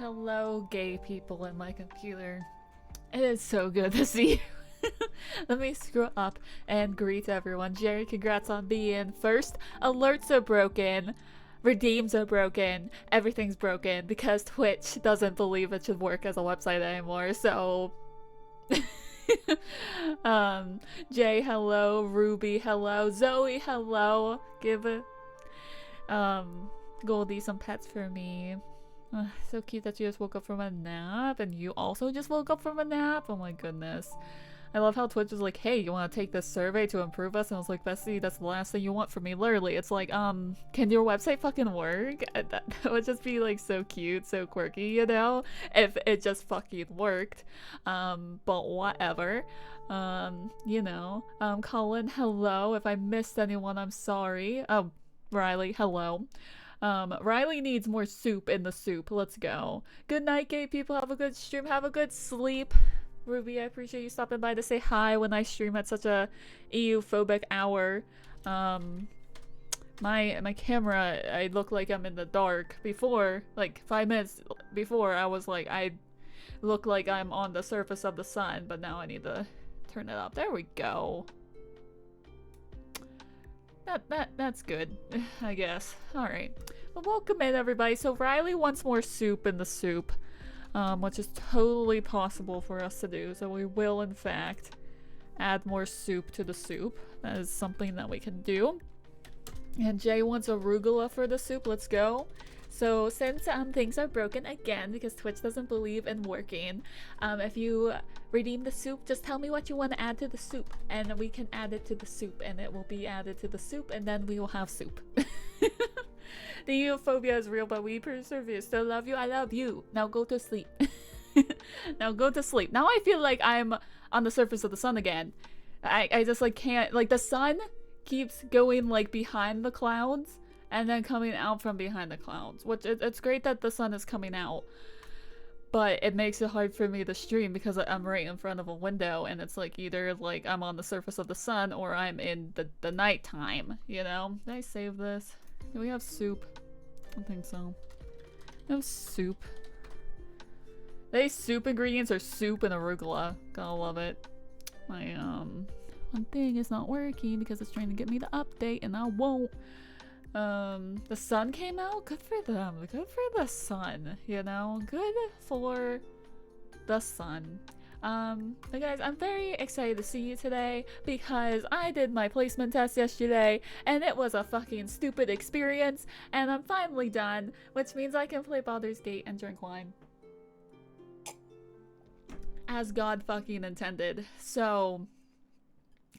Hello, gay people in my computer. It is so good to see you. Let me scroll up and greet everyone. Jerry, congrats on being first. Alerts are broken. Redeems are broken. Everything's broken because Twitch doesn't believe it should work as a website anymore. So, Jay, hello. Ruby, hello. Zoe, hello. Give Goldie some pets for me. So cute that you just woke up from a nap, and you also just woke up from a nap. Oh my goodness. I love how Twitch was like, hey, you want to take this survey to improve us? And I was like, Bessie, that's the last thing you want from me. Literally, it's like, can your website fucking work? That would just be like so cute, so quirky, you know? If it just fucking worked. But whatever. Colin, hello. If I missed anyone, I'm sorry. Oh, Riley, hello. Riley needs more soup in the soup. Let's go. Good night, gay people. Have a good stream. Have a good sleep. Ruby, I appreciate you stopping by to say hi when I stream at such a EU-phobic hour. My camera, I look like I'm in the dark. Before, like 5 minutes before, I was like, I look like I'm on the surface of the sun, but now I need to turn it up. There we go. That's good, I guess. Alright. Well, welcome in, everybody. So Riley wants more soup in the soup, which is totally possible for us to do. So we will, in fact, add more soup to the soup. That is something that we can do. And Jay wants arugula for the soup. Let's go. So since things are broken again because Twitch doesn't believe in working, if you redeem the soup, just tell me what you want to add to the soup and we can add it to the soup and it will be added to the soup and then we will have soup. The euphobia is real, but we persevere. Still love you. I love you. Now go to sleep. Now go to sleep. Now I feel like I'm on the surface of the sun again. I just like can't, like the sun keeps going like behind the clouds and then coming out from behind the clouds, which it's great that the sun is coming out, but it makes it hard for me to stream because I'm right in front of a window and it's like either like I'm on the surface of the sun or I'm in the nighttime, you know? Did I save this? Do we have soup? I don't think so. We have soup. They soup ingredients are soup and arugula. Gotta love it. My one thing is not working because it's trying to get me to update and I won't. The sun came out? Good for them. Good for the sun, you know? Good for the sun. But guys, I'm very excited to see you today because I did my placement test yesterday and it was a fucking stupid experience and I'm finally done, which means I can play Baldur's Gate and drink wine. As God fucking intended. So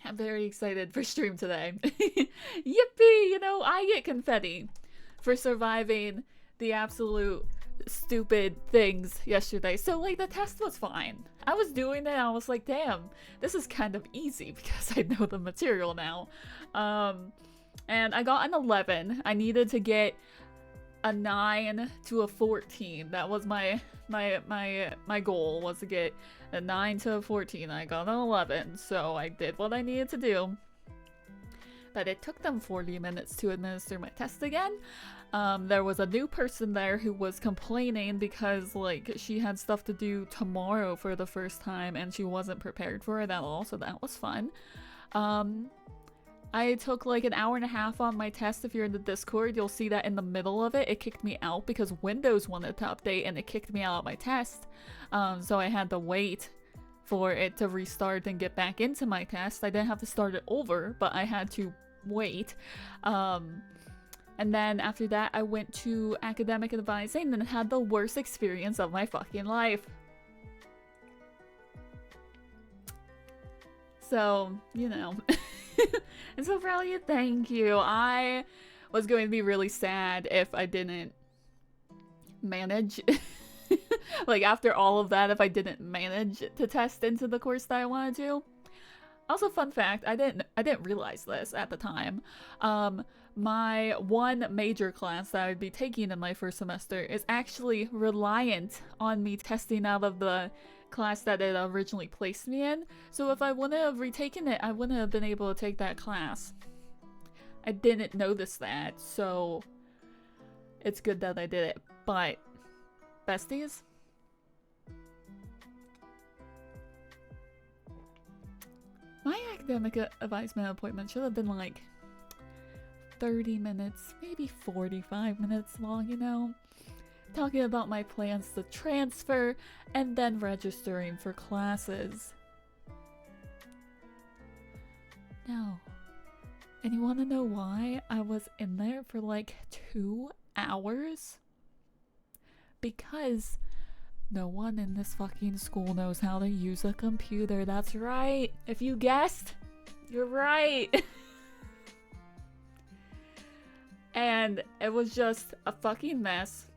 I'm very excited for stream today. Yippee! You know, I get confetti for surviving the absolute stupid things yesterday. So, like, the test was fine. I was doing it and I was like, damn, this is kind of easy because I know the material now. And I got an 11. I needed to get a 9 to a 14. That was my goal, was to get a 9 to a 14. I got an 11, so I did what I needed to do. But it took them 40 minutes to administer my test again. There was a new person there who was complaining because, like, she had stuff to do tomorrow for the first time and she wasn't prepared for it at all, so that was fun. I took like an hour and a half on my test. If you're in the Discord, you'll see that in the middle of it, it kicked me out because Windows wanted to update and it kicked me out of my test. So I had to wait for it to restart and get back into my test. I didn't have to start it over, but I had to wait. And then after that, I went to academic advising and had the worst experience of my fucking life. So, you know. And so Riley, thank you. I was going to be really sad if I didn't manage. Like after all of that, if I didn't manage to test into the course that I wanted to. Also, fun fact, I didn't realize this at the time. My one major class that I would be taking in my first semester is actually reliant on me testing out of the class that it originally placed me in. So if I wouldn't have retaken it, I wouldn't have been able to take that class. I didn't notice that, so it's good that I did it. But Besties? My academic advisement appointment should have been like 30 minutes, maybe 45 minutes long, you know? Talking about my plans to transfer and then registering for classes. No. And you want to know why I was in there for like 2 hours? Because no one in this fucking school knows how to use a computer. That's right. If you guessed, you're right. And it was just a fucking mess.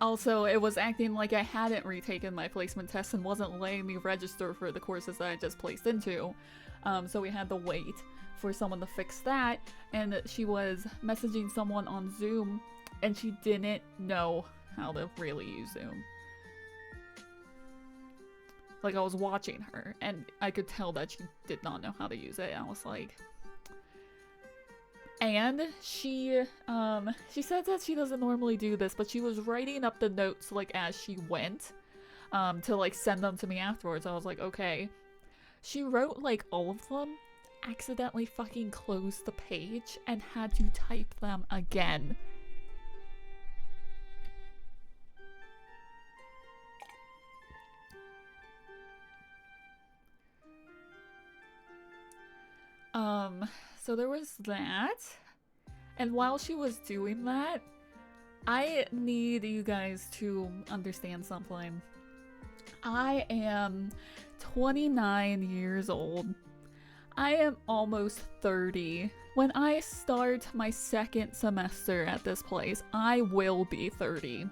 Also, it was acting like I hadn't retaken my placement test and wasn't letting me register for the courses that I just placed into. So we had to wait for someone to fix that. And she was messaging someone on Zoom and she didn't know how to really use Zoom. Like, I was watching her and I could tell that she did not know how to use it. I was like... And she said that she doesn't normally do this, but she was writing up the notes, like, as she went, to, like, send them to me afterwards. I was like, okay. She wrote, like, all of them, accidentally fucking closed the page, and had to type them again. So there was that. And while she was doing that, I need you guys to understand something. I am 29 years old. I am almost 30. When I start my second semester at this place, I will be 30.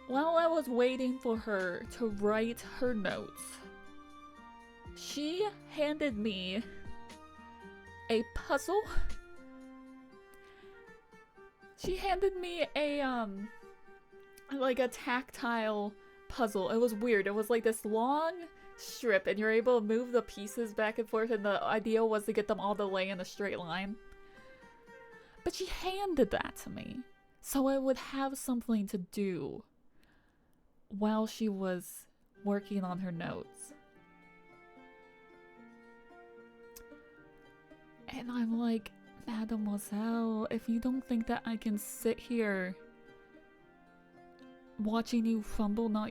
While I was waiting for her to write her notes, she handed me a puzzle. She handed me a, like a tactile puzzle. It was weird. It was like this long strip and you're able to move the pieces back and forth and the idea was to get them all to lay in a straight line. But she handed that to me so I would have something to do while she was working on her notes. And I'm like, Mademoiselle, if you don't think that I can sit here watching you fumble not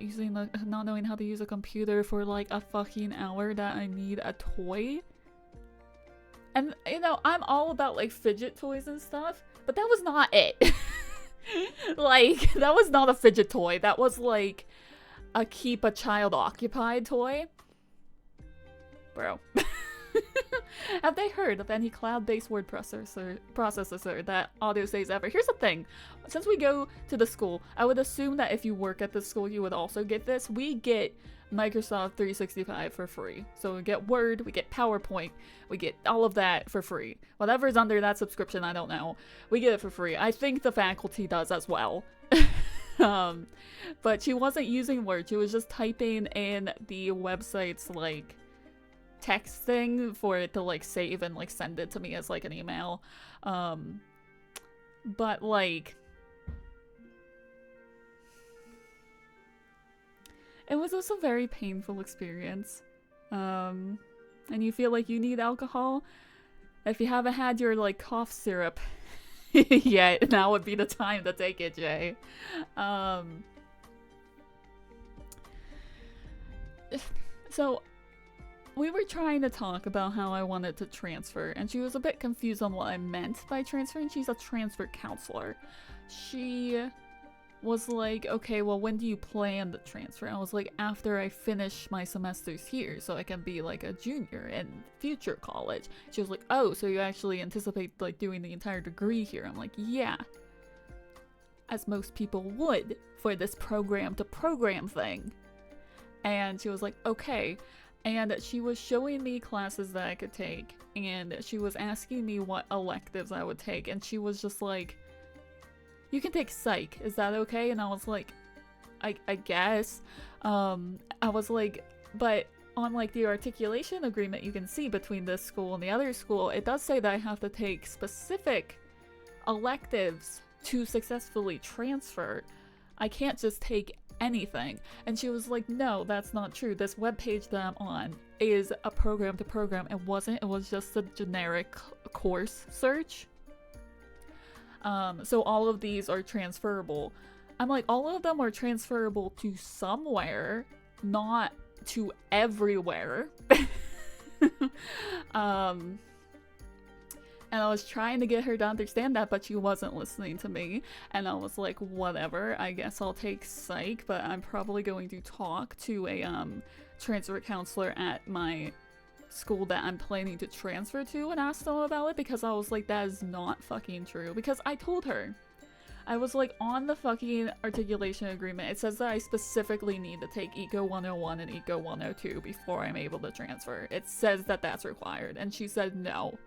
knowing how to use a computer for like a fucking hour that I need a toy. And you know, I'm all about like fidget toys and stuff, but that was not it. Like, that was not a fidget toy. That was like a keep a child occupied toy. Bro. Have they heard of any cloud-based word processor that audio saves ever? Here's the thing. Since we go to the school, I would assume that if you work at the school, you would also get this. We get Microsoft 365 for free. So we get Word, we get PowerPoint, we get all of that for free. Whatever's under that subscription, I don't know. We get it for free. I think the faculty does as well. But she wasn't using Word. She was just typing in the website's, like, text thing for it to like save and like send it to me as like an email. But like it was also a very painful experience. And you feel like you need alcohol. If you haven't had your like cough syrup yet, now would be the time to take it, Jay. So we were trying to talk about how I wanted to transfer, and she was a bit confused on what I meant by transferring. She's a transfer counselor. She was like, okay, well, when do you plan to transfer? I was like, after I finish my semesters here, so I can be like a junior in future college. She was like, oh, so you actually anticipate like doing the entire degree here? I'm like, yeah. As most people would for this program to program thing. And she was like, okay. And she was showing me classes that I could take, and she was asking me what electives I would take, and she was just like, you can take psych, is that okay? And I was like, I guess. I was like, but on like the articulation agreement you can see between this school and the other school, it does say that I have to take specific electives to successfully transfer. I can't just take anything. And she was like, no, that's not true. This webpage that I'm on is a program to program. It wasn't. It was just a generic course search. So all of these are transferable. I'm like, all of them are transferable to somewhere, not to everywhere. And I was trying to get her to understand that, but she wasn't listening to me. And I was like, whatever, I guess I'll take psych, but I'm probably going to talk to a transfer counselor at my school that I'm planning to transfer to and ask them about it, because I was like, that is not fucking true. Because I told her, I was like, on the fucking articulation agreement, it says that I specifically need to take Eco 101 and Eco 102 before I'm able to transfer. It says that that's required. And she said no.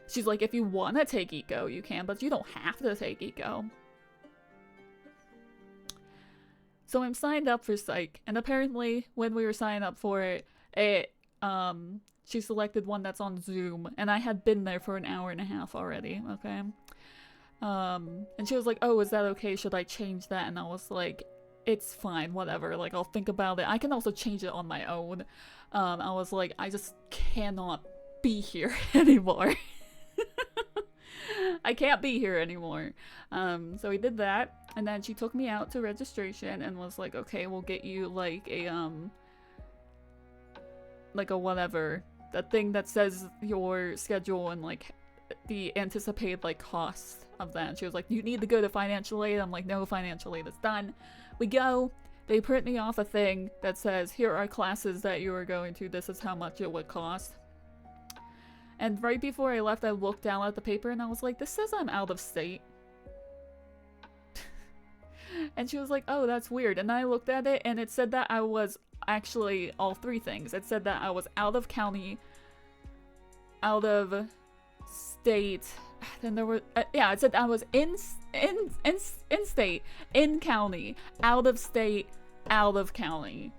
She's like, if you want to take Eco, you can, but you don't have to take Eco. So I'm signed up for psych, and apparently when we were signing up for it, she selected one that's on Zoom, and I had been there for an hour and a half already, okay? And she was like, oh, is that okay? Should I change that? And I was like, it's fine, whatever, like, I'll think about it. I can also change it on my own. I was like, I just cannot be here anymore. I can't be here anymore. So we did that, and then she took me out to registration and was like, okay, we'll get you like a whatever, that thing that says your schedule and like the anticipated like cost of that. And she was like, you need to go to financial aid. I'm like, no, financial aid is done. We go, they print me off a thing that says, here are classes that you are going to, this is how much it would cost. And right before I left, I looked down at the paper and I was like, this says I'm out of state. And she was like, oh, that's weird. And I looked at it and it said that I was actually all three things. It said that I was out of county, out of state, then there were, yeah, it said I was in state, in county, out of state, out of county.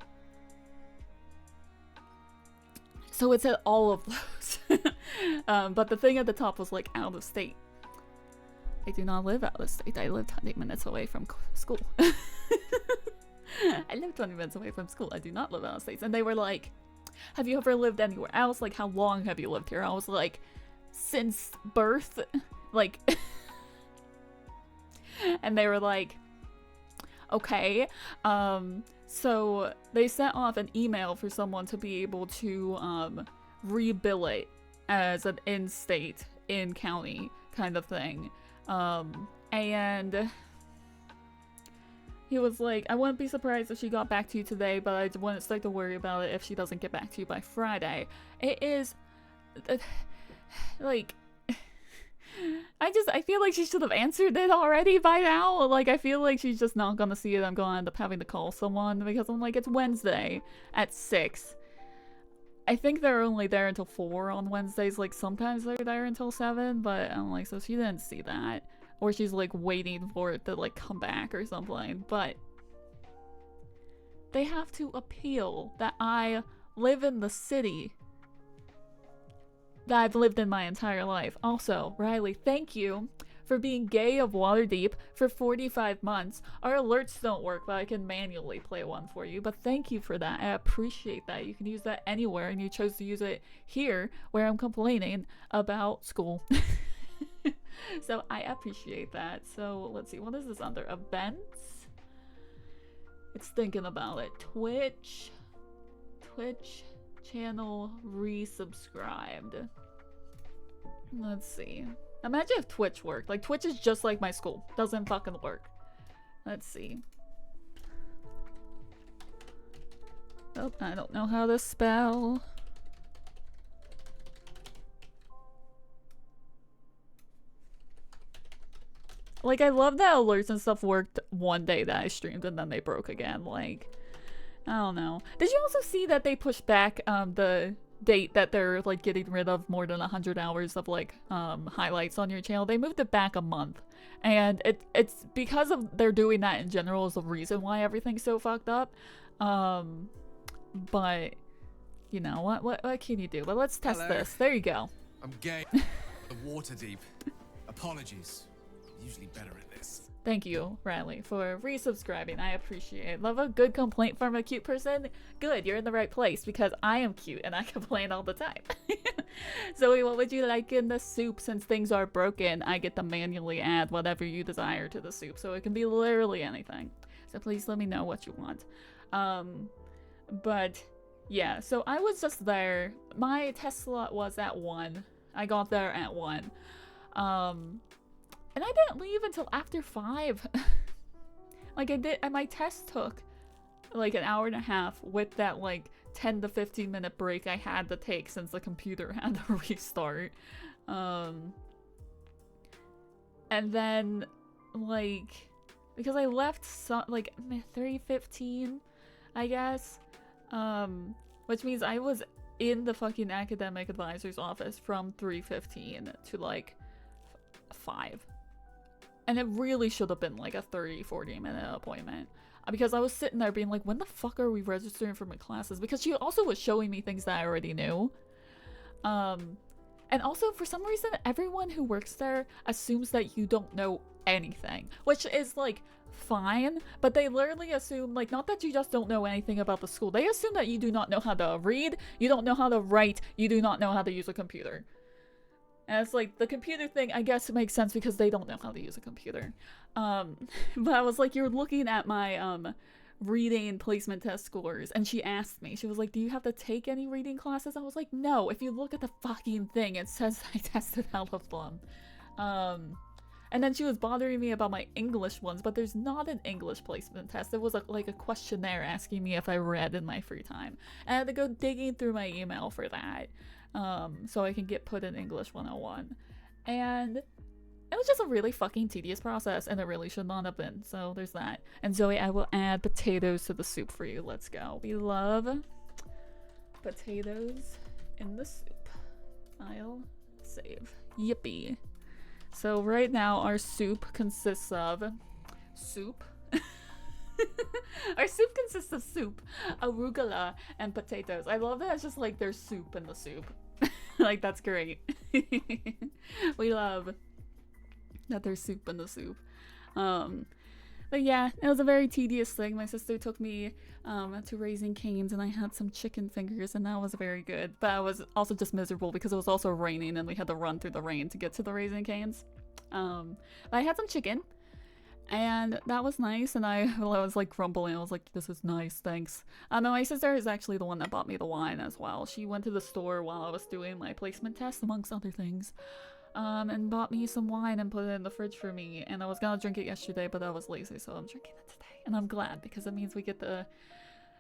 So it said all of those. But the thing at the top was like out of state. I do not live out of state. I live 20 minutes away from school. I live 20 minutes away from school. I do not live out of state. And they were like, have you ever lived anywhere else? Like, how long have you lived here? I was like, since birth. Like, and they were like, okay. So they sent off an email for someone to be able to rebill it as an in-state, in-county kind of thing. And he was like, I wouldn't be surprised if she got back to you today, but I wouldn't start to worry about it if she doesn't get back to you by Friday. It is, like, I feel like she should have answered it already by now. Like, I feel like she's just not gonna see it. I'm gonna end up having to call someone because I'm like, it's Wednesday at 6. I think they're only there until 4 on Wednesdays. Like, sometimes they're there until 7, but I'm like, so she didn't see that. Or she's, like, waiting for it to, like, come back or something. But they have to appeal that I live in the city that I've lived in my entire life. Also, Riley, thank you for being gay of Waterdeep for 45 months. Our alerts don't work, but I can manually play one for you. But thank you for that. I appreciate that. You can use that anywhere, and you chose to use it here where I'm complaining about school. So I appreciate that. So let's see, what is this under? Events? It's thinking about it. Twitch channel resubscribed. Let's see. Imagine if Twitch worked. Like, Twitch is just like my school. Doesn't fucking work. Let's see. Oh, I don't know how to spell. Like, I love that alerts and stuff worked one day that I streamed and then they broke again. Like, I don't know. Did you also see that they pushed back the date that they're like getting rid of more than 100 hours of like highlights on your channel? They moved it back a month, and it's because of they're doing that in general is the reason why everything's so fucked up. But you know what can you do? But let's test this. There you go. I'm gay. The water deep. Apologies. Usually better at this. Thank you, Riley, for resubscribing. I appreciate it. Love a good complaint from a cute person. Good, you're in the right place because I am cute and I complain all the time. Zoe, what would you like in the soup? Since things are broken, I get to manually add whatever you desire to the soup. So it can be literally anything. So please let me know what you want. But yeah, so I was just there. My test slot was at 1. I got there at 1. And I didn't leave until after 5. Like I did, and my test took like an hour and a half with that like 10 to 15 minute break I had to take since the computer had to restart. And then like, because I left like 3:15, I guess, which means I was in the fucking academic advisor's office from 3:15 to like 5. And it really should have been like a 30-40 minute appointment. Because I was sitting there being like, when the fuck are we registering for my classes? Because she also was showing me things that I already knew. And also, for some reason, everyone who works there assumes that you don't know anything. Which is like, fine. But they literally assume, like, not that you just don't know anything about the school. They assume that you do not know how to read, you don't know how to write, you do not know how to use a computer. And it's like, the computer thing, I guess it makes sense because they don't know how to use a computer. But I was like, you're looking at my, reading placement test scores. And she asked me, she was like, do you have to take any reading classes? I was like, no. If you look at the fucking thing, it says I tested out of them. And then she was bothering me about my English ones, but there's not an English placement test. It was like a questionnaire asking me if I read in my free time. And I had to go digging through my email for that. So I can get put in English 101. And it was just a really fucking tedious process, and it really should not have been. So there's that. And Zoe, I will add potatoes to the soup for you. Let's go. We love potatoes in the soup. I'll save. Yippee. So right now our soup consists of soup. Our soup consists of soup, arugula, and potatoes. I love that it's just like there's soup in the soup. Like, that's great. We love that there's soup in the soup. But yeah, it was a very tedious thing. My sister took me to Raising Cane's, and I had some chicken fingers, and that was very good. But I was also just miserable because it was also raining, and we had to run through the rain to get to the Raising Cane's. But I had some chicken, and that was nice. And I was like grumbling. I was like, this is nice, thanks. And my sister is actually the one that bought me the wine as well. She went to the store while I was doing my placement test, amongst other things. And bought me some wine and put it in the fridge for me. And I was gonna drink it yesterday, but I was lazy, so I'm drinking it today. And I'm glad, because it means we get to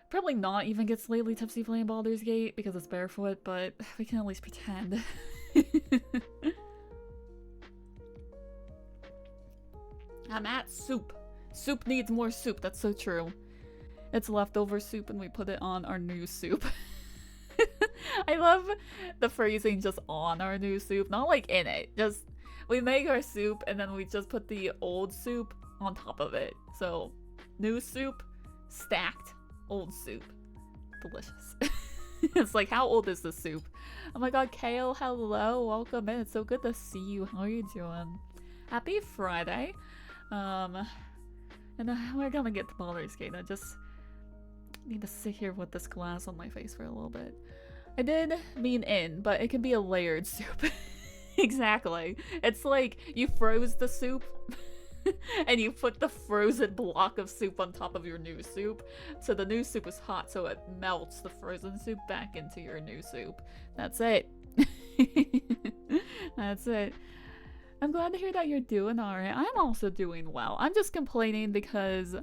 probably not even get slightly tipsy playing Baldur's Gate, because it's barefoot, but we can at least pretend. I'm at soup. Soup needs more soup, that's so true. It's leftover soup and we put it on our new soup. I love the phrasing just on our new soup, not like in it. Just, we make our soup and then we just put the old soup on top of it. So, new soup, stacked, old soup. Delicious. It's like, how old is this soup? Oh my god, Kale, hello, welcome in. It's so good to see you. How are you doing? Happy Friday. And we're gonna get to Baldur's Gate. I just need to sit here with this glass on my face for a little bit. I did mean in, but it can be a layered soup. Exactly. It's like you froze the soup and you put the frozen block of soup on top of your new soup. So the new soup is hot, so it melts the frozen soup back into your new soup. That's it. That's it. I'm glad to hear that you're doing alright. I'm also doing well. I'm just complaining because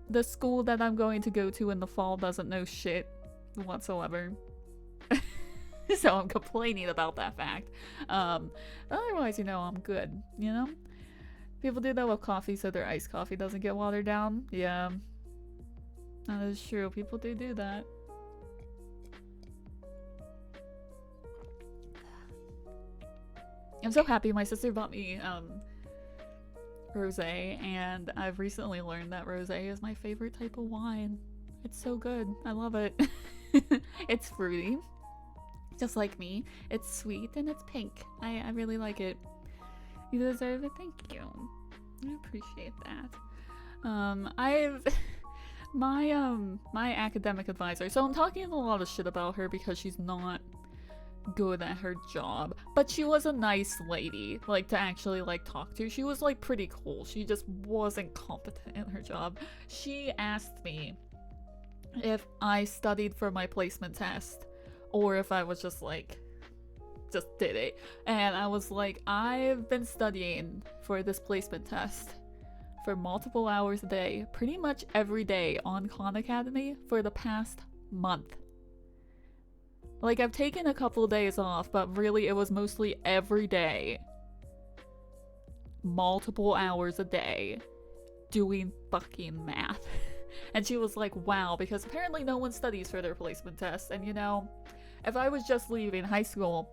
the school that I'm going to go to in the fall doesn't know shit whatsoever. So I'm complaining about that fact. Otherwise, you know, I'm good, you know? People do that with coffee so their iced coffee doesn't get watered down. Yeah. That is true. People do that. I'm so happy my sister bought me rosé, and I've recently learned that rosé is my favorite type of wine. It's so good. I love it. It's fruity, just like me. It's sweet and it's pink. I really like it. You deserve it. Thank you. I appreciate that. I've my academic advisor, so I'm talking a lot of shit about her because she's not good at her job, but she was a nice lady, like, to actually, like, talk to. She was, like, pretty cool. She just wasn't competent in her job. She asked me if I studied for my placement test or if I was just, like, just did it. And I was like, I've been studying for this placement test for multiple hours a day, pretty much every day on Khan Academy for the past month. Like, I've taken a couple days off, but really it was mostly every day. Multiple hours a day doing fucking math. And she was like, wow, because apparently no one studies for their placement tests. And you know, if I was just leaving high school,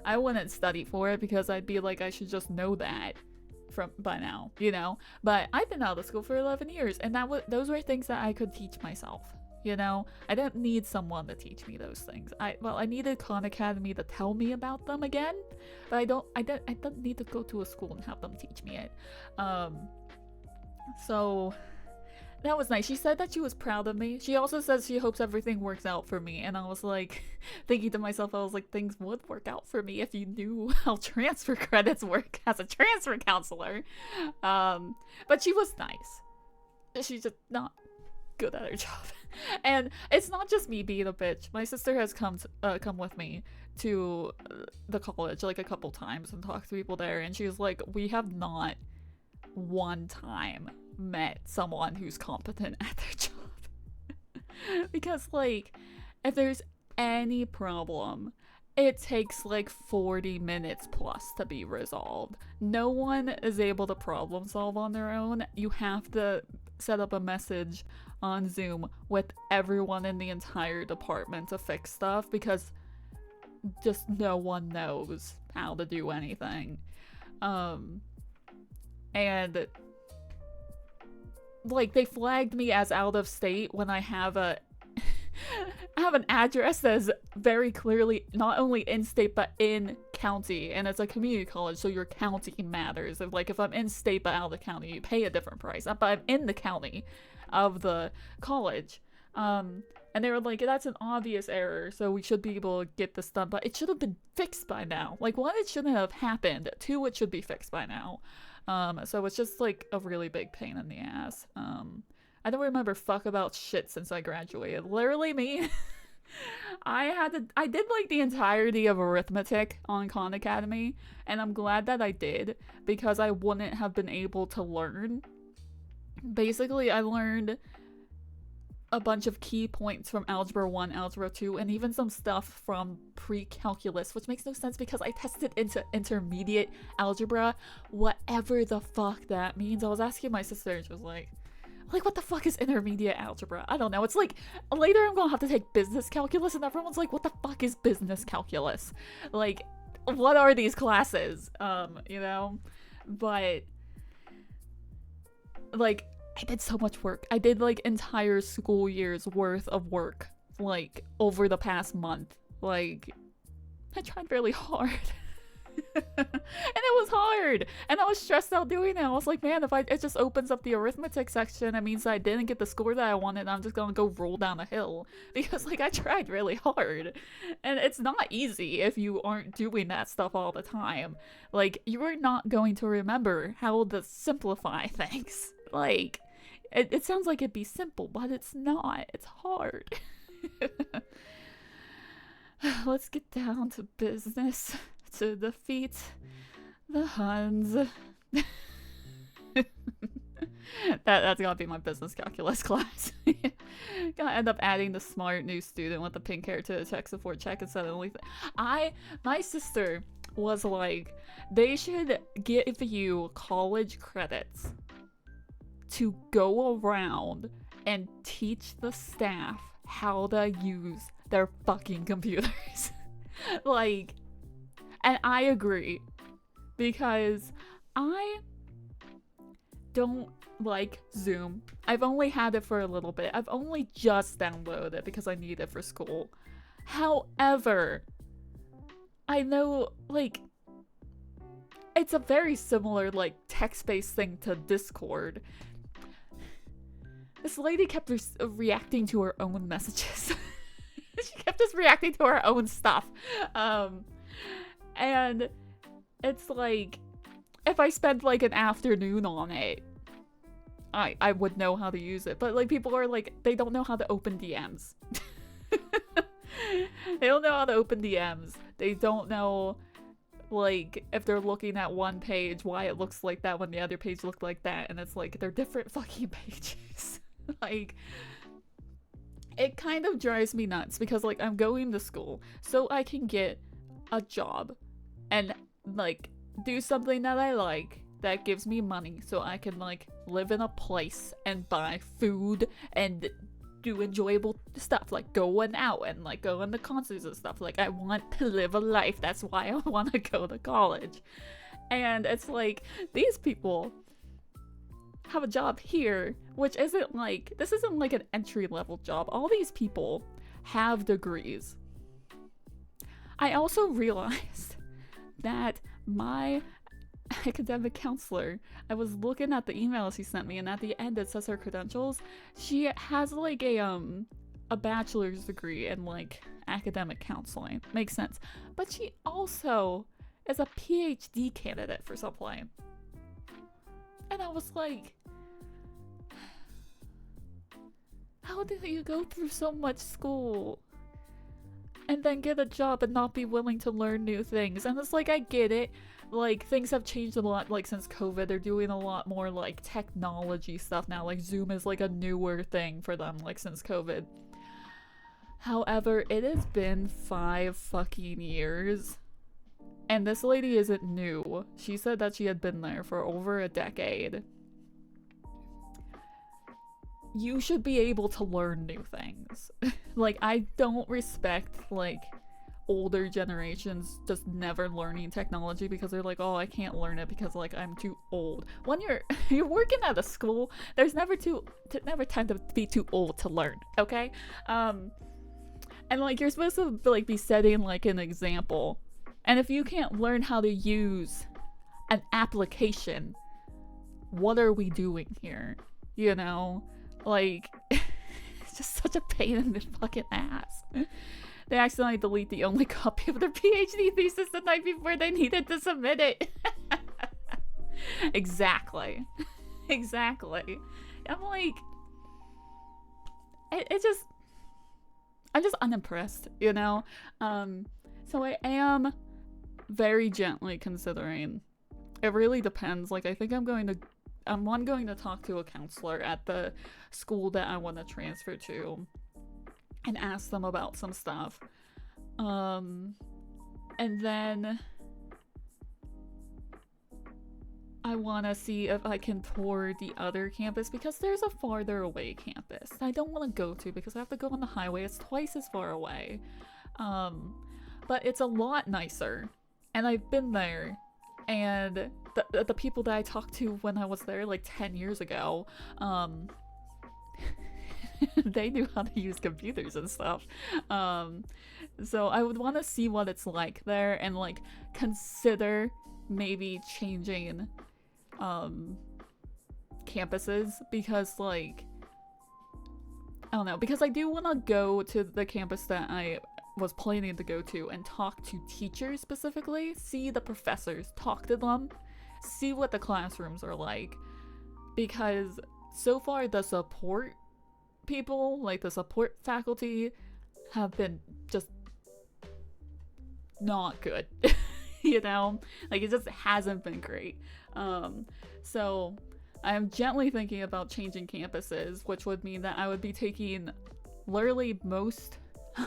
I wouldn't study for it because I'd be like, I should just know that from by now, you know? But I've been out of school for 11 years, and those were things that I could teach myself. You know, I don't need someone to teach me those things. I needed Khan Academy to tell me about them again, but I don't need to go to a school and have them teach me it. So that was nice. She said that she was proud of me. She also says she hopes everything works out for me, and I was like, thinking to myself, I was like, things would work out for me if you knew how transfer credits work as a transfer counselor. But she was nice. She's just not good at her job. And it's not just me being a bitch. My sister has come with me to the college like a couple times and talked to people there, and she was like, we have not one time met someone who's competent at their job. Because, like, if there's any problem, it takes like 40 minutes plus to be resolved. No one is able to problem solve on their own. You have to set up a message on Zoom with everyone in the entire department to fix stuff because just no one knows how to do anything. And like, they flagged me as out of state when I have an address that is very clearly not only in state but in county, and it's a community college, so your county matters. If I'm in state but out of the county, you pay a different price. But I'm in the county of the college, and they were like, that's an obvious error, so we should be able to get this done, but it should have been fixed by now. Like, one, it shouldn't have happened. Two, it should be fixed by now. So it's just like a really big pain in the ass. I don't remember fuck about shit since I graduated. Literally me. I did like the entirety of arithmetic on Khan Academy, and I'm glad that I did because I wouldn't have been able to learn. Basically, I learned a bunch of key points from Algebra 1, Algebra 2, and even some stuff from pre-calculus, which makes no sense because I tested into intermediate algebra, whatever the fuck that means. I was asking my sister, and she was like, what the fuck is intermediate algebra? I don't know. It's like, later I'm gonna have to take business calculus, and everyone's like, what the fuck is business calculus? Like, what are these classes? You know? But, like, I did so much work. I did, like, entire school years worth of work, like, over the past month. Like, I tried really hard. And it was hard. And I was stressed out doing it. I was like, man, if it just opens up the arithmetic section, it means that I didn't get the score that I wanted, and I'm just gonna go roll down a hill. Because, like, I tried really hard. And it's not easy if you aren't doing that stuff all the time. Like, you are not going to remember how to simplify things. Like, it sounds like it'd be simple, but it's not. It's hard. Let's get down to business. To defeat the Huns. That's gotta be my business calculus class. Gotta end up adding the smart new student with the pink hair to the tech support check instead of only my sister was like, they should give you college credits to go around and teach the staff how to use their fucking computers. Like, and I agree, because I don't like Zoom. I've only had it for a little bit. I've only just downloaded it because I need it for school. However, I know, like, it's a very similar, like, text-based thing to Discord. This lady kept reacting to her own messages. She kept just reacting to her own stuff. And it's like, if I spent like an afternoon on it, I would know how to use it. But like, people are like, they don't know how to open DMs. They don't know how to open DMs. They don't know, like, if they're looking at one page, why it looks like that when the other page looked like that. And it's like, they're different fucking pages. Like, it kind of drives me nuts because, like, I'm going to school so I can get a job and, like, do something that I like that gives me money so I can, like, live in a place and buy food and do enjoyable stuff, like going out and, like, going to concerts and stuff. Like, I want to live a life. That's why I want to go to college. And it's like, these people have a job here, which isn't like, this isn't like an entry-level job. All these people have degrees. I also realized that my academic counselor, I was looking at the emails he sent me, and at the end it says her credentials. She has like a bachelor's degree in like academic counseling. Makes sense. But she also is a PhD candidate for something. And I was like, how did you go through so much school and then get a job and not be willing to learn new things? And it's like, I get it. Like, things have changed a lot, like, since COVID. They're doing a lot more, like, technology stuff now. Like, Zoom is, like, a newer thing for them, like, since COVID. However, it has been 5 fucking years. And this lady isn't new. She said that she had been there for over a decade. You should be able to learn new things. Like, I don't respect, like, older generations just never learning technology because they're like, oh, I can't learn it because, like, I'm too old. When you're working at a school, there's never time to be too old to learn, okay? And, like, you're supposed to, like, be setting, like, an example. And if you can't learn how to use an application, what are we doing here? You know? Like, it's just such a pain in the fucking ass. They accidentally delete the only copy of their PhD thesis the night before they needed to submit it. Exactly. Exactly. I'm like, I'm just unimpressed, you know? So I am very gently considering. It really depends. Like, I think I'm going to talk to a counselor at the school that I want to transfer to and ask them about some stuff. And then I want to see if I can tour the other campus because there's a farther away campus I don't want to go to because I have to go on the highway. It's twice as far away. But it's a lot nicer. And I've been there. And the people that I talked to when I was there like 10 years ago, they knew how to use computers and stuff. So I would want to see what it's like there and like consider maybe changing campuses because like, I don't know, because I do want to go to the campus that I was planning to go to and talk to teachers specifically, see the professors, talk to them, see what the classrooms are like, because so far the support people, like the support faculty, have been just not good. You know, like it just hasn't been great. So I'm gently thinking about changing campuses, which would mean that I would be taking literally most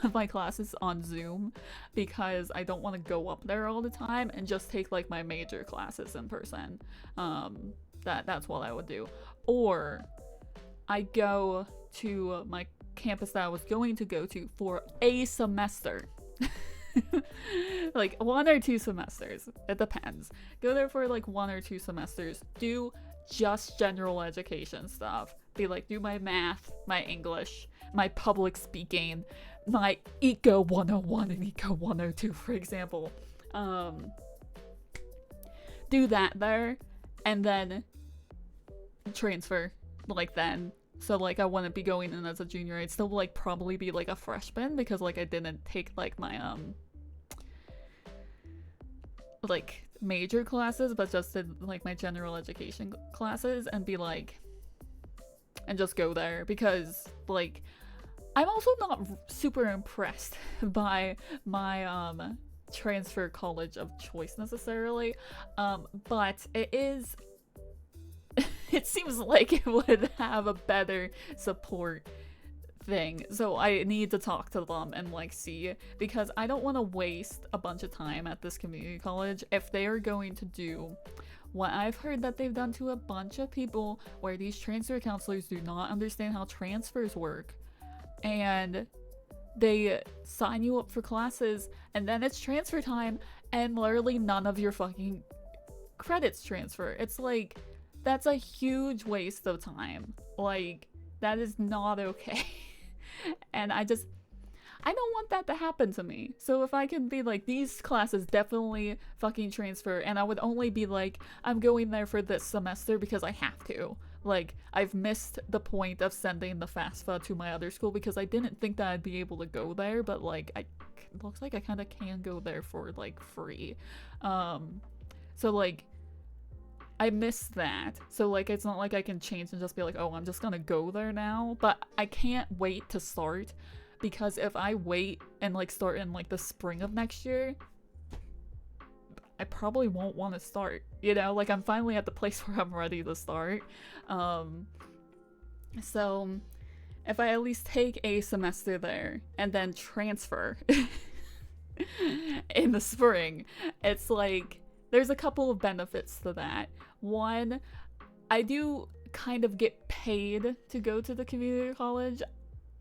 of my classes on Zoom because I don't want to go up there all the time and just take like my major classes in person. That's what I would do. Or I go to my campus that I was going to go to for a semester. Like 1 or 2 semesters. It depends. Go there for like 1 or 2 semesters. Do just general education stuff. Be like, do my math, my English, my public speaking, my Eco 101 and Eco 102, for example. do that there, and then transfer, like, then. So, like, I wouldn't be going in as a junior. I'd still, like, probably be, like, a freshman, because, like, I didn't take, like, my, like, major classes, but just did, like, my general education classes, and be, like, and just go there, because, like, I'm also not super impressed by my, transfer college of choice, necessarily, but it is... it seems like it would have a better support thing, so I need to talk to them and, like, see, because I don't want to waste a bunch of time at this community college if they are going to do what I've heard that they've done to a bunch of people, where these transfer counselors do not understand how transfers work, and they sign you up for classes, and then it's transfer time, and literally none of your fucking credits transfer. It's like, that's a huge waste of time. Like, that is not okay. And I don't want that to happen to me. So if I can be like, these classes definitely fucking transfer, and I would only be like, I'm going there for this semester because I have to. Like, I've missed the point of sending the FAFSA to my other school because I didn't think that I'd be able to go there, but, like, it looks like I kind of can go there for, like, free. So, like, I missed that. So, like, it's not like I can change and just be like, oh, I'm just gonna go there now. But I can't wait to start, because if I wait and, like, start in, like, the spring of next year, I probably won't want to start, you know? Like, I'm finally at the place where I'm ready to start. So if I at least take a semester there and then transfer in the spring, it's like, there's a couple of benefits to that. One, I do kind of get paid to go to the community college.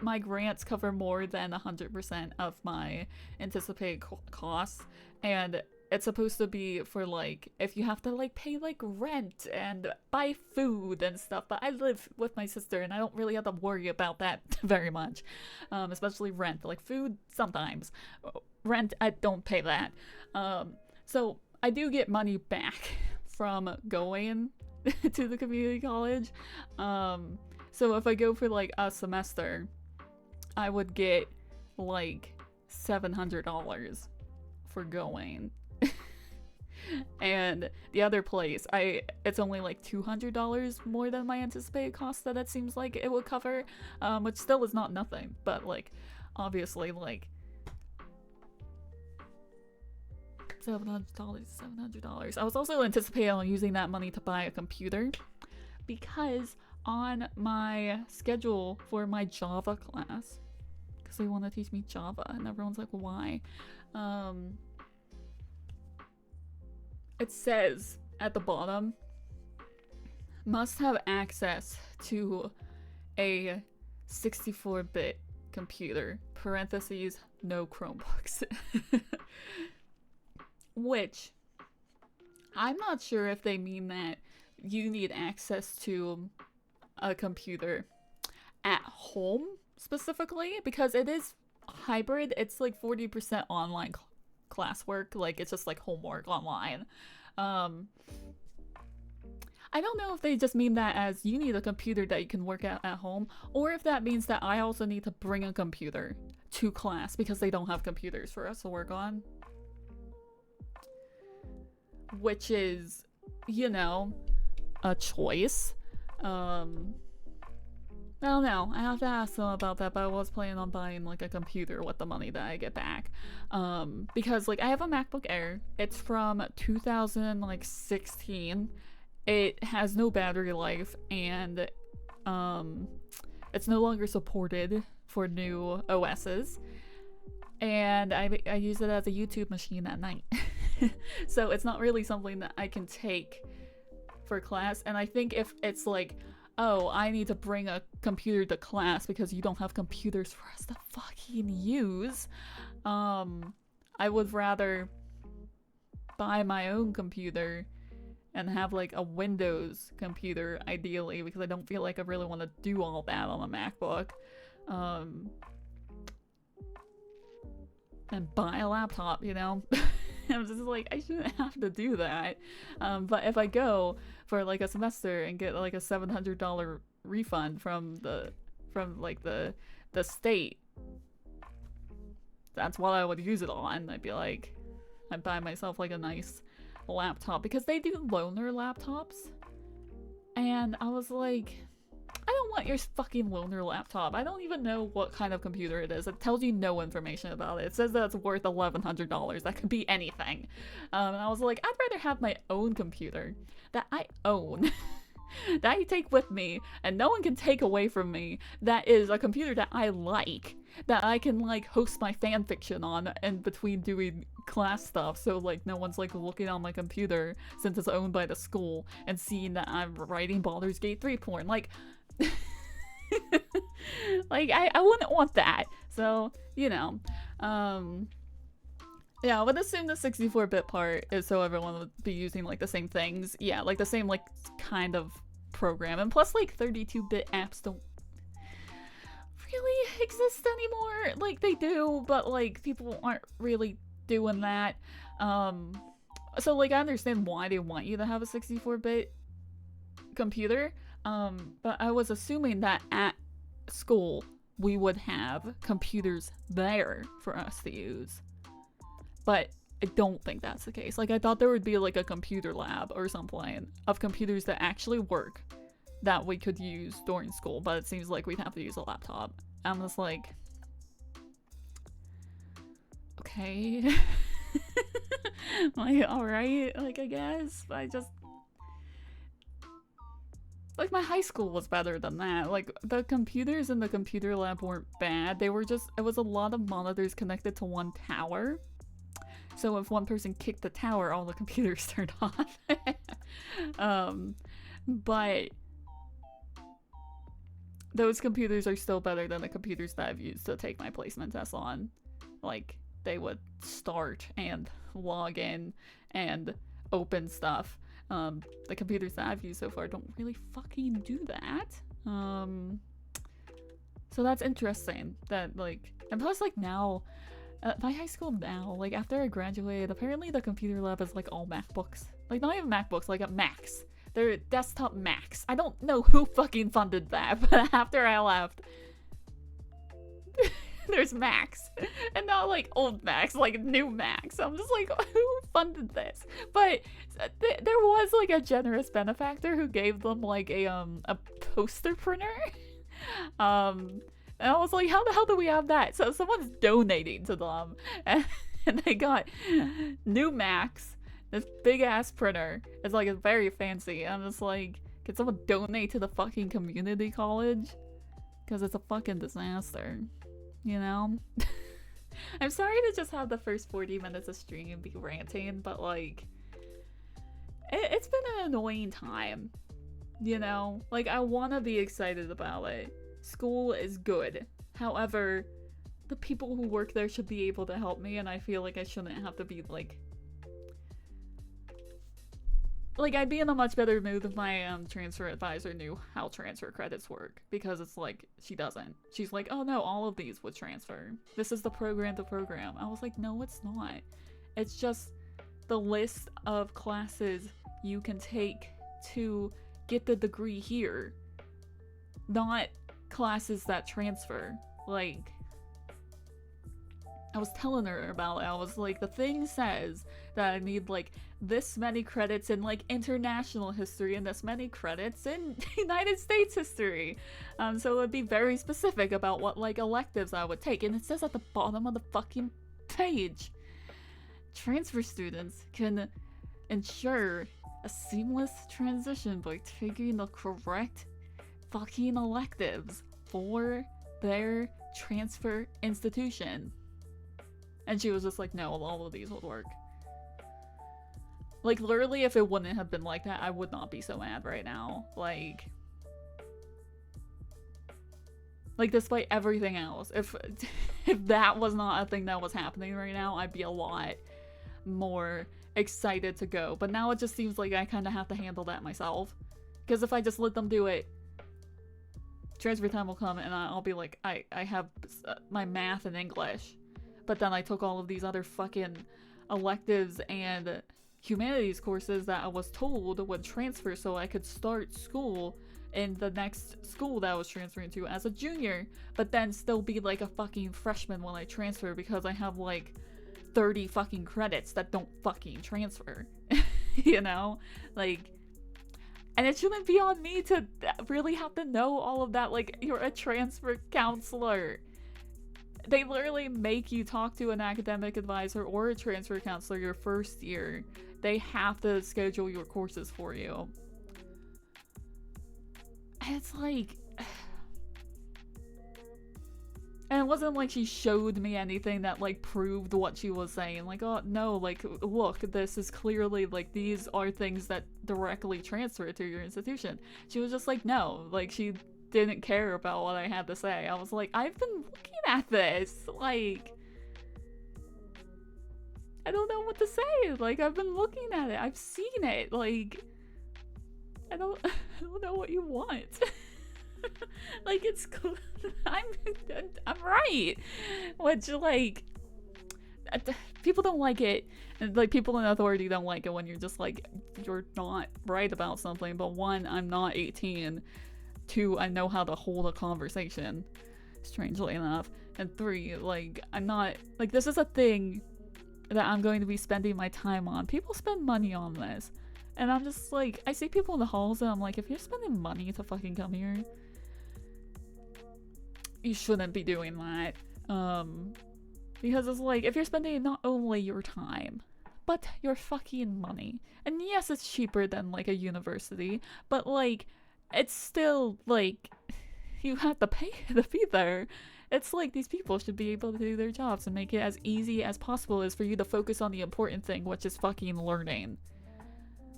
My grants cover more than 100% of my anticipated costs, and it's supposed to be for, like, if you have to, like, pay, like, rent and buy food and stuff, but I live with my sister and I don't really have to worry about that very much, especially rent. Like, food, sometimes. Rent, I don't pay that. So I do get money back from going to the community college. So if I go for, like, a semester, I would get, like, $700 for going. And the other place, it's only like $200 more than my anticipated cost that it seems like it would cover, which still is not nothing, but, like, obviously, like, $700. I was also anticipating on using that money to buy a computer, because on my schedule for my Java class, because they want to teach me Java, and everyone's like, why? It says at the bottom, must have access to a 64-bit computer, parentheses, no Chromebooks. Which, I'm not sure if they mean that you need access to a computer at home specifically, because it is hybrid. It's like 40% online classwork, like, it's just like homework online. I don't know if they just mean that as you need a computer that you can work at home, or if that means that I also need to bring a computer to class because they don't have computers for us to work on. Which is, you know, a choice. I don't know. I have to ask them about that, but I was planning on buying, like, a computer with the money that I get back. Because, like, I have a MacBook Air. It's from 2016. It has no battery life, and it's no longer supported for new OSs. And I use it as a YouTube machine at night. So it's not really something that I can take for class. And I think if it's like, oh, I need to bring a computer to class because you don't have computers for us to fucking use, I would rather buy my own computer and have, like, a Windows computer, ideally, because I don't feel like I really want to do all that on a MacBook. And buy a laptop, you know? I'm just like, I shouldn't have to do that. But if I go for like a semester and get like a $700 refund from like the state, that's what I would use it on. I'd be like, I'd buy myself like a nice laptop because they do loaner laptops. And I was like, I don't want your fucking loaner laptop. I don't even know what kind of computer it is. It tells you no information about it. It says that it's worth $1,100. That could be anything. And I was like, I'd rather have my own computer that I own, that I take with me, and no one can take away from me. That is a computer that I like, that I can like host my fan fiction on in between doing class stuff, so like no one's like looking on my computer since it's owned by the school and seeing that I'm writing Baldur's Gate 3 porn. Like, like I wouldn't want that. So, you know, yeah, I would assume the 64-bit part is so everyone would be using like the same things. Yeah, like the same like kind of program. And plus like 32-bit apps don't really exist anymore. Like they do, but like people aren't really doing that. So like I understand why they want you to have a 64-bit computer. But I was assuming that at school we would have computers there for us to use. But I don't think that's the case. Like I thought there would be like a computer lab or something of computers that actually work that we could use during school, but it seems like we'd have to use a laptop. I'm just like, okay. Like, alright, like I guess. I just, like my high school was better than that. Like the computers in the computer lab weren't bad. They were just, it was a lot of monitors connected to one tower. So if one person kicked the tower, all the computers turned off. But those computers are still better than the computers that I've used to take my placement test on. Like, they would start and log in and open stuff. The computers that I've used so far don't really fucking do that. So that's interesting. That, like, and plus, like, now, my high school now, like, after I graduated, apparently the computer lab is, like, all MacBooks. Like, not even MacBooks, like, Macs. They're desktop Macs. I don't know who fucking funded that, but after I left, there's Macs. And not, like, old Macs, like, new Macs. I'm just like, who funded this? But there was, like, a generous benefactor who gave them, like, a poster printer. And I was like, how the hell do we have that? So someone's donating to them. And they got new Macs, this big ass printer. It's like, it's very fancy. I'm just like, can someone donate to the fucking community college? Because it's a fucking disaster. You know? I'm sorry to just have the first 40 minutes of stream be ranting, but like, it's been an annoying time. You know? Like, I want to be excited about it. School is good. However, the people who work there should be able to help me, and I feel like I shouldn't have to be like I'd be in a much better mood if my transfer advisor knew how transfer credits work, because it's like, she doesn't. She's like, oh no, all of these would transfer. This is the program to program. I was like, no, it's not. It's just the list of classes you can take to get the degree here, not classes that transfer. Like, I was telling her about it. I was like, the thing says that I need like this many credits in like international history and this many credits in United States history. So it would be very specific about what like electives I would take. And it says at the bottom of the fucking page, transfer students can ensure a seamless transition by taking the correct fucking electives for their transfer institution. And she was just like, no, all of these would work. Like, literally, if it wouldn't have been like that, I would not be so mad right now. Like, despite everything else, if that was not a thing that was happening right now, I'd be a lot more excited to go. But now it just seems like I kind of have to handle that myself. Because if I just let them do it, transfer time will come and I'll be like, I have my math and English. But then I took all of these other fucking electives and humanities courses that I was told would transfer so I could start school in the next school that I was transferring to as a junior, but then still be like a fucking freshman when I transfer because I have like 30 fucking credits that don't fucking transfer. You know? Like, and it shouldn't be on me to really have to know all of that. Like, you're a transfer counselor. They literally make you talk to an academic advisor or a transfer counselor your first year. They have to schedule your courses for you. And it's like... And it wasn't like she showed me anything that like proved what she was saying. Like, oh no, like look, this is clearly like these are things that directly transfer to your institution. She was just like, no, like she didn't care about what I had to say. I was like, I've been looking at this, like I don't know what to say. Like, I've been looking at it, I've seen it, like I don't know what you want. Like, it's I'm right, which like people don't like it, and like people in authority don't like it when you're just like you're not right about something. But one, I'm not 18. Two, I know how to hold a conversation, strangely enough. And three, like I'm not like this is a thing that I'm going to be spending my time on. People spend money on this, and I'm just like, I see people in the halls and I'm like, if you're spending money to fucking come here, you shouldn't be doing that. Because it's like, if you're spending not only your time, but your fucking money. And yes, it's cheaper than like a university, but like, it's still like, you have to pay to be there. It's like these people should be able to do their jobs and make it as easy as possible as for you to focus on the important thing, which is fucking learning.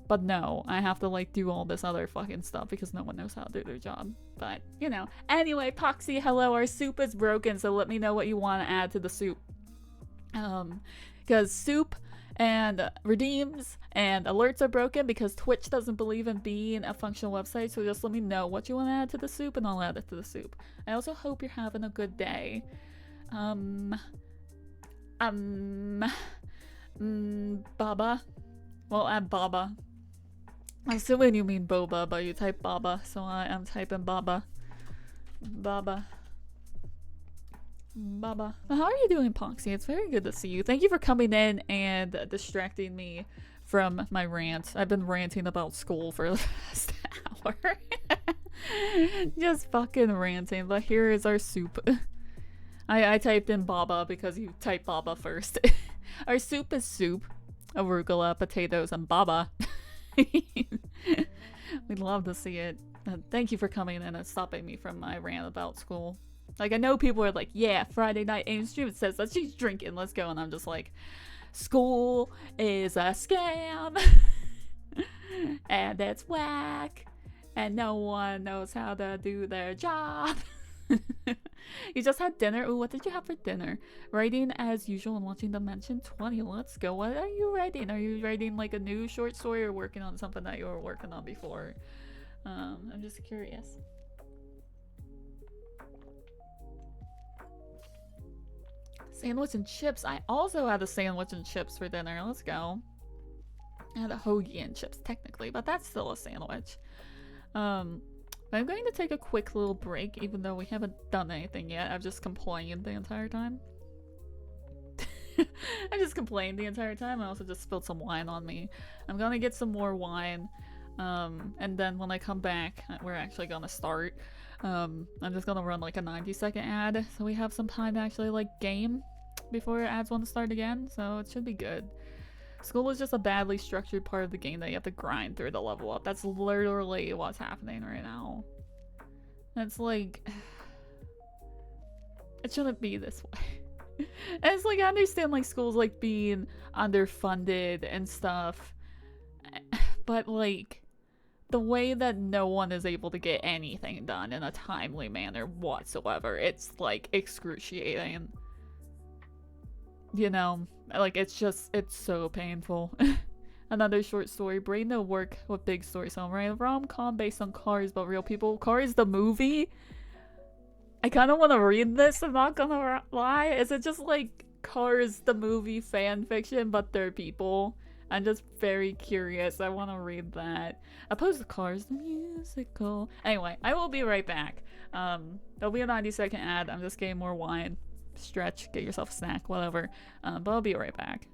But no, I have to like do all this other fucking stuff because no one knows how to do their job. But, you know. Anyway, Poxy, hello, our soup is broken, so let me know what you want to add to the soup. Because soup and redeems and alerts are broken because Twitch doesn't believe in being a functional website, so just let me know what you want to add to the soup and I'll add it to the soup. I also hope you're having a good day. Baba. Well, add Baba. I'm assuming you mean boba, but you type Baba, so I am typing Baba. Baba. Baba. How are you doing, Poxy? It's very good to see you. Thank you for coming in and distracting me from my rant. I've been ranting about school for the past hour. Just fucking ranting, but here is our soup. I typed in Baba because you typed Baba first. Our soup is soup, arugula, potatoes, and Baba. We'd love to see it. Thank you for coming in and stopping me from my rant about school. Like, I know people are like, yeah, Friday night aim stream says that she's drinking, let's go. And I'm just like, school is a scam. And it's whack. And no one knows how to do their job. You just had dinner. Ooh, what did you have for dinner? Writing as usual and watching Dimension 20. Let's go. What are you writing? Are you writing like a new short story or working on something that you were working on before? I'm just curious. Sandwich and chips. I also had a sandwich and chips for dinner. Let's go. I had a hoagie and chips technically, but that's still a sandwich. I'm going to take a quick little break, even though we haven't done anything yet. I've just complained the entire time. I just complained the entire time. I also just spilled some wine on me. I'm gonna get some more wine, and then when I come back, we're actually gonna start. I'm just gonna run like a 90-second ad, so we have some time to actually like game before ads want to start again, so it should be good. School is just a badly structured part of the game that you have to grind through to level up. That's literally what's happening right now. It's like, it shouldn't be this way. And it's like, I understand like schools like being underfunded and stuff, but like the way that no one is able to get anything done in a timely manner whatsoever, it's like excruciating. You know, like it's so painful. Another short story. Brain no work with big stories. So I'm writing a rom-com based on Cars but real people. Cars the movie? I kind of want to read this, I'm not gonna lie. Is it just like Cars the movie fan fiction, but they're people. I'm just very curious. I want to read that. Opposed to Cars the musical. Anyway, I will be right back. There'll be a 90-second ad. I'm just getting more wine. Stretch, get yourself a snack, whatever. But I'll be right back.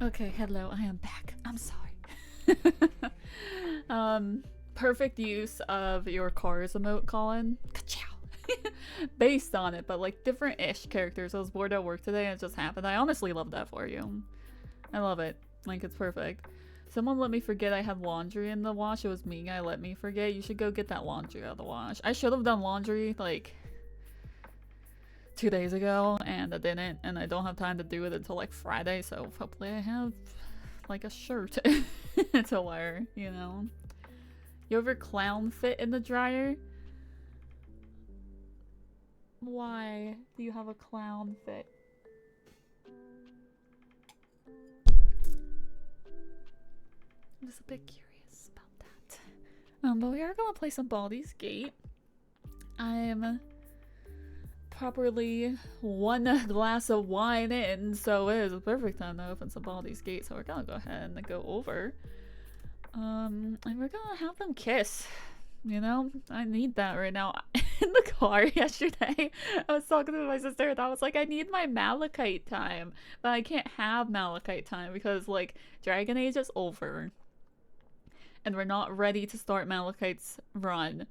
Okay, hello, I am back. I'm sorry. Perfect use of your cars emote, Colin. Ka-chow. Based on it, but like different-ish characters. I was bored at work today and it just happened. I honestly love that for you. I love it. Like, it's perfect. Someone let me forget I had laundry in the wash. It was me. I let me forget. You should go get that laundry out of the wash. I should have done laundry, like, 2 days ago, and I didn't, and I don't have time to do it until like Friday, so hopefully I have like a shirt to wear, you know? You have your clown fit in the dryer? Why do you have a clown fit? I'm just a bit curious about that. But we are gonna play some Baldur's Gate. I'm properly 1 glass of wine in, so it is a perfect time to open some Baldur's Gate. So we're gonna go ahead and go over. And we're gonna have them kiss. You know, I need that right now. in the car yesterday, I was talking to my sister and I was like, I need my Malachite time, but I can't have Malachite time because like Dragon Age is over and we're not ready to start Malachite's run,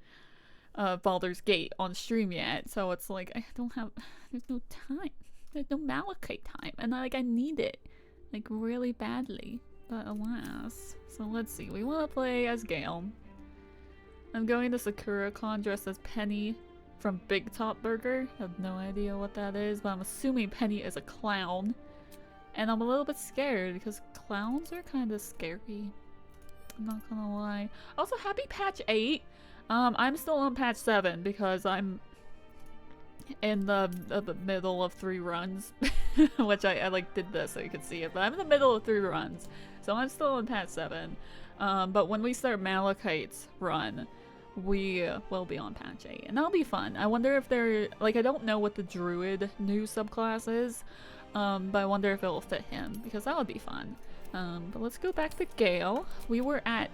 Baldur's Gate on stream yet. So it's like I don't have, there's no time, there's no Malachite time, and I need it like really badly, but alas. So let's see, we want to play as Gale. I'm going to SakuraCon dressed as Penny from Big Top Burger. I have no idea what that is, but I'm assuming Penny is a clown. And I'm a little bit scared because clowns are kind of scary. I'm not gonna lie. Also, happy patch 8. I'm still on patch 7 because I'm in the middle of 3 runs. Which I like did this so you could see it, but I'm in the middle of 3 runs. So I'm still on patch 7. But when we start Malachite's run, we will be on patch 8, and that'll be fun. I wonder if they're like, I don't know what the druid new subclass is, but I wonder if it'll fit him because that would be fun. But let's go back to Gale. We were at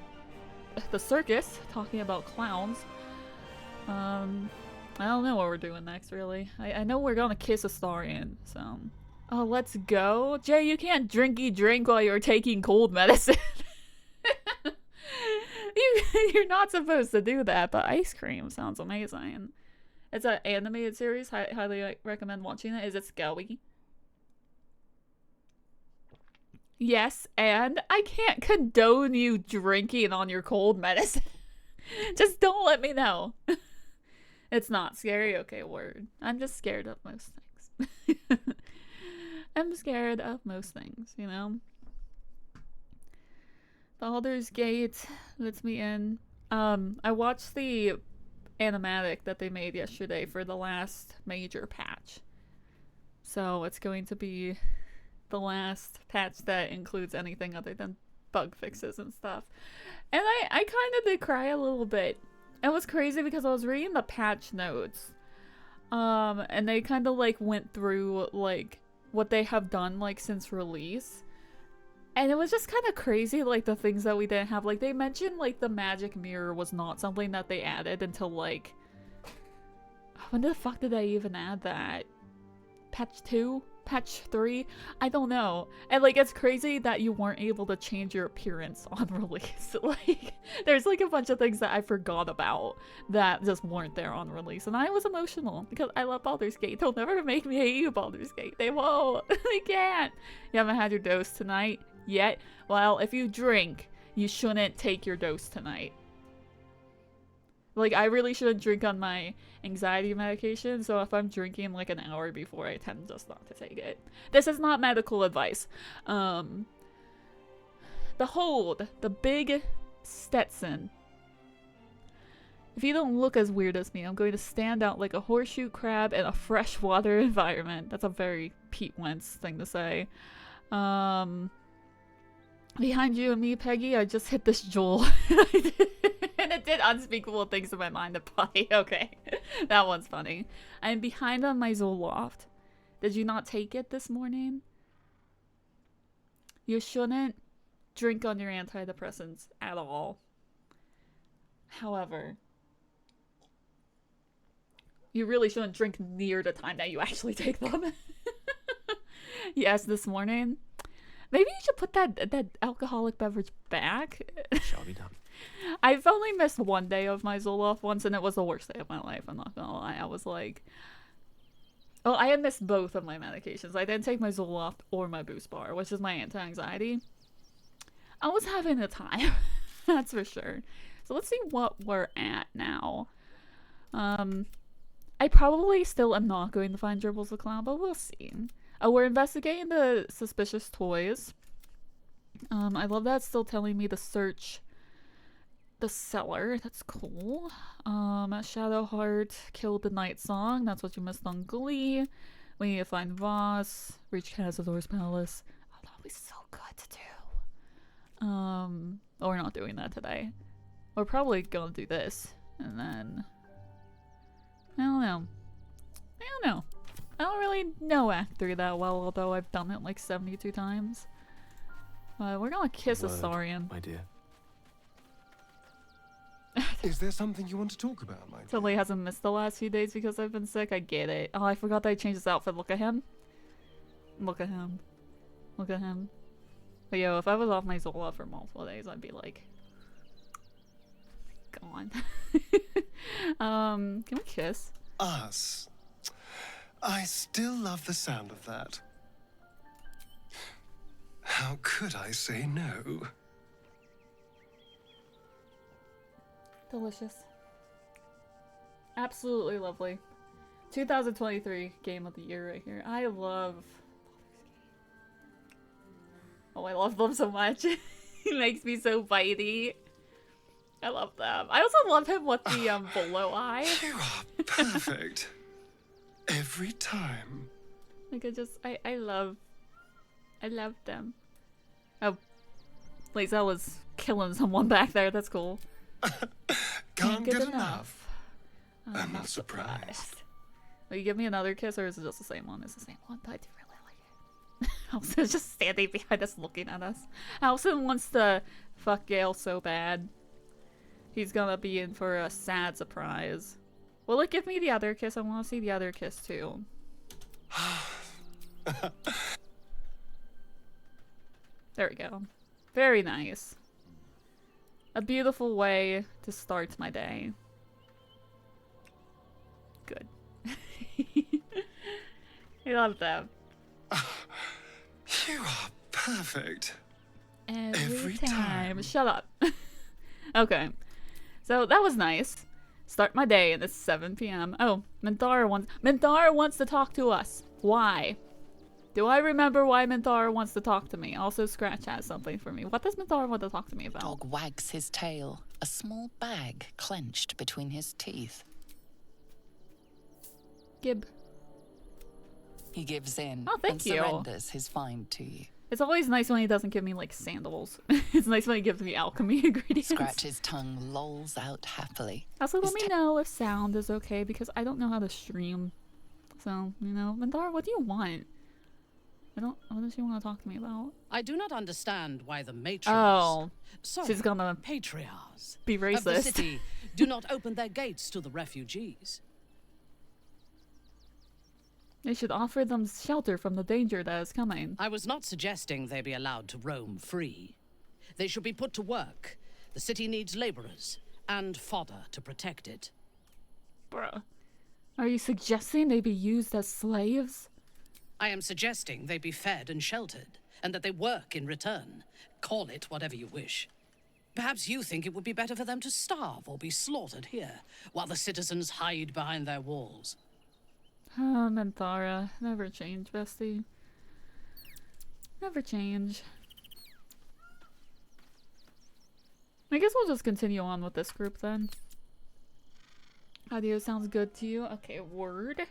the circus talking about clowns. I don't know what we're doing next really. I know we're gonna kiss Astarion, so oh, let's go. Jay, you can't drink while you're taking cold medicine. You're not supposed to do that, but ice cream sounds amazing. It's an animated series. Highly recommend watching it. Is it scary? Yes, and I can't condone you drinking on your cold medicine. Just don't let me know. It's not scary? Okay, word. I'm just scared of most things. I'm scared of most things, you know? Baldur's Gate lets me in. I watched the animatic that they made yesterday for the last major patch. So it's going to be the last patch that includes anything other than bug fixes and stuff. And I kind of did cry a little bit. It was crazy because I was reading the patch notes. And they kind of like went through like what they have done like since release. And it was just kind of crazy, like, the things that we didn't have. Like, they mentioned, like, the magic mirror was not something that they added until, like... When the fuck did they even add that? Patch 2? Patch 3? I don't know. And, like, it's crazy that you weren't able to change your appearance on release. Like, there's, like, a bunch of things that I forgot about that just weren't there on release. And I was emotional because I love Baldur's Gate. They'll never make me hate you, Baldur's Gate. They won't. They can't. You haven't had your dose tonight? Yet? Well, if you drink, you shouldn't take your dose tonight. Like, I really shouldn't drink on my anxiety medication, so if I'm drinking like an hour before, I tend just not to take it. This is not medical advice. Behold, the big Stetson. If you don't look as weird as me, I'm going to stand out like a horseshoe crab in a freshwater environment. That's a very Pete Wentz thing to say. Behind you and me, Peggy, I just hit this jewel. And it did unspeakable things in my mind to play. Okay. That one's funny. I'm behind on my Zoloft. Did you not take it this morning? You shouldn't drink on your antidepressants at all. However, you really shouldn't drink near the time that you actually take them. Yes, this morning. Maybe you should put that alcoholic beverage back. Shall be done. I've only missed one day of my Zoloft once, and it was the worst day of my life. I'm not gonna lie. I was like, oh, I had missed both of my medications. I didn't take my Zoloft or my Boost Bar, which is my anti-anxiety. I was having a time. That's for sure. So let's see what we're at now. I probably still am not going to find Dribbles the Clown, but we'll see. We're investigating the suspicious toys. I love that it's still telling me to search the cellar. That's cool. Shadowheart killed the night song. That's what you missed on Glee. We need to find Voss. Reach Cazador's palace. Oh, that'll be so good to do. But we're not doing that today. We're probably gonna do this. And then... I don't know. I don't really know Act 3 that well, although I've done it like 72 times. We're gonna kiss Astarion. My dear. Is there something you want to talk about, my dear? Totally hasn't missed the last few days because I've been sick. I get it. Oh, I forgot that I changed his outfit. Look at him. Look at him. Look at him. But yo, if I was off my Zola for multiple days, I'd be like... gone. Can we kiss? Us. I still love the sound of that. How could I say no? Delicious. Absolutely lovely. 2023 game of the year right here. I love... Oh, I love them so much. He makes me so bitey. I love them. I also love him with the bolo eye. You are perfect. Every time. Like I love them. Oh, wait, that was killing someone back there. That's cool. Can't get enough. I'm not surprised. Will you give me another kiss, or is it just the same one? It's the same one, but I do really like it. Alston's just standing behind us looking at us. Alston wants to fuck Gale so bad. He's gonna be in for a sad surprise. Will it give me the other kiss? I want to see the other kiss too. There we go. Very nice. A beautiful way to start my day. Good. I love them. You are perfect. Every time. Shut up. Okay. So that was nice. Start my day and it's 7 p.m. Oh, Minthara wants to talk to us. Why? Do I remember why Minthara wants to talk to me? Also, Scratch has something for me. What does Minthara want to talk to me about? Dog wags his tail, a small bag clenched between his teeth. Gib. He gives in thank you. surrenders his find to you. It's always nice when he doesn't give me, like, sandals. It's nice when he gives me alchemy ingredients. Scratch's tongue lolls out happily. Also, let me know if sound is okay, because I don't know how to stream. So, you know, Minthara, what do you want? What does she want to talk to me about? I do not understand why the matriarchs... Oh, sorry, she's gonna patriarchs be of the racist. city do not open their gates to the refugees. They should offer them shelter from the danger that is coming. I was not suggesting they be allowed to roam free. They should be put to work. The city needs laborers and fodder to protect it. Bruh. Are you suggesting they be used as slaves? I am suggesting they be fed and sheltered, and that they work in return. Call it whatever you wish. Perhaps you think it would be better for them to starve or be slaughtered here, while the citizens hide behind their walls. Minthara. Never change, bestie. Never change. I guess we'll just continue on with this group then. Audio sounds good to you? Okay, word.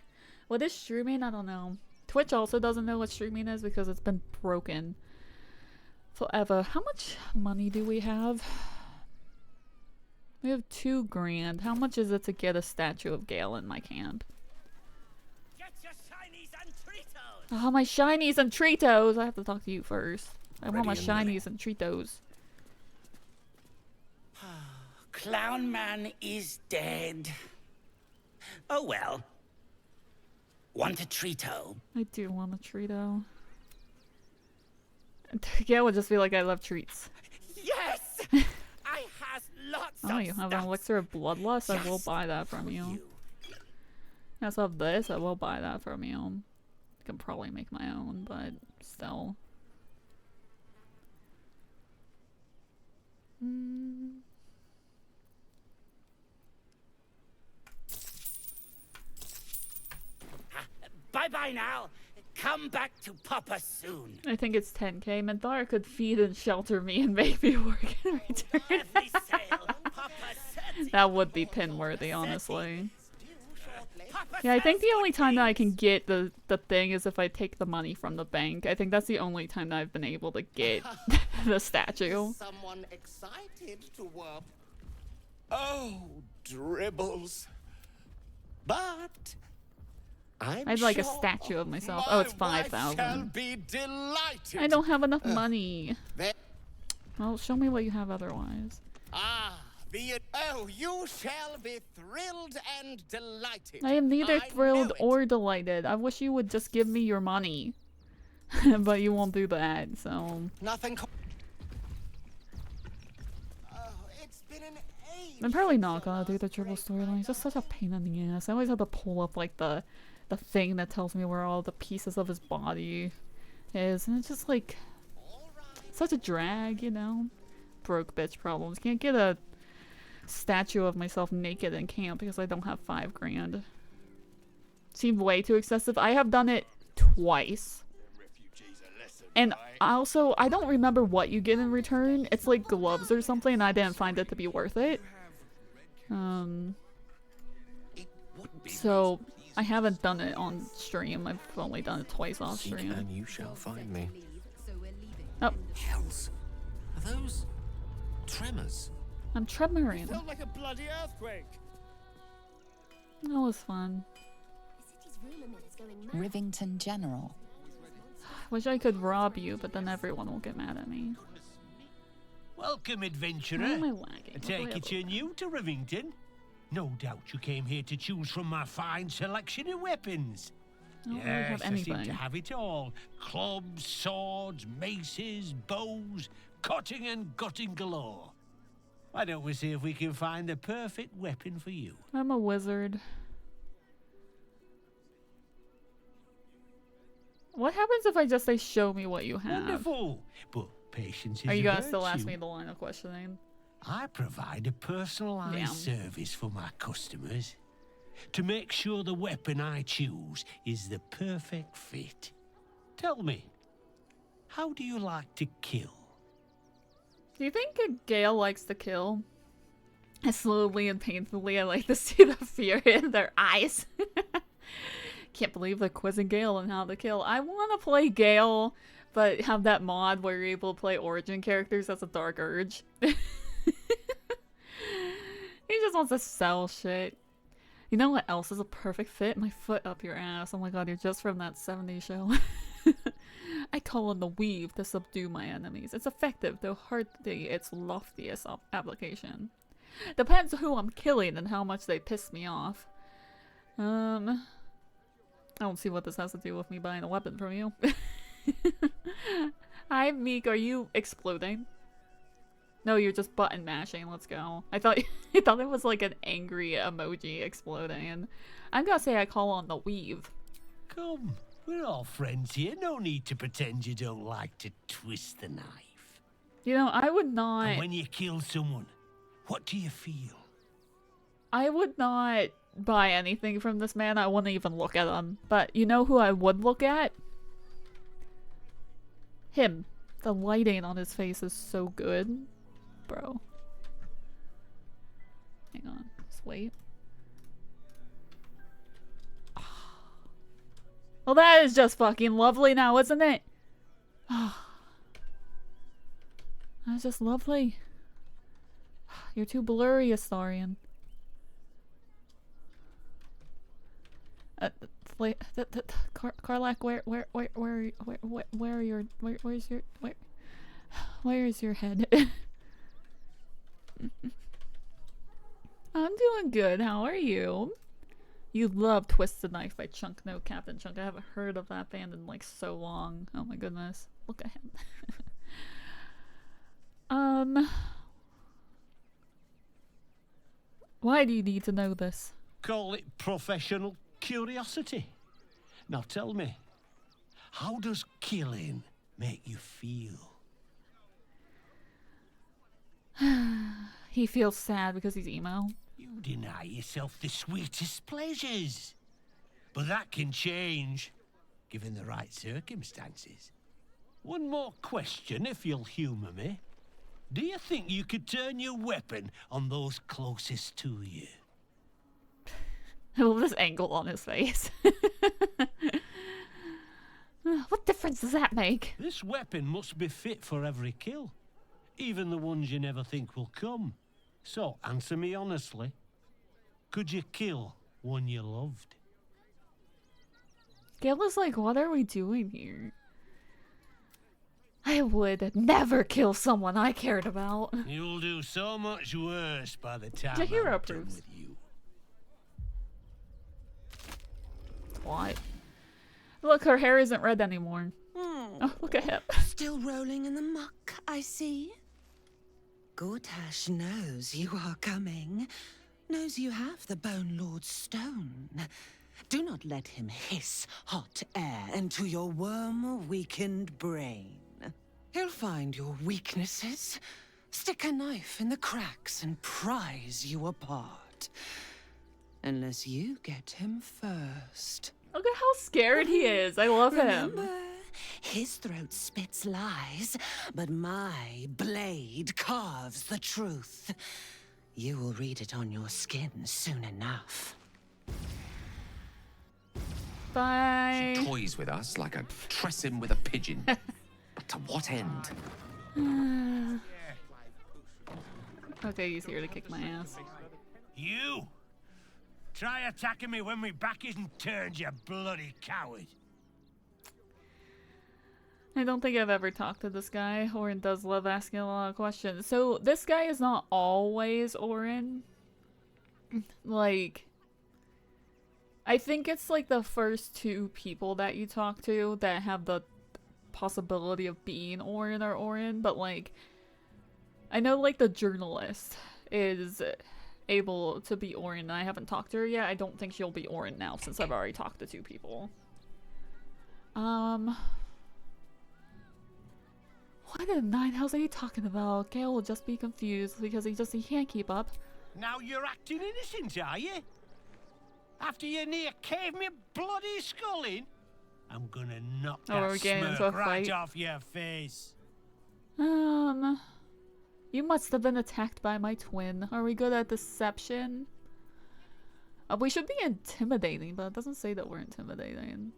What is streaming? I don't know. Twitch also doesn't know what streaming is because it's been broken forever. How much money do we have? We have 2 grand. How much is it to get a statue of Gale in my camp? Get your shinies and Tritos! Oh, my shinies and Tritos! I have to talk to you first. I want my Ready and willing. shinies and Tritos. Clown Man is dead. Oh well. Want a Trito? I do want a Trito. Gale would just be like, I love treats. Yes! I has lots Oh, of you have stuff. an elixir of bloodlust? I will Just buy that from for you. I also have this. I will buy that from you. I can probably make my own, but still. Bye-bye now. Come back to Papa soon. I think it's 10k. Minthara could feed and shelter me and make me work in return. Every sail, Papa sets it. That would be pin-worthy, honestly. Papa Yeah, I think says the only time that I can please. get the thing is if I take the money from the bank. I think that's the only time that I've been able to get the statue. Someone excited to work. Oh, dribbles. But I'd like a statue of myself. Oh, it's my wife 5,000. shall be delighted. I don't have enough money. There- Well, show me what you have otherwise. Ah, be it. Oh, you shall be thrilled and delighted. I am neither I thrilled know it. or delighted. I wish you would just give me your money. But you won't do that, so... Nothing. Oh, it's been an age. I'm probably since not your gonna do last the triple break, storyline. my It's just such a darling. pain in the ass. I always have to pull up like the thing that tells me where all the pieces of his body is, and it's just like All right. such a drag, you know? Broke bitch problems. Can't get a statue of myself naked in camp because I don't have 5 grand. Seemed way too excessive. I have done it twice. And also, I don't remember what you get in return. It's like gloves or something, and I didn't find it to be worth it. So I haven't done it on stream. I've only done it twice off Seek stream. and you shall find me. Oh, Hells. Are those tremors? I'm tremoring. Felt like a bloody earthquake. That was fun. Rivington General. Wish I could rob you, but then everyone will get mad at me. Welcome, adventurer. Why am I lagging? I take it you're new to Rivington. No doubt you came here to choose from my fine selection of weapons. I don't really have I seem anything. to have it all. Clubs, swords, maces, bows, cutting and gutting galore. Why don't we see if we can find the perfect weapon for you? I'm a wizard. What happens if I just say, show me what you have? Wonderful. But patience is Are you a gonna still ask virtue. me the line of questioning? I provide a personalised Damn. service for my customers to make sure the weapon I choose is the perfect fit. Tell me, how do you like to kill? Do you think a Gale likes to kill? Slowly and painfully, I like to see the fear in their eyes. Can't believe they're quizzing Gale on how to kill. I want to play Gale, but have that mod where you're able to play origin characters. That's a dark urge. He just wants to sell shit. You know what else is a perfect fit? My foot up your ass. Oh my god, you're just from that 70s show. I call on the weave to subdue my enemies. It's effective, though hardly its loftiest application. Depends who I'm killing and how much they piss me off. I don't see what this has to do with me buying a weapon from you. Hi, Meek. Are you exploding? No, you're just button mashing. Let's go. I thought I thought it was like an angry emoji exploding. I'm gonna say I call on the weave. Come, we're all friends here. No need to pretend you don't like to twist the knife. You know, I would not. And when you kill someone, what do you feel? I would not buy anything from this man. I wouldn't even look at him. But you know who I would look at? Him. The lighting on his face is so good. Bro. Hang on. Just wait. Well, that is just fucking lovely now, isn't it? That's just lovely. You're too blurry, Astarian. Karlak, where is your head? I'm doing good. How are you? You love Twisted Knife by Chunk. No, Captain Chunk. I haven't heard of that band in like so long. Oh my goodness. Look at him. Why do you need to know this? Call it professional curiosity. Now tell me, how does killing make you feel? He feels sad because he's emo. You deny yourself the sweetest pleasures. But that can change, given the right circumstances. One more question, if you'll humour me. Do you think you could turn your weapon on those closest to you? I love this angle on his face. What difference does that make? This weapon must be fit for every kill, even the ones you never think will come. So, answer me honestly. Could you kill one you loved? Gale is like, what are we doing here? I would never kill someone I cared about. You'll do so much worse by the time The hero I'm done approves. with you. What? Look, her hair isn't red anymore. Oh, look at him. Still rolling in the muck, I see. Gortash knows you are coming. Knows you have the Bone Lord's stone. Do not let him hiss hot air into your worm-weakened brain. He'll find your weaknesses, stick a knife in the cracks, and prize you apart. Unless you get him first. Look at how scared he is. I love him. Remember, his throat spits lies, but my blade carves the truth. You will read it on your skin soon enough. Bye. She toys with us like a tressing with a pigeon. But to what end? Okay, he's here to kick my ass. You! Try attacking me when my back isn't turned, you bloody coward. I don't think I've ever talked to this guy. Orin does love asking a lot of questions. So this guy is not always Orin. Like, I think it's like the first two people that you talk to that have the possibility of being Orin or Orin, but like, I know like the journalist is able to be Orin, and I haven't talked to her yet. I don't think she'll be Orin now since I've already talked to two people. What in the nine hells are you talking about? Gale will just be confused because he can't keep up. Now you're acting innocent, are you? After you near caved me bloody skull in? I'm gonna knock we're that getting into smirk a right fight. off your face. You must have been attacked by my twin. Are we good at deception? We should be intimidating, but it doesn't say that we're intimidating.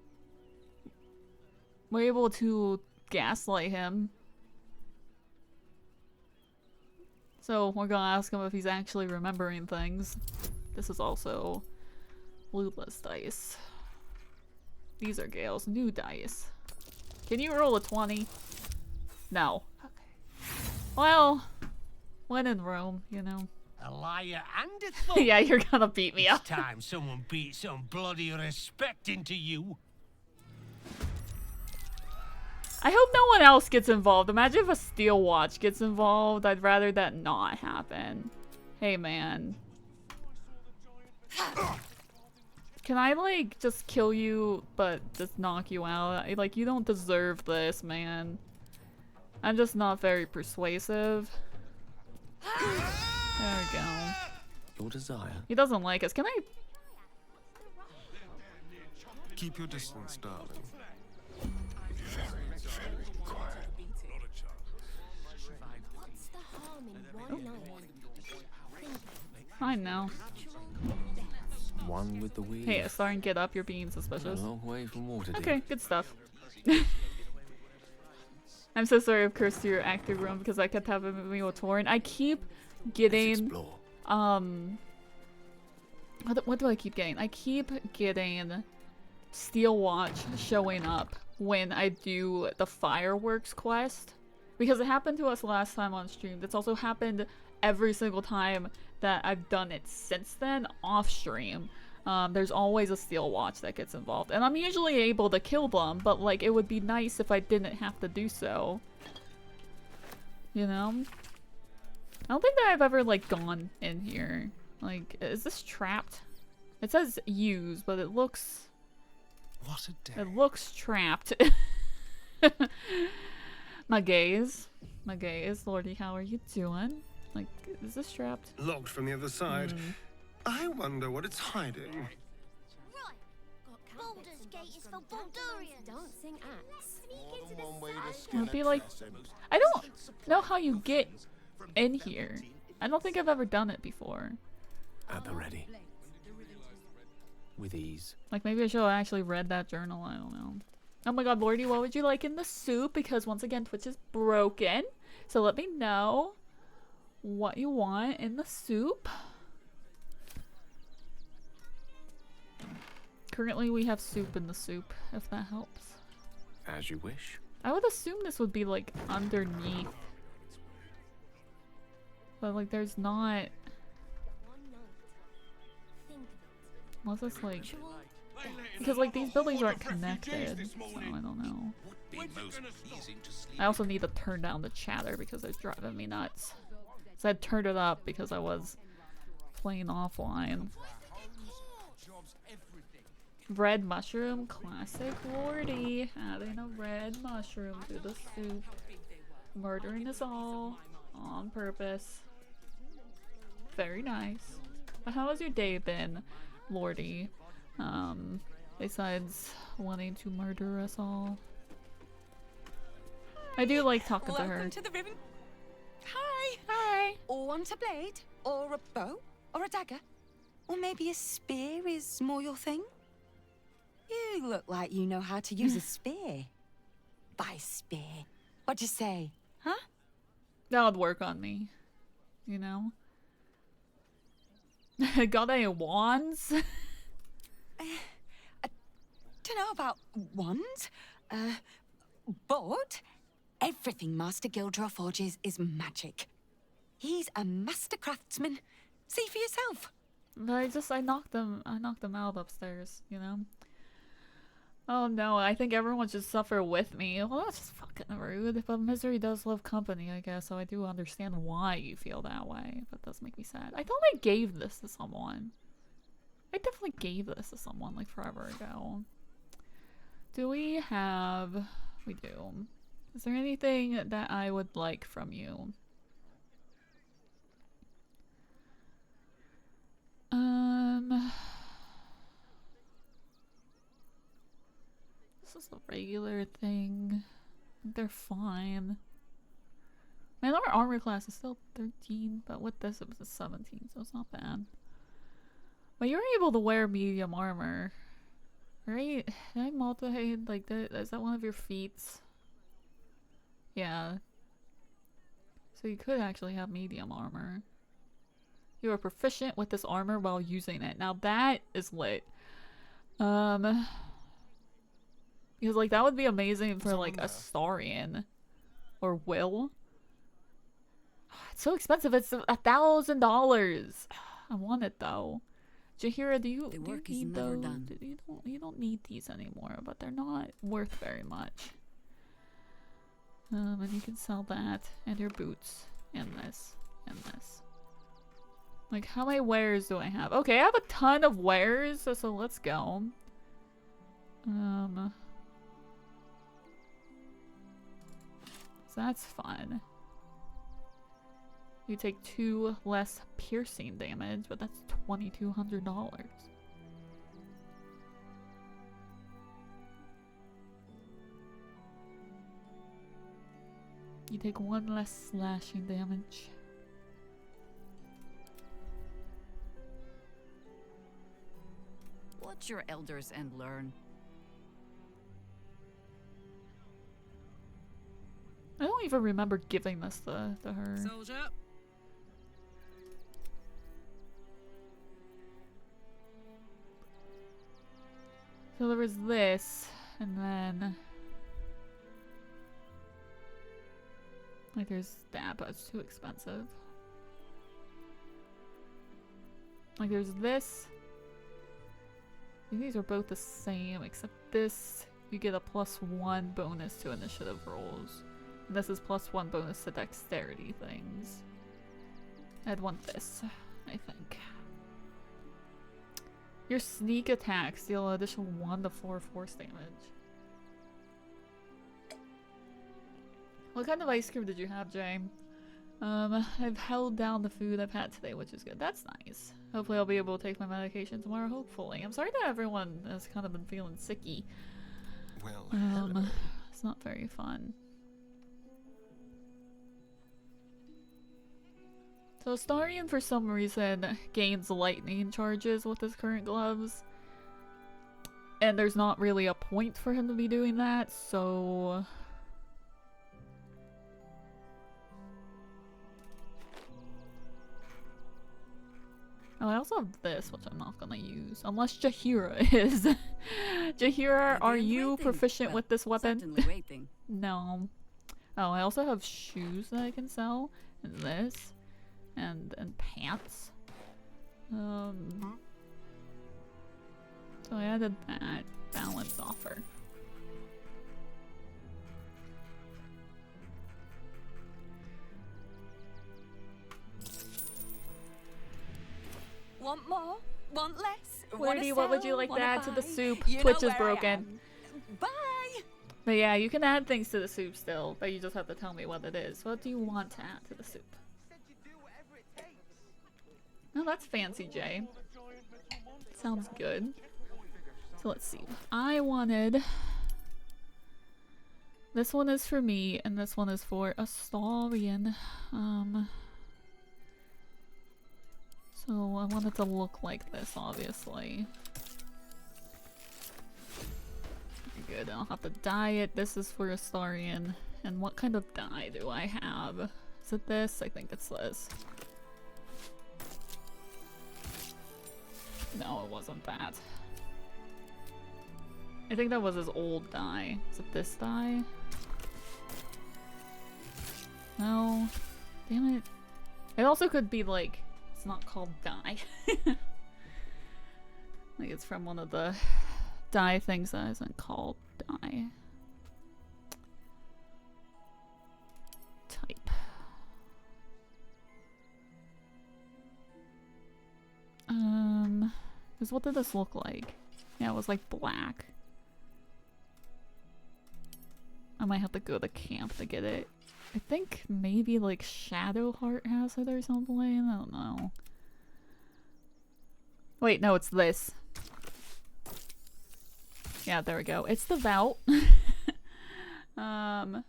We're able to gaslight him. So we're gonna ask him if he's actually remembering things. This is also Lula's dice. These are Gale's new dice. Can you roll a 20? No. Okay. Well, when in Rome, you know. A liar and a thug. Yeah, you're gonna beat me up. It's time someone beat some bloody respect into you. I hope no one else gets involved. Imagine if a steel watch gets involved. I'd rather that not happen. Hey, man. Can I, like, just kill you, but just knock you out? Like, you don't deserve this, man. I'm just not very persuasive. There we go. Your desire. He doesn't like us. Can I? Keep your distance, darling. Fine now. One with the weave. Hey, starting get up. You're being A suspicious. long way from water. Okay, good stuff. I'm so sorry I've cursed your acting room because I kept having me with Torin. I keep getting what do I keep getting? I keep getting Steel Watch showing up when I do the fireworks quest. Because it happened to us last time on stream. It's also happened every single time that I've done it since then off stream. There's always a Steel Watch that gets involved. And I'm usually able to kill them, but like it would be nice if I didn't have to do so. You know? I don't think that I've ever like gone in here. Like, is this trapped? It says use, but it looks... What a day. It looks trapped. My gaze. My gaze. Lordy, how are you doing? Like, is this trapped? Locked from the other side. I wonder what it's hiding. Right. Baldur's Gate is for Baldurians. Dancing axe. It would be like... I don't know how you get in here. I don't think I've ever done it before. At the ready. With ease. Like, maybe I should have actually read that journal. I don't know. Oh my god, Lordy, what would you like in the soup? Because once again, Twitch is broken. So let me know what you want in the soup. Currently, we have soup in the soup, if that helps. As you wish. I would assume this would be like underneath. But like there's not. Unless it's like. Because like these buildings aren't connected. So I don't know. I also need to turn down the chatter because it's driving me nuts. So I turned it up because I was playing offline. Red mushroom, classic Lordy. Adding a red mushroom to the soup. Murdering us all on purpose. Very nice. But how has your day been, Lordy? Besides wanting to murder us all. I do like talking to her. Welcome to the ribbon. Hi. Hi. Or want a blade? Or a bow? Or a dagger? Or maybe a spear is more your thing? You look like you know how to use a spear. By spear. What'd you say? Huh? That would work on me. You know? Got any wands? I don't know about wands. But everything Master Gildro forges is magic. He's a master craftsman. See for yourself. I knocked them out upstairs, you know? Oh no, I think everyone should suffer with me. Well, that's just fucking rude. But misery does love company, I guess, so I do understand why you feel that way. But it does make me sad. I thought I gave this to someone. I definitely gave this to someone, like, forever ago. Do we have... We do. Is there anything that I would like from you? This is a regular thing. They're fine. Man, our armor class is still 13, but with this it was a 17, so it's not bad. But you're able to wear medium armor, right? Did I multi like that? Is that one of your feats? Yeah. So you could actually have medium armor. You are proficient with this armor while using it. Now that is lit. Because like that would be amazing for like a Starian or Will. It's so expensive. It's $1,000. I want it though. Jahira, do you need those? You don't need these anymore, but they're not worth very much. And you can sell that and your boots and this and this. Like how many wares do I have? Okay, I have a ton of wares, so let's go. So that's fun. You take 2 less piercing damage, but that's $2,200. You take 1 less slashing damage. Watch your elders and learn. I don't even remember giving this to her. Soldier. So there was this, and then like there's that, but it's too expensive. Like there's this. These are both the same, except this you get a +1 bonus to initiative rolls. And this is +1 bonus to dexterity things. I'd want this, I think. Your sneak attacks deal an additional 1 to 4 force damage. What kind of ice cream did you have, Jay? I've held down the food I've had today, which is good. That's nice. Hopefully I'll be able to take my medication tomorrow, hopefully. I'm sorry that everyone has kind of been feeling sicky. Well, hello. It's not very fun. So Starian for some reason gains lightning charges with his current gloves. And there's not really a point for him to be doing that, so... Oh, I also have this, which I'm not gonna use. Unless Jahira is. Jahira, are you proficient with this weapon? No. Oh, I also have shoes that I can sell. And this. And pants. So I added that. Balance offer. Want more? Want less? Weirdy, what would you like to add to the soup? You know Twitch is where I broken. am. Bye! But yeah, you can add things to the soup still, but you just have to tell me what it is. What do you want to add to the soup? Oh, that's fancy, Jay. Sounds good. So let's see. I wanted... This one is for me, and this one is for Astarion. So I want it to look like this, obviously. Good, I'll have to dye it. This is for Astarion. And what kind of dye do I have? Is it this? I think it's this. No, it wasn't that. I think that was his old dye. Is it this dye? No. Damn it. It also could be like, it's not called dye. Like it's from one of the dye things that isn't called dye. Type. Because what did this look like? Yeah, it was like black. I might have to go to camp to get it. I think maybe like Shadowheart has it or something. I don't know. Wait, no, it's this. Yeah, there we go. It's the Vout.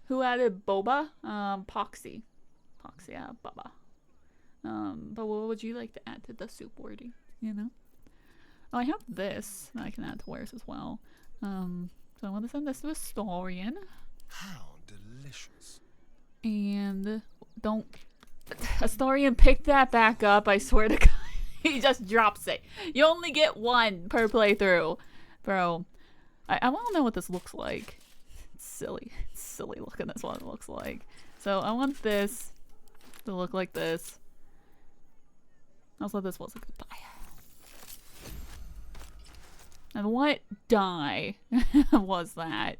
Who added Boba? Poxy. Poxy, yeah, Baba. But what would you like to add to the soup, Wordy? You know? Oh, I have this that I can add to wares as well. So I want to send this to Astarion. How delicious. And don't... Astarion, pick that back up, I swear to God. He just drops it. You only get one per playthrough. Bro, I want to know what this looks like. It's silly. It's silly looking, that's what it looks like. So I want this to look like this. Also, this was a good buy. And what dye was that?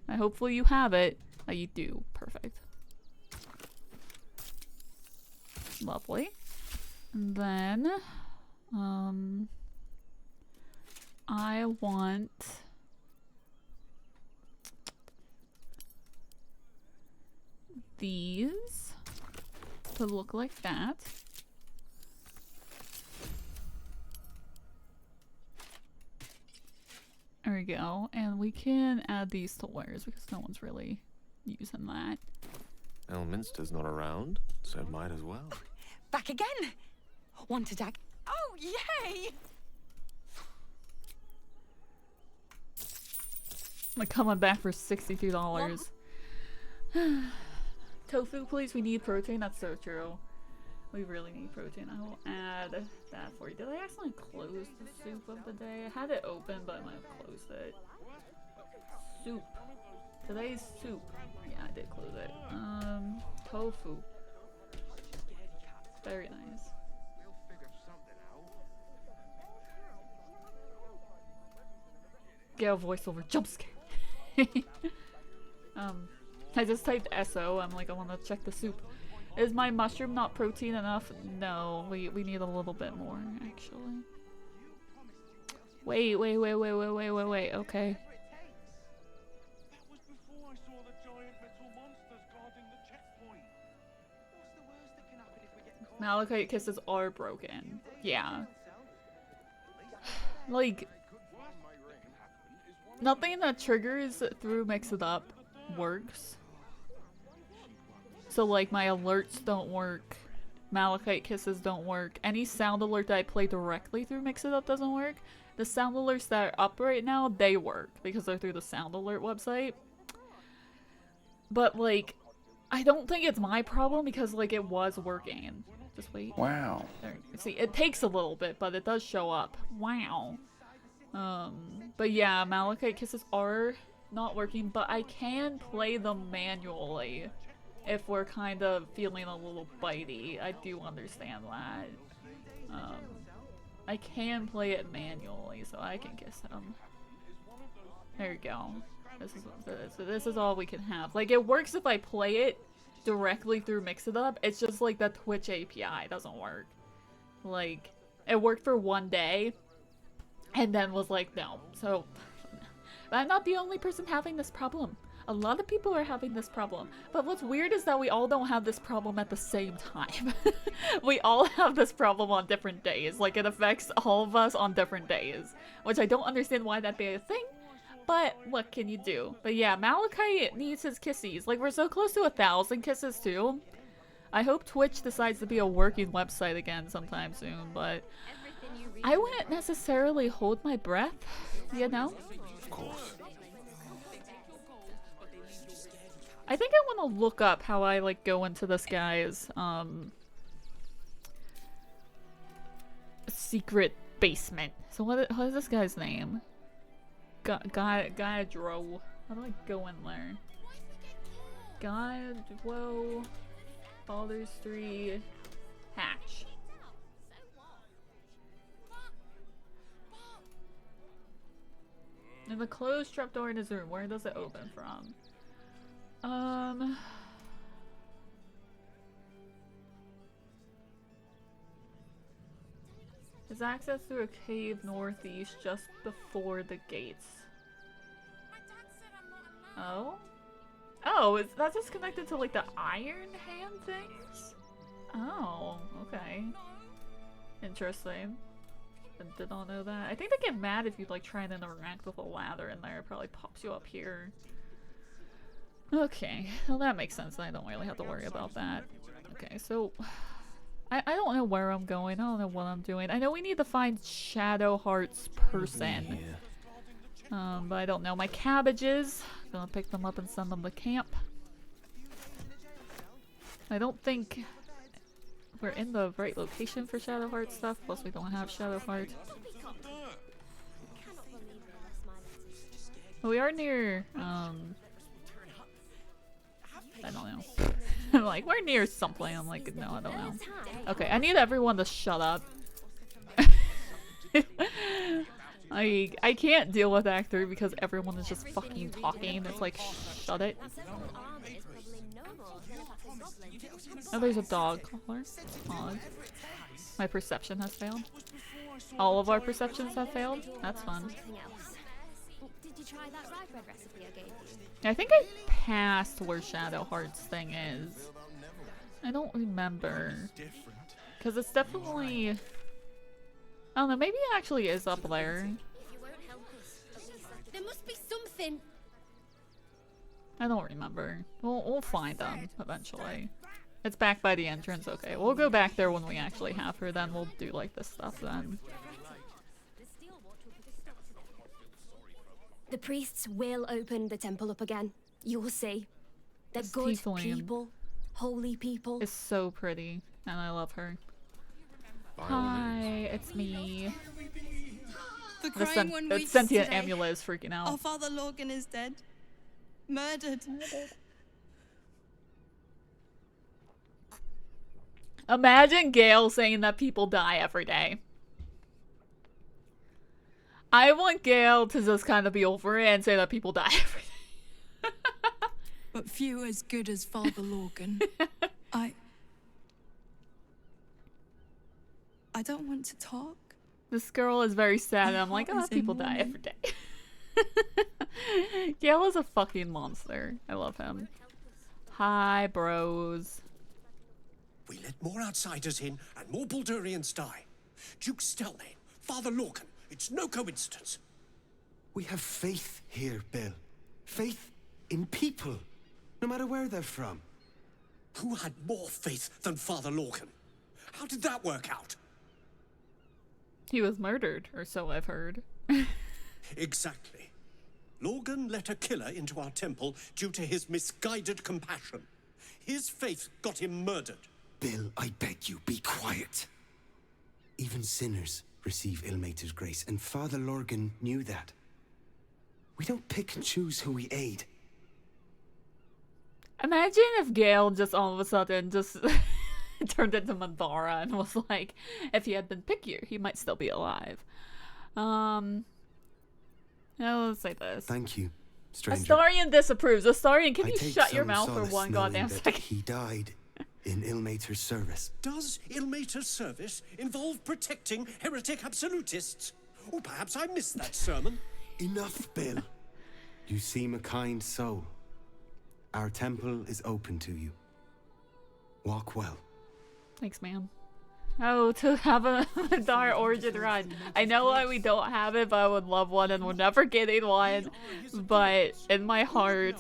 Hopefully you have it. Oh, you do. Perfect. Lovely. And then, I want these to look like that. There we go. And we can add these to wares because no one's really using that. Elminster's not around, so might as well. Back again! Want to tag? Oh, yay! I'm coming back for $62. Tofu, please. We need protein. That's so true. We really need protein. I will add that for you. Did I accidentally close the soup of the day? I had it open, but I might have closed it. Soup. Today's soup. Yeah, I did close it. Tofu. Very nice. Get a voiceover jump scare. I just typed SO. I'm like, I want to check the soup. Is my mushroom not protein enough? No, we need a little bit more, actually. Wait. Okay. Malachite kisses are broken. Yeah. Like, nothing that triggers through Mix It Up works. So like my alerts don't work. Malachite kisses don't work. Any sound alert that I play directly through Mix It Up doesn't work. The sound alerts that are up right now, they work because they're through the sound alert website. But like, I don't think it's my problem because like it was working. Just wait. Wow. There. See, it takes a little bit, but it does show up. Wow. But yeah, Malachite kisses are not working, but I can play them manually if we're kind of feeling a little bitey. I do understand that. I can play it manually, so I can kiss him. There you go. This is all we can have. Like, it works if I play it directly through Mix It Up. It's just like the Twitch API doesn't work. Like, it worked for one day, and then was like, no. So, but I'm not the only person having this problem. A lot of people are having this problem. But what's weird is that we all don't have this problem at the same time. We all have this problem on different days. Like, it affects all of us on different days. Which I don't understand why that'd be a thing. But what can you do? But yeah, Malachite needs his kissies. Like, we're so close to 1,000 kisses too. I hope Twitch decides to be a working website again sometime soon. But I wouldn't necessarily hold my breath, you know? Of course. I think I want to look up how I, like, go into this guy's, secret basement. So what is this guy's name? Gaedro. How do I go in there? Gaedro. Baldur's 3. Hatch. And the closed trapdoor in his room. Where does it open from? There's access through a cave northeast just before the gates. Oh? Oh, that's just connected to like the Iron Hand things? Oh, okay. Interesting. I did not know that. I think they get mad if you like try and interact with a ladder in there. It probably pops you up here. Okay, well that makes sense. I don't really have to worry about that. Okay, so I don't know where I'm going. I don't know what I'm doing. I know we need to find Shadowheart's person. But I don't know. My cabbages. Gonna pick them up and send them to camp. I don't think we're in the right location for Shadowheart stuff. Plus we don't have Shadowheart. But we are near, I don't know. I'm like, we're near something. I'm like, no, I don't know. Okay, I need everyone to shut up. I can't deal with Act 3 because everyone is just fucking talking. It's like, shut it. Oh, there's a dog collar. Odd. My perception has failed. All of our perceptions have failed? That's fun. Did you try that rye bread recipe I gave you? I think I passed where Shadowheart's thing is. I don't remember. Because it's definitely... I don't know, maybe it actually is up there. There must be something. I don't remember. We'll find them eventually. It's back by the entrance. Okay, we'll go back there when we actually have her. Then we'll do like this stuff then. The priests will open the temple up again. You'll see. They're This good tiefling people. Holy people. It's so pretty. And I love her. Hi, it's me. The crying one The reached sentient today. amulet is freaking out. Our father Logan is dead. Murdered. Imagine Gale saying that people die every day. I want Gale to just kind of be over it and say that people die every day. But few as good as Father Logan. I don't want to talk. This girl is very sad and I'm like, oh, people die every day. Gale is a fucking monster. I love him. Hi, bros. We let more outsiders in and more Baldurians die. Duke Stelnane, Father Lorcan, it's no coincidence. We have faith here, Bill. Faith in people, no matter where they're from. Who had more faith than Father Lorcan? How did that work out? He was murdered, or so I've heard. Exactly. Lorgan let a killer into our temple due to his misguided compassion. His faith got him murdered. Bill, I beg you, be quiet. Even sinners receive Ilmater's grace, and Father Lorgan knew that. We don't pick and choose who we aid. Imagine if Gale just all of a sudden just turned into Mandara and was like, if he had been pickier, he might still be alive. Now let's say this. Thank you, stranger. Astarion disapproves. Astarion, can I you take shut your some mouth for solace one knowing goddamn that second? he died in Ilmater's service. Does Ilmater's service involve protecting heretic absolutists? Or perhaps I missed that sermon. Enough, Bill. You seem a kind soul. Our temple is open to you. Walk well. Thanks, man. Oh, to have a Mandara origin run. I know why we don't have it, but I would love one, and we're never getting one. But in my heart,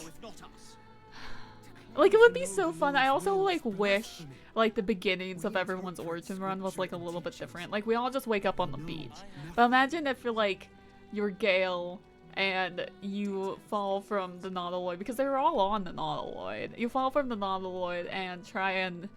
like, it would be so fun. I also, like, wish, like, the beginnings of everyone's origin run was, like, a little bit different. Like, we all just wake up on the beach. But imagine if you're, like, you're Gale and you fall from the Nautiloid, because they were all on the Nautiloid. You fall from the Nautiloid and try and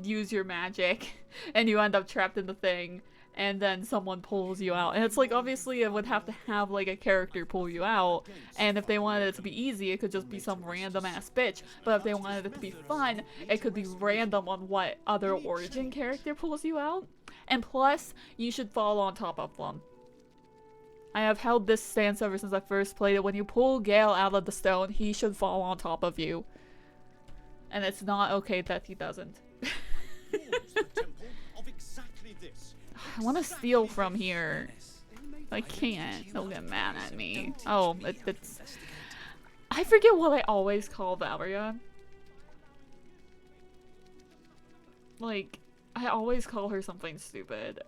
use your magic, and you end up trapped in the thing, and then someone pulls you out. And it's like, obviously it would have to have like a character pull you out, and if they wanted it to be easy, it could just be some random ass bitch. But if they wanted it to be fun, it could be random on what other origin character pulls you out. And plus, you should fall on top of them. I have held this stance ever since I first played it. When you pull Gale out of the stone, he should fall on top of you. And it's not okay that he doesn't. I want to steal from here. I can't. He'll get mad at me. Oh, it's... I forget what I always call Valeria. Like, I always call her something stupid.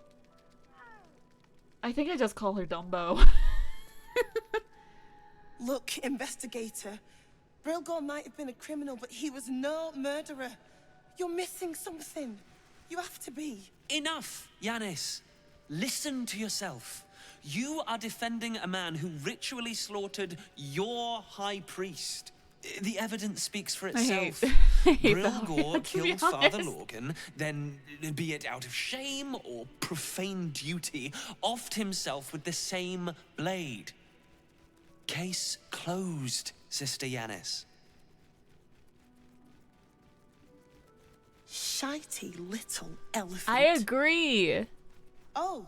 I think I just call her Dumbo. Look, investigator. Brilgor might have been a criminal, but he was no murderer. You're missing something. You have to be. Enough, Yanis. Listen to yourself. You are defending a man who ritually slaughtered your high priest. The evidence speaks for itself. Brilgor killed Father Lorgan, then, be it out of shame or profane duty, offed himself with the same blade. Case closed, Sister Yanis. Shitey little elephant. I agree. Oh,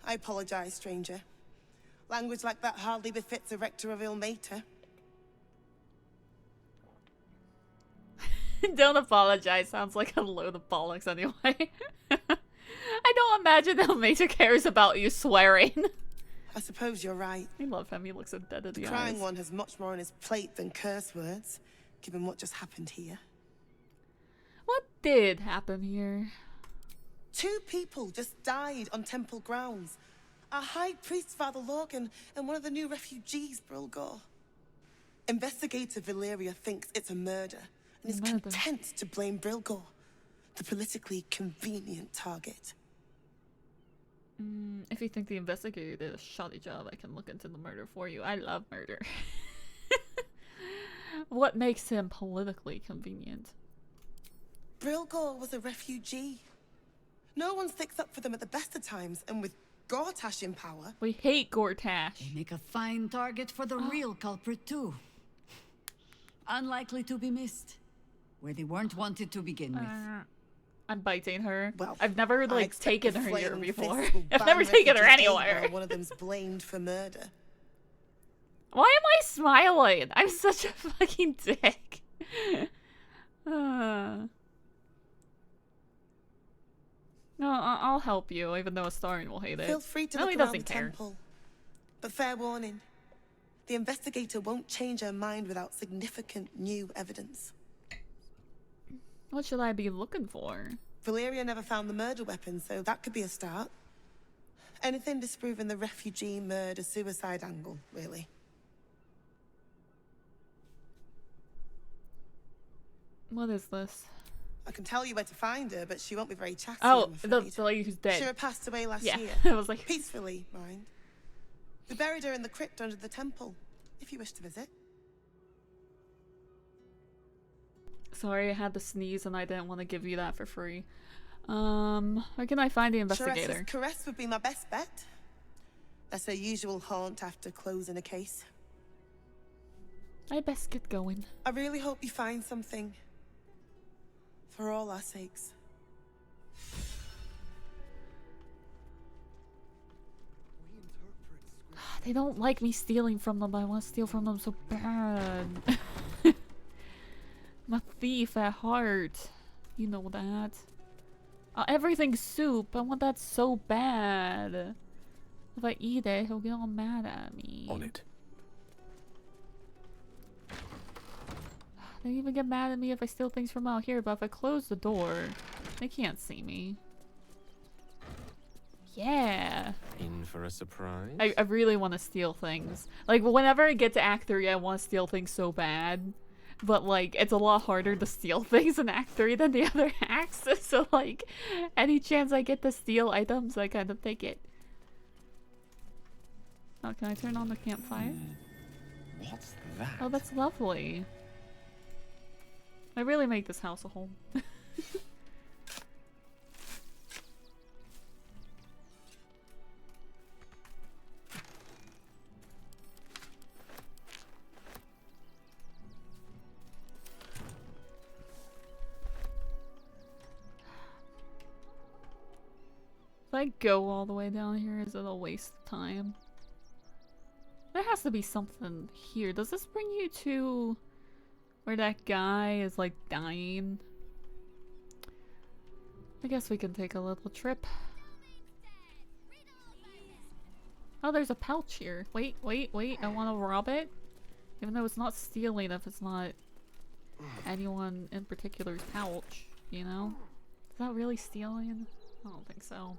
I apologize, stranger. Language like that hardly befits a rector of Ilmater. Don't apologize. Sounds like a load of bollocks anyway. I don't imagine Ilmater cares about you swearing. I suppose you're right. I love him. He looks so dead at the eyes. The crying one has much more on his plate than curse words, given what just happened here. What did happen here? 2 people just died on temple grounds. Our high priest, Father Lorgan, and one of the new refugees, Brilgor. Investigator Valeria thinks it's a murder, and is content to blame Brilgor, the politically convenient target. If you think the investigator did a shoddy job, I can look into the murder for you. I love murder. What makes him politically convenient? Brilgor was a refugee. No one sticks up for them at the best of times, and with Gortash in power... We hate Gortash. They make a fine target for the real culprit, too. Unlikely to be missed. Where they weren't wanted to begin with. I'm biting her. Well, I've never, like, taken her here Flaming before. Fists will I've never ban taken her refugees anywhere. while one of them's blamed for murder. Why am I smiling? I'm such a fucking dick. No, I'll help you, even though Astarion will hate it. Feel free to no, look he around doesn't the care. temple. But fair warning. The investigator won't change her mind without significant new evidence. What should I be looking for? Valeria never found the murder weapon, so that could be a start. Anything disproving the refugee murder-suicide angle, really. What is this? I can tell you where to find her, but she won't be very chatty. Oh, I'm the afraid. lady who's dead. She passed away last Yeah, year. I was like... Peacefully, mind. We buried her in the crypt under the temple, if you wish to visit. Sorry, I had to sneeze and I didn't want to give you that for free. Where can I find the investigator? Teresa's caress would be my best bet. That's her usual haunt after closing a case. I best get going. I really hope you find something. For all our sakes. They don't like me stealing from them, but I want to steal from them so bad. I'm a thief at heart. You know that. Everything's soup. I want that so bad. If I eat it, he'll get all mad at me. On it. They even get mad at me if I steal things from out here, but if I close the door, they can't see me. Yeah. In for a surprise? I really want to steal things. Like, whenever I get to Act 3, I want to steal things so bad. But, like, it's a lot harder to steal things in Act 3 than the other acts. So, like, any chance I get to steal items, I kind of take it. Oh, can I turn on the campfire? What's that? Oh, that's lovely. I really make this house a home. If I go all the way down here, is it a waste of time? There has to be something here. Does this bring you to where that guy is like dying? I guess we can take a little trip. Oh, there's a pouch here. Wait, wait, wait. I want to rob it. Even though it's not stealing if it's not anyone in particular's pouch, you know? Is that really stealing? I don't think so.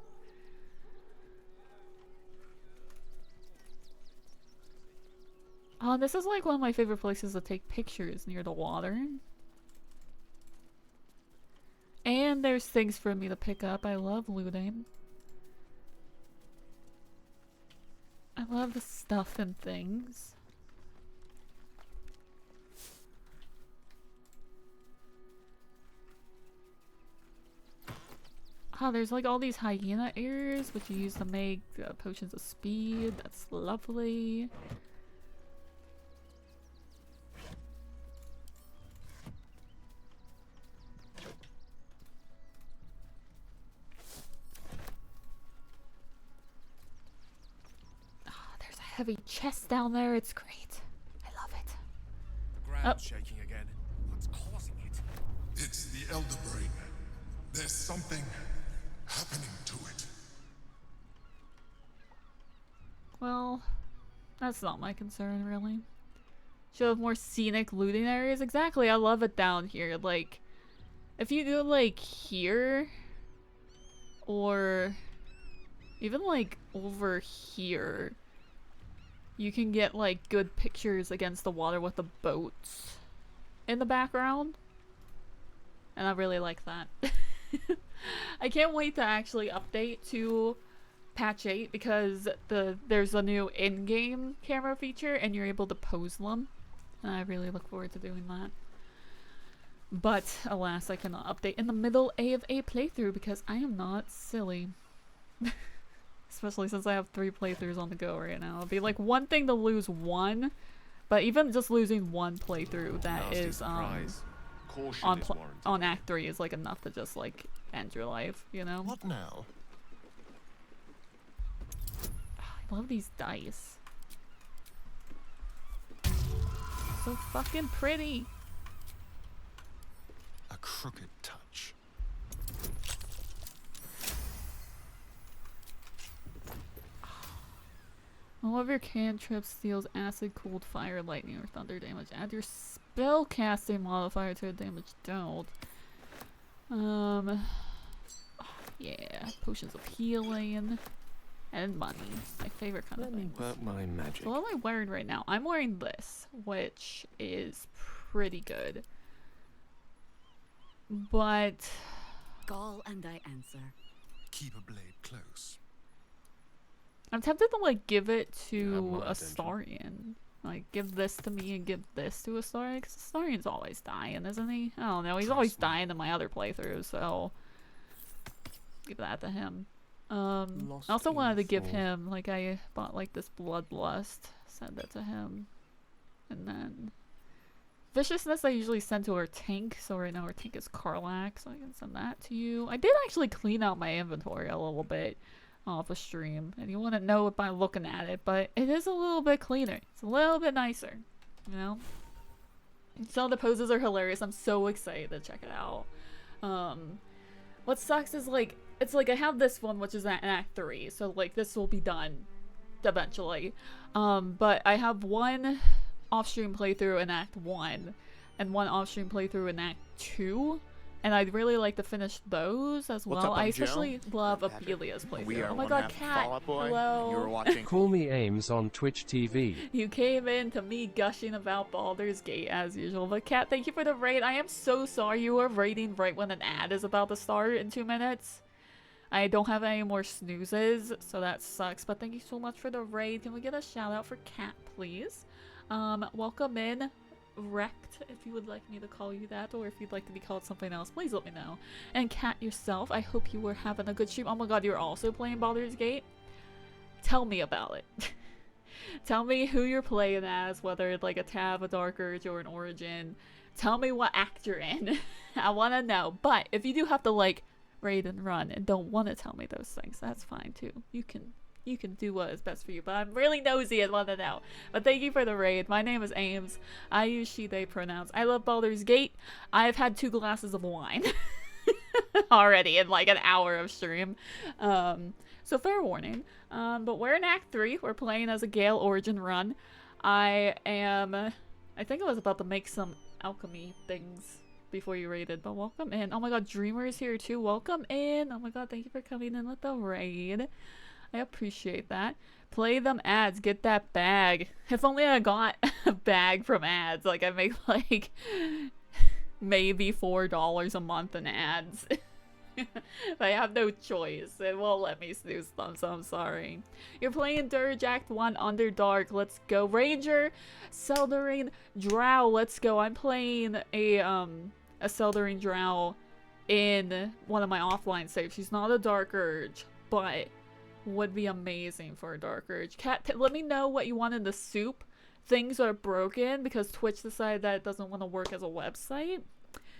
This is like one of my favorite places to take pictures, near the water. And there's things for me to pick up. I love looting. I love the stuff and things. There's like all these hyena ears, which you use to make potions of speed. That's lovely. Heavy chest down there. It's great. I love it. Ground shaking again. What's causing it? It's the Elder Brain. There's something happening to it. Well, that's not my concern, really. Should have more scenic looting areas. Exactly. I love it down here. Like, if you go like here, or even like over here, you can get like good pictures against the water with the boats in the background. And I really like that. I can't wait to actually update to patch 8 because there's a new in-game camera feature and you're able to pose them. And I really look forward to doing that. But alas, I cannot update in the middle of a playthrough because I am not silly. Especially since I have 3 playthroughs on the go right now. It'd be like one thing to lose one, but even just losing one playthrough that is on Act 3 is like enough to just like end your life, you know? What now? I love these dice. So fucking pretty. A crooked touch. All of your cantrips deals acid, cold, fire, lightning, or thunder damage. Add your spell casting modifier to a damage dealt. Yeah, potions of healing and money. My favorite kind of thing. Work my magic. So what am I wearing right now? I'm wearing this, which is pretty good. But Call and I answer. Keep a blade close. I'm tempted to like give it to Astarion. Like, give this to me and give this to Astarion, because Astarion's always dying, isn't he? I don't know, he's always dying in my other playthroughs, so give that to him. I also wanted to give him, like, I bought like this Bloodlust, send it to him, and then Viciousness I usually send to our tank, so right now our tank is Karlach, so I can send that to you. I did actually clean out my inventory a little bit off a stream, and you wouldn't know it by looking at it, but it is a little bit cleaner. It's a little bit nicer, you know? So the poses are hilarious. I'm so excited to check it out. What sucks is, like, it's like I have this one, which is at Act 3, so, like, this will be done eventually. But I have one off-stream playthrough in Act 1, and one off-stream playthrough in Act 2, and I'd really like to finish those as well. I especially love Aphelia's playthrough. Oh my god, Cat! Hello! You were watching. Call me Ames on Twitch TV. You came in to me gushing about Baldur's Gate as usual, but Cat, thank you for the raid. I am so sorry you were raiding right when an ad is about to start in 2 minutes. I don't have any more snoozes, so that sucks, but thank you so much for the raid. Can we get a shout out for Cat, please? Welcome in, Wrecked, if you would like me to call you that, or if you'd like to be called something else, please let me know. And Cat yourself, I hope you were having a good stream. Oh my god, you're also playing Baldur's Gate? Tell me about it. Tell me who you're playing as, whether it's like a Tav, a Dark Urge, or an Origin. Tell me what act you're in. I want to know. But if you do have to like raid and run and don't want to tell me those things, that's fine too. You can do what is best for you, but I'm really nosy and want to know. But thank you for the raid. My name is Ames. I use she, they pronouns. I love Baldur's Gate. I've had 2 glasses of wine already in like an hour of stream. So fair warning. But we're in Act 3. We're playing as a Gale Origin run. I think I was about to make some alchemy things before you raided, but welcome in. Oh my god, Dreamer is here too. Welcome in. Oh my god, thank you for coming in with the raid. I appreciate that. Play them ads. Get that bag. If only I got a bag from ads. Like, I make, like, maybe $4 a month in ads. I have no choice. It won't let me snooze them, so I'm sorry. You're playing Dirge Act 1 Underdark. Let's go. Ranger, Seldarine, Drow. Let's go. I'm playing a Seldarine Drow in one of my offline saves. She's not a Dark Urge, but would be amazing for a Dark Urge. Cat, let me know what you want in the soup. Things are broken because Twitch decided that it doesn't want to work as a website.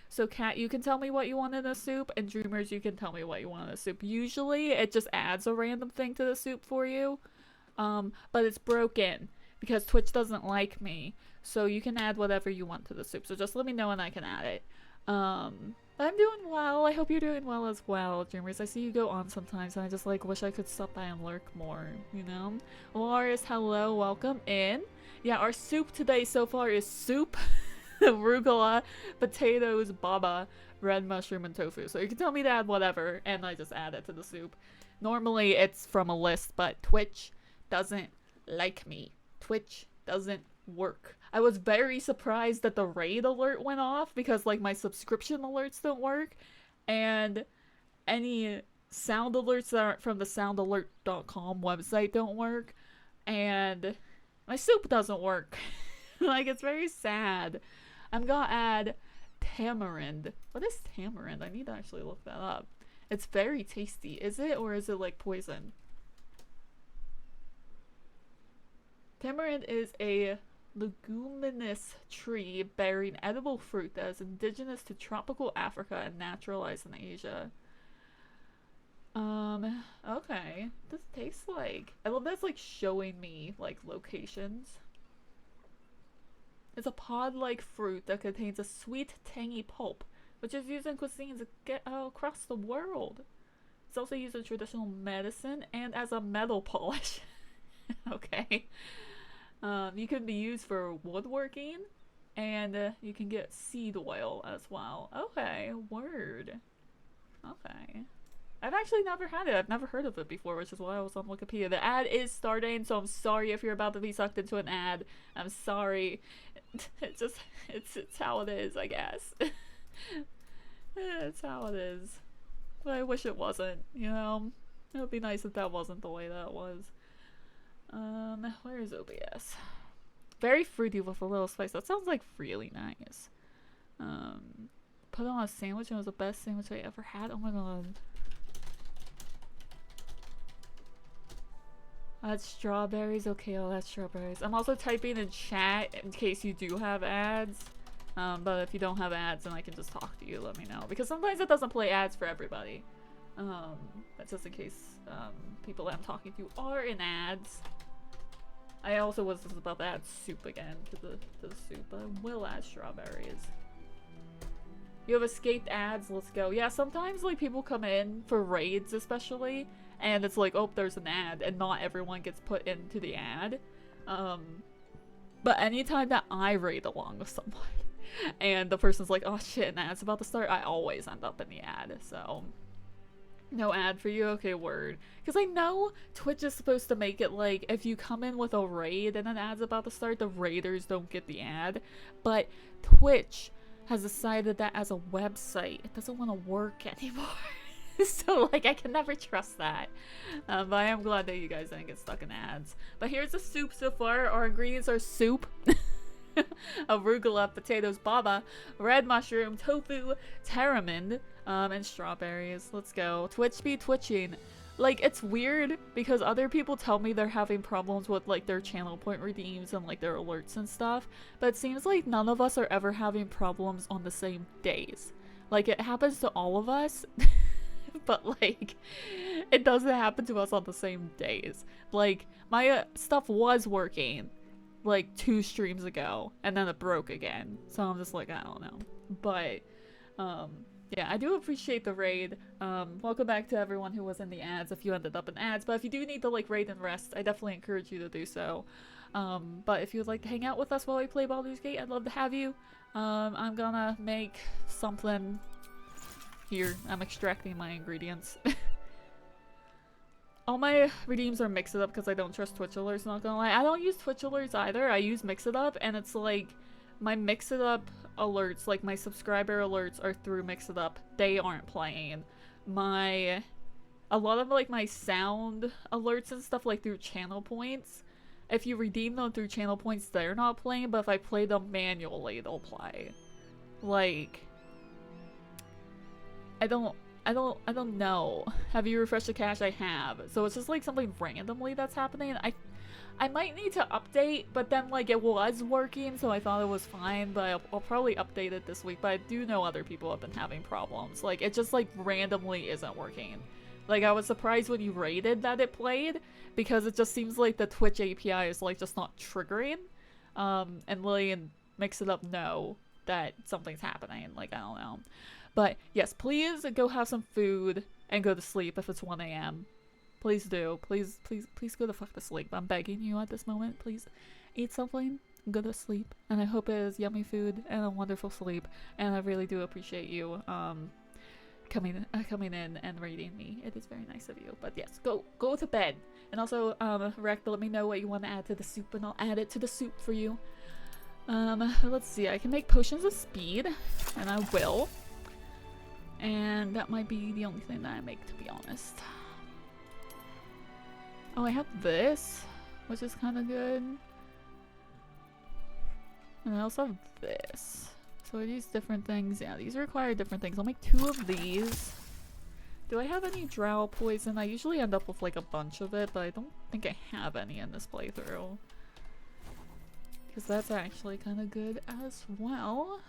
So Cat, you can tell me what you want in the soup, and Dreamers, you can tell me what you want in the soup. Usually it just adds a random thing to the soup for you, but it's broken because Twitch doesn't like me. So you can add whatever you want to the soup. So just let me know and I can add it. I'm doing well. I hope you're doing well as well, Dreamers. I see you go on sometimes, and I just like wish I could stop by and lurk more, you know? Lars, hello, welcome in. Yeah, our soup today so far is soup, arugula, potatoes, baba, red mushroom, and tofu. So you can tell me to add whatever, and I just add it to the soup. Normally it's from a list, but Twitch doesn't like me. Twitch doesn't work. I was very surprised that the raid alert went off because like my subscription alerts don't work, and any sound alerts that aren't from the soundalert.com website don't work, and my soup doesn't work. Like, it's very sad. I'm gonna add tamarind. What is tamarind? I need to actually look that up. It's very tasty. Is it, or is it like poison? Tamarind is a leguminous tree bearing edible fruit that is indigenous to tropical Africa and naturalized in Asia. Okay. This tastes like... I love that's like showing me like locations. It's a pod-like fruit that contains a sweet, tangy pulp, which is used in cuisines across the world. It's also used in traditional medicine and as a metal polish. Okay. You can be used for woodworking, and you can get seed oil as well. Okay, word. Okay. I've actually never had it. I've never heard of it before, which is why I was on Wikipedia. The ad is starting, so I'm sorry if you're about to be sucked into an ad. I'm sorry. It's just, it's how it is, I guess. It's how it is. But I wish it wasn't, you know? It would be nice if that wasn't the way that was. Where is OBS? Very fruity with a little spice. That sounds like really nice. Put it on a sandwich and it was the best sandwich I ever had. Oh my god. That's strawberries. Okay, I'll add strawberries. I'm also typing in chat in case you do have ads. But if you don't have ads, then I can just talk to you. Let me know. Because sometimes it doesn't play ads for everybody. That's just in case people that I'm talking to are in ads. I also was just about to add soup again to the soup. But I will add strawberries. You have escaped ads. Let's go. Yeah, sometimes like people come in for raids especially. And it's like, oh, there's an ad, and not everyone gets put into the ad. But anytime that I raid along with someone, and the person's like, oh shit, an ad's about to start, I always end up in the ad, so... No ad for you? Okay, word. Because I know Twitch is supposed to make it like, if you come in with a raid and an ad's about to start, the raiders don't get the ad. But Twitch has decided that as a website, it doesn't want to work anymore. So, like, I can never trust that. But I am glad that you guys didn't get stuck in ads. But here's the soup so far. Our ingredients are soup, arugula, potatoes, baba, red mushroom, tofu, tamarind, and strawberries. Let's go. Twitch be twitching. Like, it's weird because other people tell me they're having problems with, like, their channel point redeems and, like, their alerts and stuff. But it seems like none of us are ever having problems on the same days. Like, it happens to all of us. But, like, it doesn't happen to us on the same days. Like, my stuff was working, like, 2 streams ago, and then it broke again. So I'm just like, I don't know. But, yeah, I do appreciate the raid. Welcome back to everyone who was in the ads if you ended up in ads. But if you do need to, like, raid and rest, I definitely encourage you to do so. But if you would like to hang out with us while we play Baldur's Gate, I'd love to have you. I'm gonna make something... Here, I'm extracting my ingredients. All my redeems are Mix It Up because I don't trust Twitch alerts, not gonna lie. I don't use Twitch alerts either. I use Mix It Up, and it's like my Mix It Up alerts, like my subscriber alerts are through Mix It Up. They aren't playing. A lot of like my sound alerts and stuff like through channel points. If you redeem them through channel points, they're not playing, but if I play them manually, they'll play. Like... I don't know. Have you refreshed the cache? I have. So it's just like something randomly that's happening. I might need to update, but then like it was working, so I thought it was fine, but I'll probably update it this week. But I do know other people have been having problems. Like it just like randomly isn't working. Like I was surprised when you rated that it played, because it just seems like the Twitch API is like just not triggering. And Lily and Mix It Up know that something's happening. Like I don't know. But yes, please go have some food and go to sleep if it's 1 a.m. Please do. Please go the fuck to sleep. I'm begging you at this moment. Please eat something and go to sleep. And I hope it is yummy food and a wonderful sleep. And I really do appreciate you coming in and rating me. It is very nice of you. But yes, go to bed. And also, Rec, let me know what you want to add to the soup and I'll add it to the soup for you. Let's see. I can make potions of speed, and I will. And that might be the only thing that I make, to be honest. Oh, I have this, which is kind of good. And I also have this. So are these different things? Yeah, these require different things. I'll make 2 of these. Do I have any drow poison? I usually end up with like a bunch of it, but I don't think I have any in this playthrough. Because that's actually kind of good as well.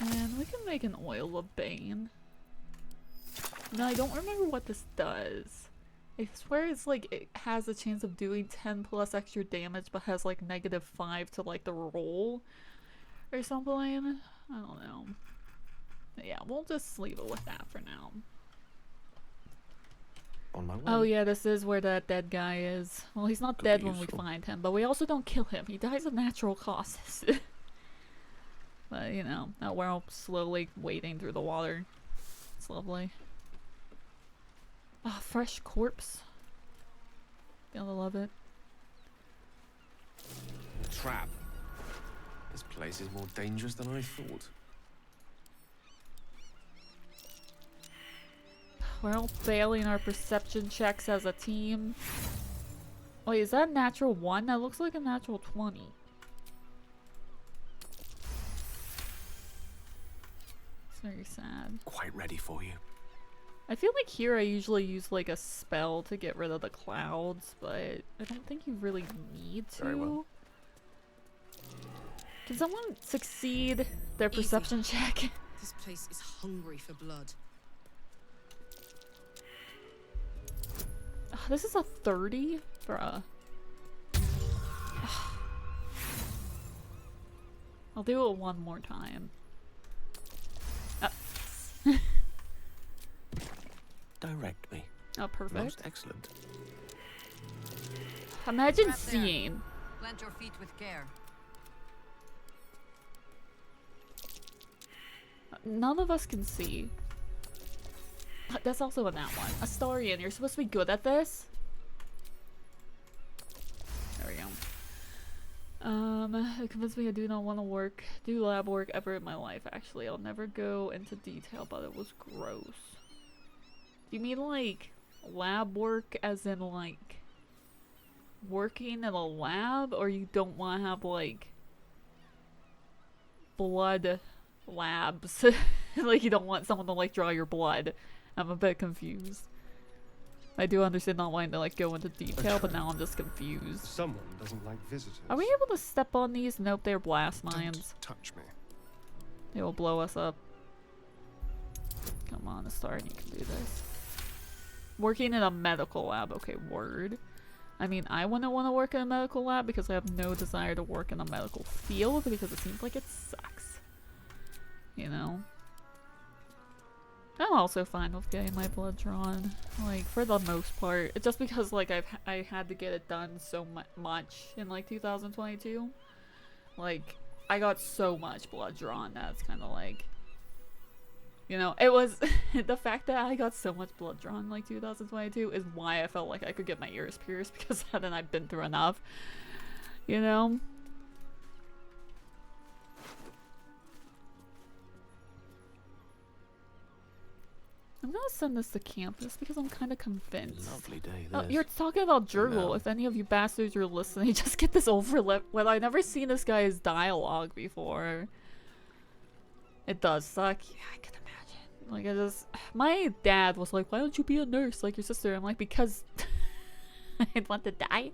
And we can make an oil of bane. Now I don't remember what this does. I swear it's like it has a chance of doing 10 plus extra damage, but has like -5 to like the roll or something. I don't know. But yeah, we'll just leave it with that for now. On my way. Oh yeah, this is where that dead guy is. Well, he's not dead when we find him, but we also don't kill him. He dies of natural causes. But, you know, we're all slowly wading through the water. It's lovely. Ah, fresh corpse. Gotta love it. Trap. This place is more dangerous than I thought. We're all failing our perception checks as a team. Wait, is that natural 1? That looks like a natural 20. It's very sad. Quite ready for you. I feel like here I usually use like a spell to get rid of the clouds, but I don't think you really need to. Very well. Can someone succeed their perception check? This place is hungry for blood. This is a 30? Bruh. I'll do it one more time. Direct me. Oh, perfect. Most excellent. Imagine seeing. Plant your feet with care. None of us can see. That's also in that one. Astarian, you're supposed to be good at this. There we go. It convinced me I do not want to do lab work ever in my life. Actually, I'll never go into detail, but it was gross. Do you mean like lab work as in like working in a lab, or you don't want to have like blood labs? Like you don't want someone to like draw your blood? I'm a bit confused. I do understand not wanting to like go into detail, but now I'm just confused. Someone doesn't like visitors. Are we able to step on these? Nope, they're blast mines. Don't touch me. They will blow us up. Come on, Astarian, you can do this. Working in a medical lab. Okay, word. I mean, I wouldn't want to work in a medical lab because I have no desire to work in a medical field because it seems like it sucks. You know? I'm also fine with getting my blood drawn, like, for the most part. Just because, like, I had to get it done so much in, like, 2022. Like, I got so much blood drawn that's kind of like, you know, it was the fact that I got so much blood drawn in, like, 2022 is why I felt like I could get my ears pierced, because then I've been through enough, you know? I'm gonna send this to campus because I'm kind of convinced. Lovely day, Oh, you're talking about Jurgle. No. If any of you bastards are listening, just get this over with. Well, I've never seen this guy's dialogue before. It does suck. Yeah, I can imagine. Like, my dad was like, why don't you be a nurse like your sister? I'm like, because I'd want to die.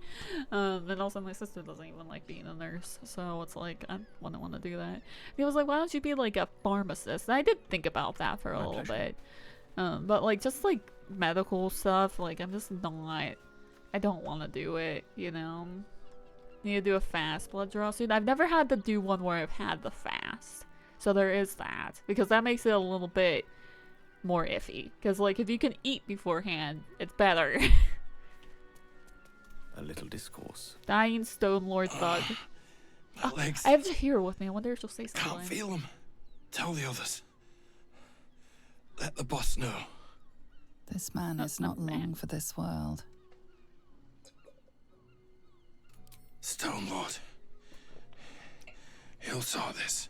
And also my sister doesn't even like being a nurse. So it's like, I wouldn't want to do that. He was like, why don't you be like a pharmacist? And I did think about that for a little bit. But like just like medical stuff, like I'm just not, I don't want to do it, you know. Need to do a fast blood draw soon. I've never had to do one where I've had the fast, so there is that, because that makes it a little bit more iffy, because like if you can eat beforehand, it's better. A little discourse. Dying Stone Lord Thug. My legs. I have to hear her with me. I wonder if she'll say something. Can't feel them. Tell the others. Let the boss know. This man is not long for this world. Stone Lord. He'll saw this.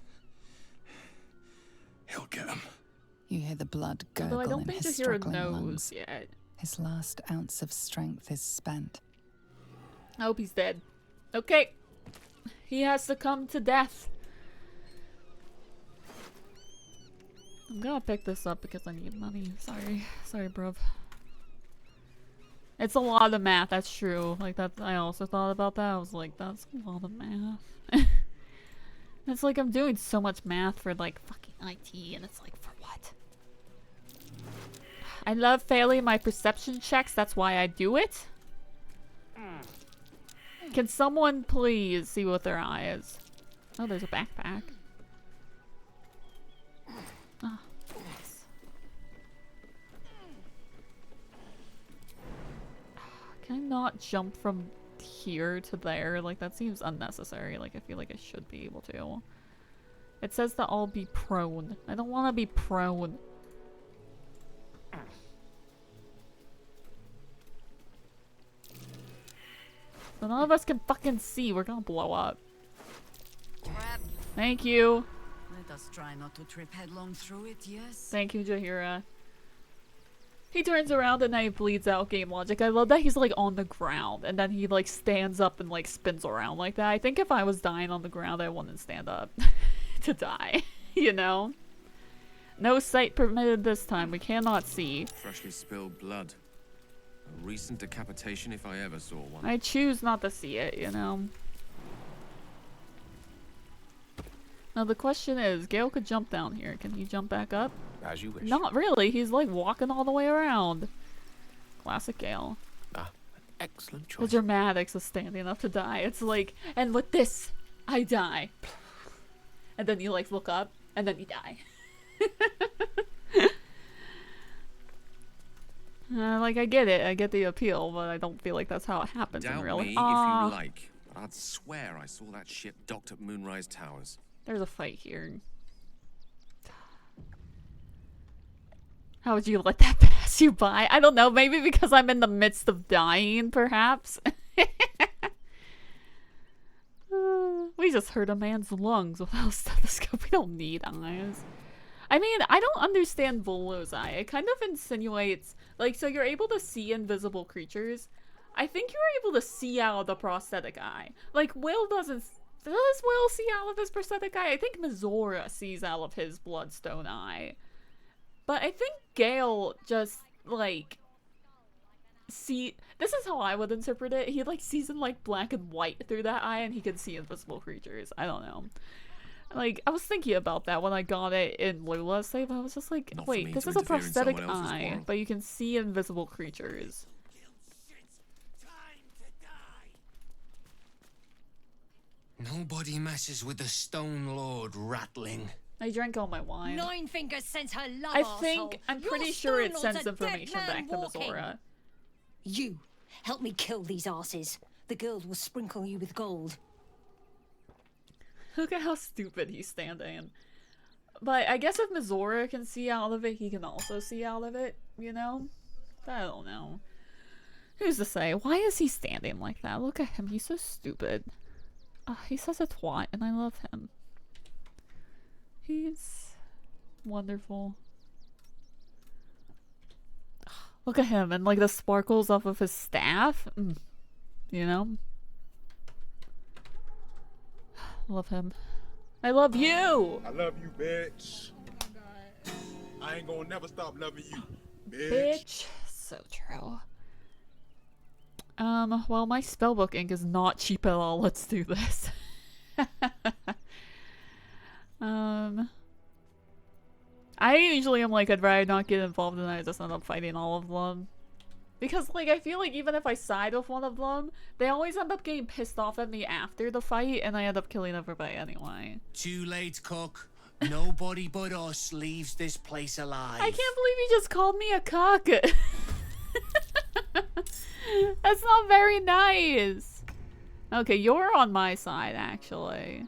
He'll get him. You hear the blood Although I gurgle don't in think his to hear a struggling nose lungs. yet. His last ounce of strength is spent. I hope he's dead. Okay. He has succumbed to death. I'm gonna pick this up because I need money. Sorry, bruv. It's a lot of math, that's true. Like, I also thought about that. I was like, that's a lot of math. It's like I'm doing so much math for, like, fucking IT, and it's like, for what? I love failing my perception checks, that's why I do it. Can someone please see with their eyes? Oh, there's a backpack. Oh, nice. Can I not jump from here to there? Like, that seems unnecessary. Like, I feel like I should be able to. It says that I'll be prone. I don't want to be prone. So none of us can fucking see. We're gonna blow up. Thank you. Let us try not to trip headlong through it, yes? Thank you, Jahira. He turns around and then he bleeds out game logic. I love that he's like on the ground and then he like stands up and like spins around like that. I think if I was dying on the ground, I wouldn't stand up to die, you know? No sight permitted this time. We cannot see. Freshly spilled blood. A recent decapitation if I ever saw one. I choose not to see it, you know? Now the question is, Gale could jump down here. Can he jump back up? As you wish. Not really. He's like walking all the way around. Classic Gale. Ah, excellent The choice. dramatics of standing up to die. It's like, and with this, I die. And then you like look up, and then you die. Like I get it. I get the appeal, but I don't feel like that's how it happens in Doubt real life. me if you like, but I'd swear I saw that ship docked at Moonrise Towers. There's a fight here. How would you let that pass you by? I don't know. Maybe because I'm in the midst of dying, perhaps. We just heard a man's lungs without a stethoscope. We don't need eyes. I mean, I don't understand Volo's eye. It kind of insinuates, like, so you're able to see invisible creatures. I think you're able to see out of the prosthetic eye. Like, Will doesn't... Does Will see out of his prosthetic eye? I think Mizora sees out of his bloodstone eye. But I think Gale just, like, this is how I would interpret it. He, like, sees in, like, black and white through that eye, and he can see invisible creatures. I don't know. Like, I was thinking about that when I got it in Lula's save. I was just like, wait, this is a prosthetic eye, but you can see invisible creatures. Nobody messes with the Stone Lord, ratling. I drank all my wine. Nine Fingers sent her love, I arsehole. think, I'm Your pretty sure it Stone sends Lord's a information dead man back to walking. Mizora. You, help me kill these arses. The girls will sprinkle you with gold. Look at how stupid he's standing. But I guess if Mizora can see out of it, he can also see out of it, you know? I don't know. Who's to say? Why is he standing like that? Look at him, he's so stupid. He's such a twat, and I love him. He's wonderful. Look at him, and like the sparkles off of his staff. You know? Love him. I love you! I love you, bitch. I ain't gonna never stop loving you, Bitch. So true. Well, my spellbook ink is not cheap at all. Let's do this. I usually am like, I'd rather not get involved and I just end up fighting all of them. Because, like, I feel like even if I side with one of them, they always end up getting pissed off at me after the fight, and I end up killing everybody anyway. Too late, Cook. Nobody but us leaves this place alive. I can't believe you just called me a cock. That's not very nice. Okay, you're on my side, actually.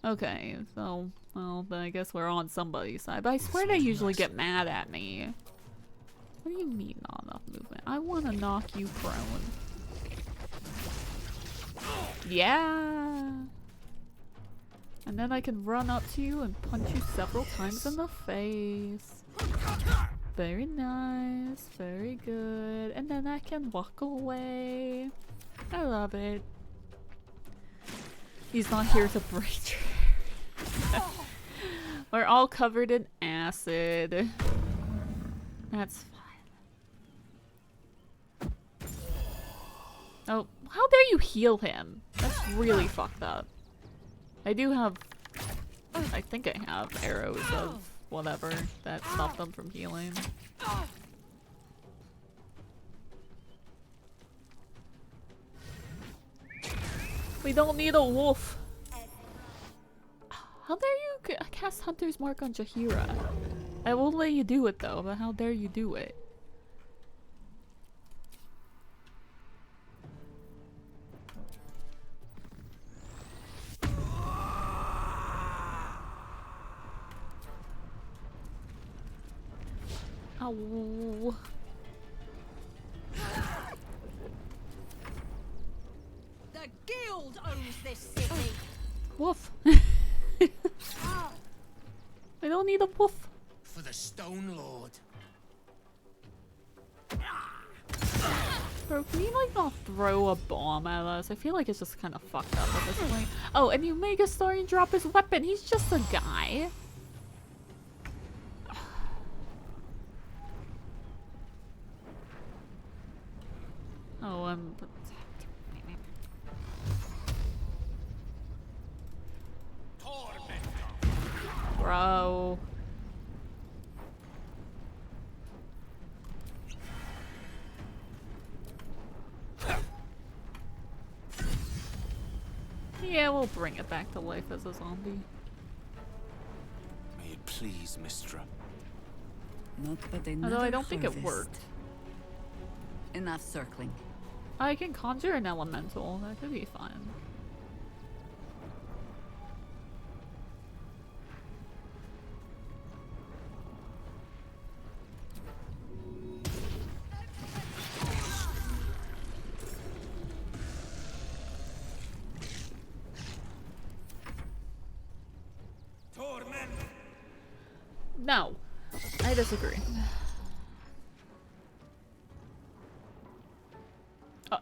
Okay, so, well, then I guess we're on somebody's side. But I swear they usually get mad at me. What do you mean not enough movement? I want to knock you prone. Yeah. And then I can run up to you and punch you several times in the face. Very nice. Very good. And then I can walk away. I love it. He's not here to break. We're all covered in acid. That's fine. Oh, how dare you heal him? That's really fucked up. I do have... I think I have arrows of whatever that stop them from healing. We don't need a wolf. How dare you cast Hunter's Mark on Jaheira? I will let you do it though, but how dare you do it? Ow. The guild owns this city. Woof. I don't need a woof. For the Stone Lord. Bro, can you like not throw a bomb at us? I feel like it's just kind of fucked up at this point. Oh, and you make a Starian drop his weapon. He's just a guy. Oh, bro. Yeah, we'll bring it back to life as a zombie. May it please, Mistra. Although I don't think it worked. Enough circling. I can conjure an elemental. That could be fun. No, I disagree.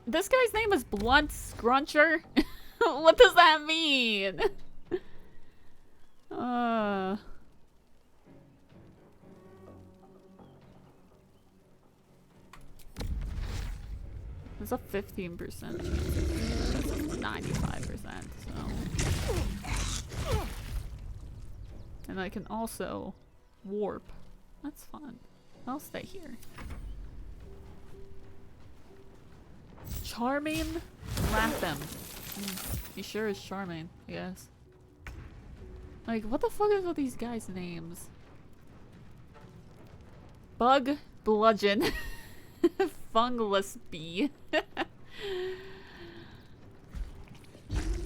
This guy's name is Blunt Scruncher? What does that mean? There's a 15% chance. That's a 95%, so. And I can also warp. That's fun. I'll stay here. Charming Latham. He sure is charming, yes. Like, what the fuck is with these guys' names? Bug Bludgeon. Fungless Bee.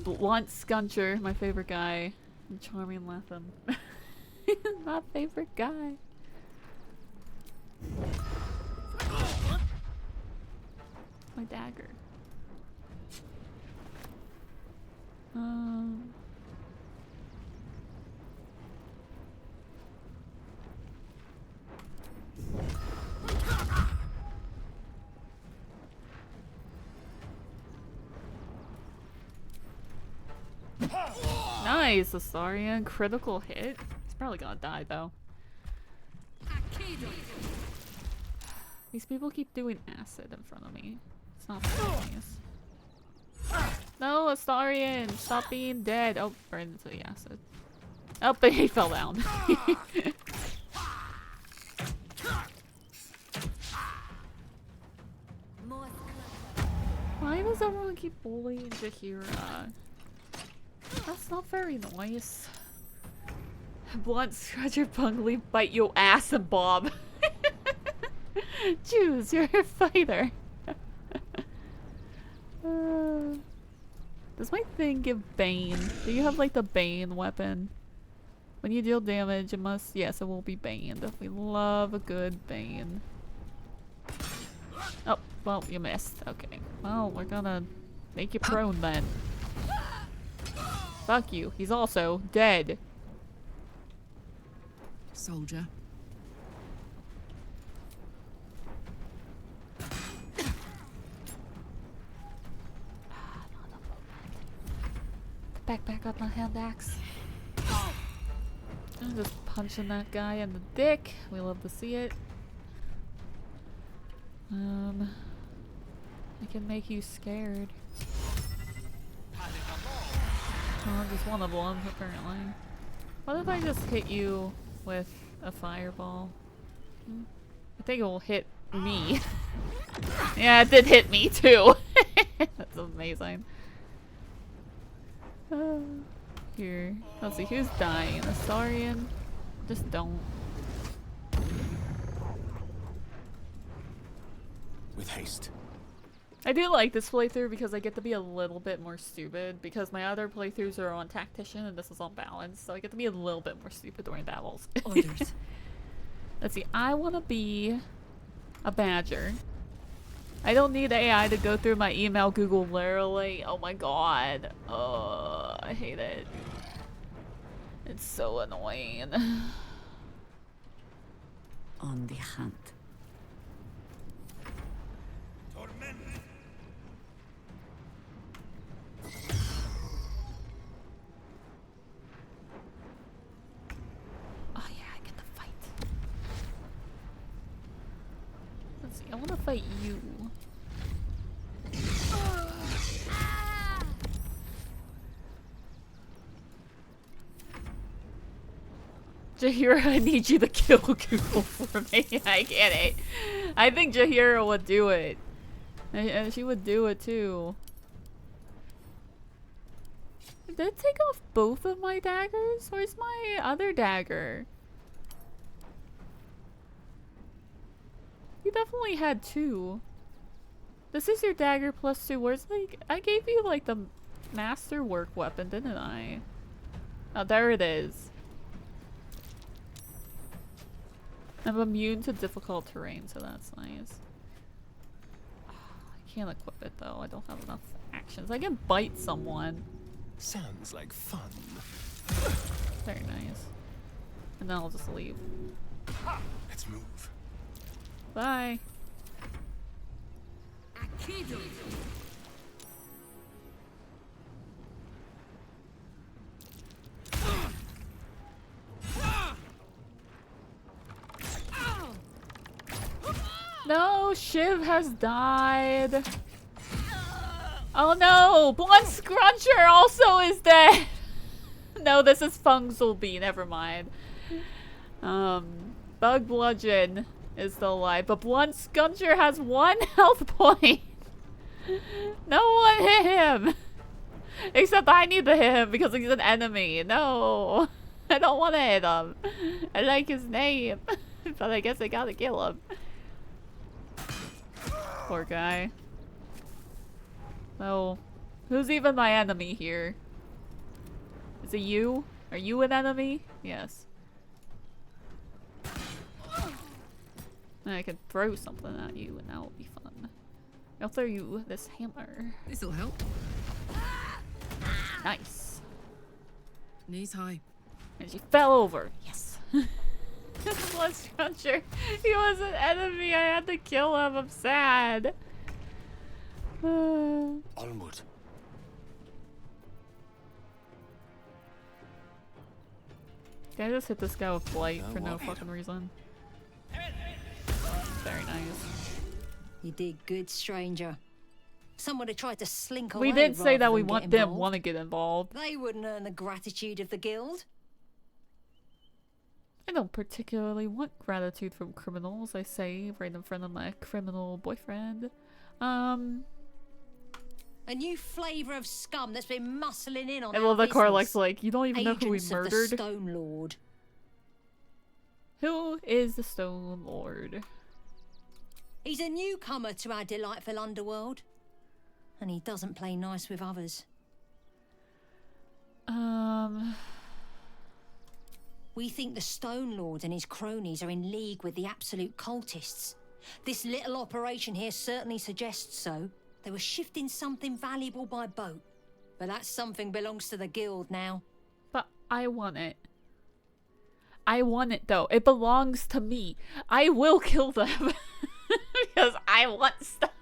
Blunt Scuncher, my favorite guy. And Charming Latham. My favorite guy. My dagger. Nice, Astarion. Critical hit. He's probably gonna die though. These people keep doing acid in front of me. It's not very nice. No, Astarion! Stop being dead! Oh, right into the acid. Oh, but he fell down. Why does everyone keep bullying Jahira? That's not very nice. Blunt Scratcher Pungly bite your ass and bob. Choose, you're a fighter. Does my thing give Bane? Do you have like the Bane weapon? When you deal damage, it must. Yes, it will be Bane. We love a good Bane. Oh, well, you missed. Okay. Well, we're gonna make you prone then. Fuck you. He's also dead. Soldier. Back up my hand axe. I'm just punching that guy in the dick. We love to see it. I can make you scared. Oh, just one of them, apparently. What if I just hit you with a fireball? I think it will hit me. Yeah, it did hit me too. That's amazing. Here. Let's see, who's dying? Astarion? Just don't. With haste. I do like this playthrough because I get to be a little bit more stupid because my other playthroughs are on Tactician and this is on Balance, so I get to be a little bit more stupid during battles. Orders. Let's see, I want to be a badger. I don't need AI to go through my email Google literally. Oh my god. I hate it. It's so annoying. On the hunt. Let's see, I want to fight you. Jahira, I need you to kill Google for me. I get it. I think Jahira would do it. And she would do it too. Did it take off both of my daggers? Where's my other dagger? You definitely had 2. This is your dagger plus 2. Where's like I gave you like the masterwork weapon, didn't I? Oh, there it is. I'm immune to difficult terrain, so that's nice. I can't equip it though. I don't have enough actions. I can bite someone. Sounds like fun. Very nice. And then I'll just leave. Let's move. Bye. No, Shiv has died. Oh no, Blunt Scruncher also is dead. No, this is Fungzulby, never mind. Bug Bludgeon is still alive, but Blunt Scruncher has 1 health point. No one hit him. Except I need to hit him because he's an enemy. No, I don't want to hit him. I like his name, but I guess I gotta kill him. Poor guy. Oh, who's even my enemy here? Is it you? Are you an enemy? Yes. I can throw something at you and that will be fun. I'll throw you this hammer. This'll help. Nice. Knees high. And she fell over. Yes. Blood Scruncher. He was an enemy. I had to kill him. I'm sad. Onward. Can I just hit this guy with blight for no fucking reason? Very nice. You did good, stranger. Someone had tried to slink away. We did say that rather we than get didn't involved. want to get involved. They wouldn't earn the gratitude of the guild. I don't particularly want gratitude from criminals, I say, right in front of my criminal boyfriend. A new flavor of scum that's been muscling in on I our love that business. Corlex's like, you don't even know who we Agents of the murdered. Stone Lord. Who is the Stone Lord? He's a newcomer to our delightful underworld. And he doesn't play nice with others. We think the Stone Lord and his cronies are in league with the absolute cultists. This little operation here certainly suggests so. They were shifting something valuable by boat. But that something belongs to the guild now. But I want it. I want it though. It belongs to me. I will kill them. Because I want stuff.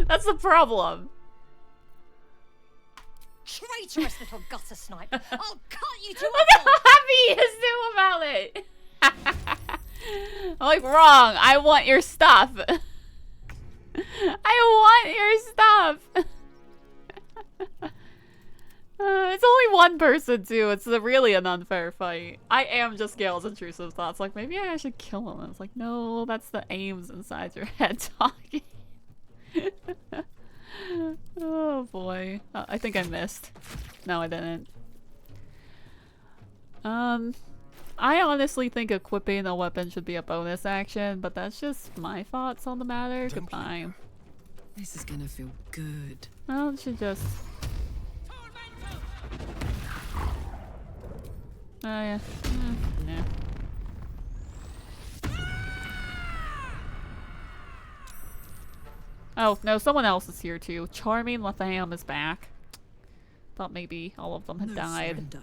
That's the problem. Traitorous little gutter snipe. I'll cut you to Look how happy he is too about it. I'm like, wrong. I want your stuff. I want your stuff. It's only one person too. It's really an unfair fight. I am just Gale's intrusive thoughts. Like, maybe I should kill him. I was like, no, that's the aims inside your head talking. Oh boy. I think I missed. No, I didn't. I honestly think equipping a weapon should be a bonus action, but that's just my thoughts on the matter. Goodbye. This is gonna feel good. Well, it should just... Oh yeah. Nah. Oh, no, someone else is here too. Charming Latham is back. Thought maybe all of them had died. Surrender.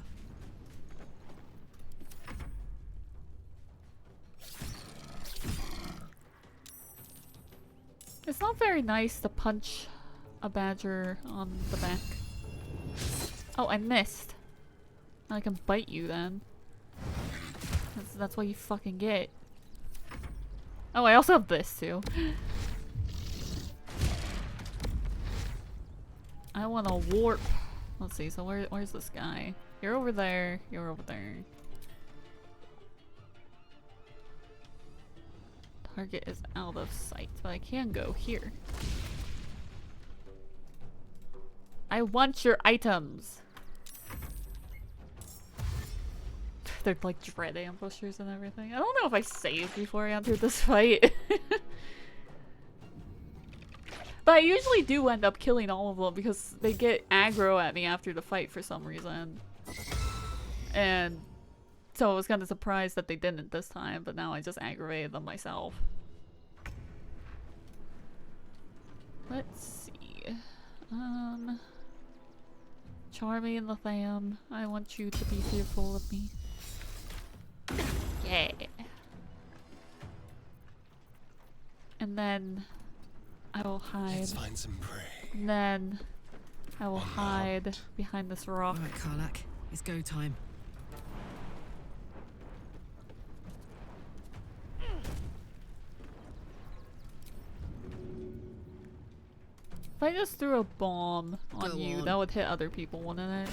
It's not very nice to punch a badger on the back. Oh, I missed. I can bite you then. That's what you fucking get. Oh, I also have this too. I want to warp. Let's see, so where's this guy? You're over there, you're over there. Target is out of sight, but I can go here. I want your items! They're like dread ambushers and everything. I don't know if I saved before I entered this fight. But I usually do end up killing all of them because they get aggro at me after the fight for some reason. And so I was kind of surprised that they didn't this time, but now I just aggravated them myself. Let's see. Charmy and Latham, I want you to be fearful of me. Yeah. And then I will hide. Let's find some prey. And then I will hide behind this rock. Alright, Karlak. It's go time. If I just threw a bomb on you, that would hit other people, wouldn't it?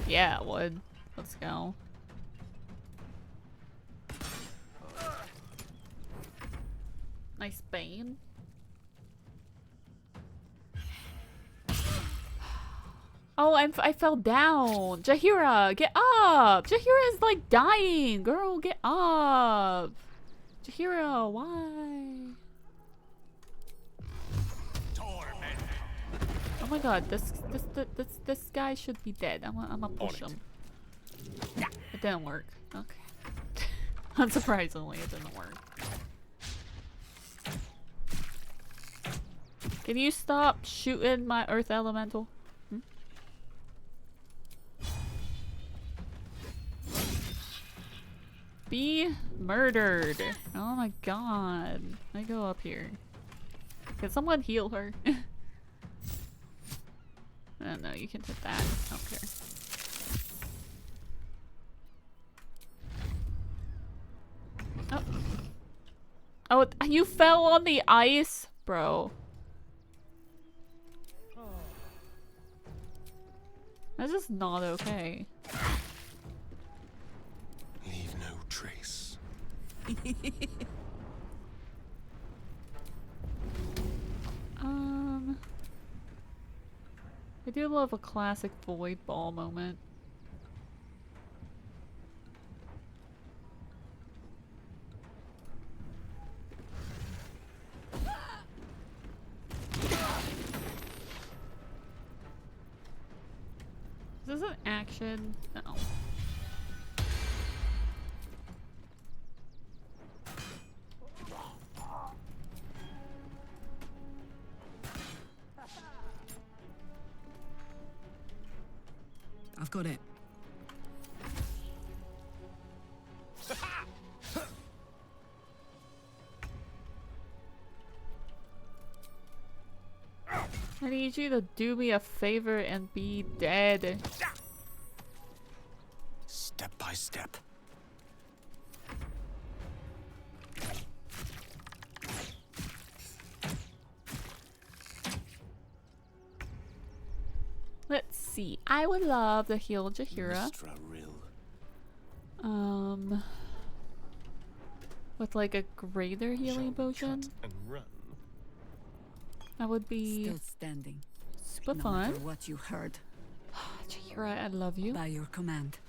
Yeah, it would. Let's go. Nice Bane. Oh, I fell down. Jaheira, get up! Jaheira is like dying. Girl, get up. Jaheira, why? Oh my god, this guy should be dead. I'm gonna push him. It didn't work. Okay. Unsurprisingly, it didn't work. Can you stop shooting my earth elemental? Hmm? Be murdered. Oh my god. I go up here. Can someone heal her? I don't know, you can hit that. I don't care. Oh. Oh, you fell on the ice? Bro. That's just not okay. Leave no trace. I do love a classic void ball moment. Is this an action? No. I've got it. I need you to do me a favor and be dead. Step by step. Let's see. I would love to heal Jaheira. With like a greater healing potion. That would be Still standing. super No fun. matter what you heard. Jaheira, I love you. By your command.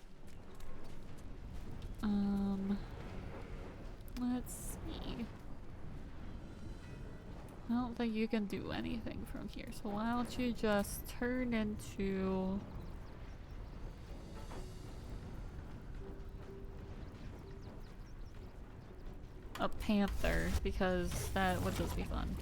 Let's see. I don't think you can do anything from here, so why don't you just turn into a panther, because that would just be fun.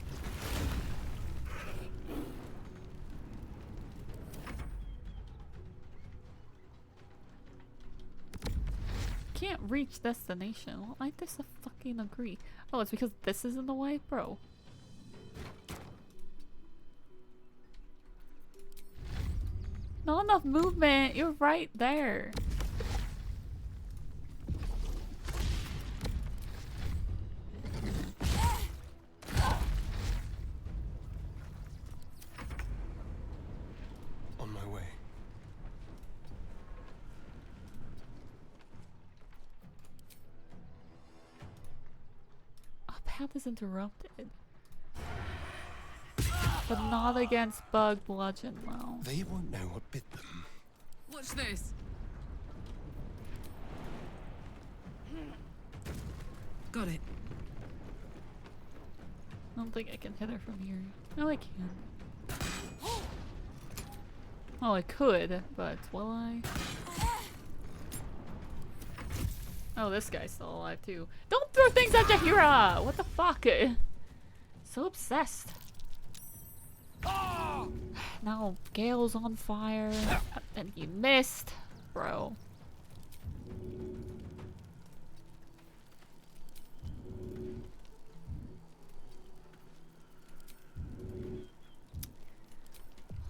Can't reach destination. Well, I fucking agree. Oh, it's because this is in the way? Bro. Not enough movement. You're right there. path is interrupted. But not against bug bludgeon, though. They won't know what bit them. Watch this. Got it. I don't think I can hit her from here. No, I can. Oh, I could, but will I? Oh, this guy's still alive too. Don't throw things at Jahira! What the fuck? So obsessed. Now Gale's on fire, and you missed, bro.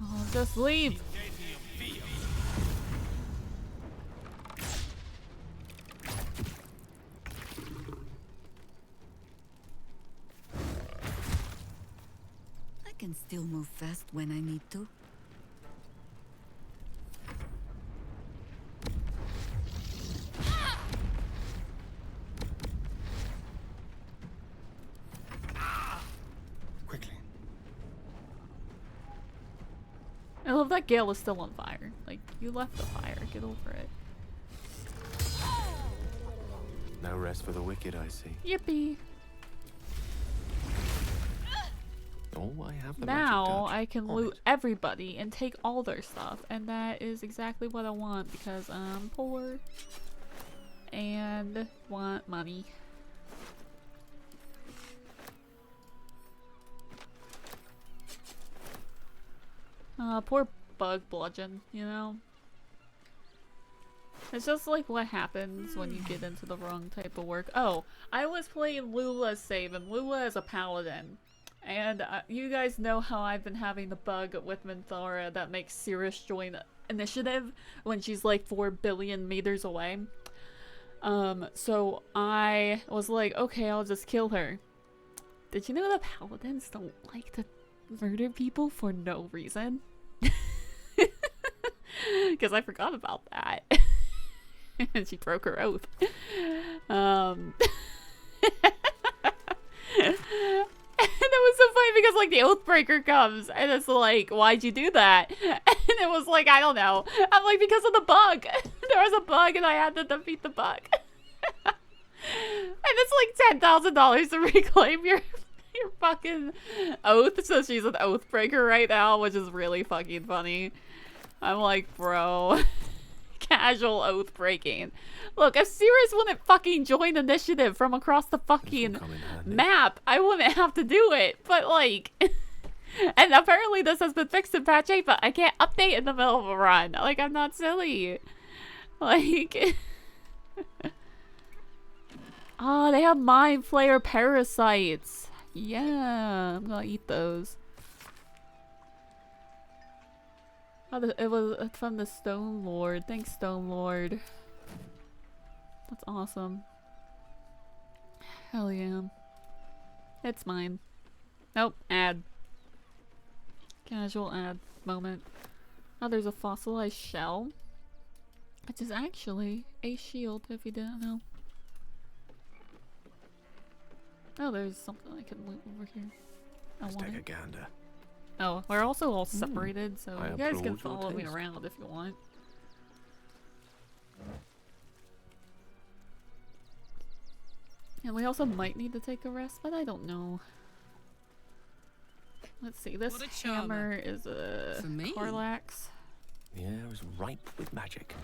Oh, just leave. I can still move fast when I need to. I love that Gale is still on fire. Like, you left the fire. Get over it. No rest for the wicked, I see. Yippee. Oh, I have the Now magic I can loot everybody and take all their stuff. And that is exactly what I want because I'm poor. And want money. Poor bug bludgeon, you know? It's just like what happens when you get into the wrong type of work. Oh, I was playing Lula's save, and Lula is a paladin. And you guys know how I've been having the bug with Minthara that makes Cirrus join initiative when she's like 4 billion meters away. So I was like, okay, I'll just kill her. Did you know that paladins don't like to murder people for no reason? Because I forgot about that. And she broke her oath. And it was so funny because like the Oathbreaker comes and it's like, why'd you do that? And it was like, I don't know. I'm like, because of the bug. There was a bug and I had to defeat the bug. And it's like $10,000 to reclaim your fucking oath. So she's an Oathbreaker right now, which is really fucking funny. I'm like, bro. Casual oath breaking. Look, if Cirrus wouldn't fucking join initiative from across the fucking map, I wouldn't have to do it. But like, and apparently this has been fixed in patch 8, but I can't update in the middle of a run. Like, I'm not silly. Like, oh, they have Mind Flayer parasites. Yeah, I'm gonna eat those. Oh, it was from the Stone Lord. Thanks, Stone Lord. That's awesome. Hell yeah. It's mine. Nope, ad. Casual ad moment. Oh, there's a fossilized shell. Which is actually a shield, if you didn't know. Oh, there's something I can loot over here. Let's take a gander. Oh, we're also all separated, so I you guys can applaud your follow me taste. around if you want. And we also might need to take a rest, but I don't know. Let's see, this hammer is a Carlax. The air is ripe with magic.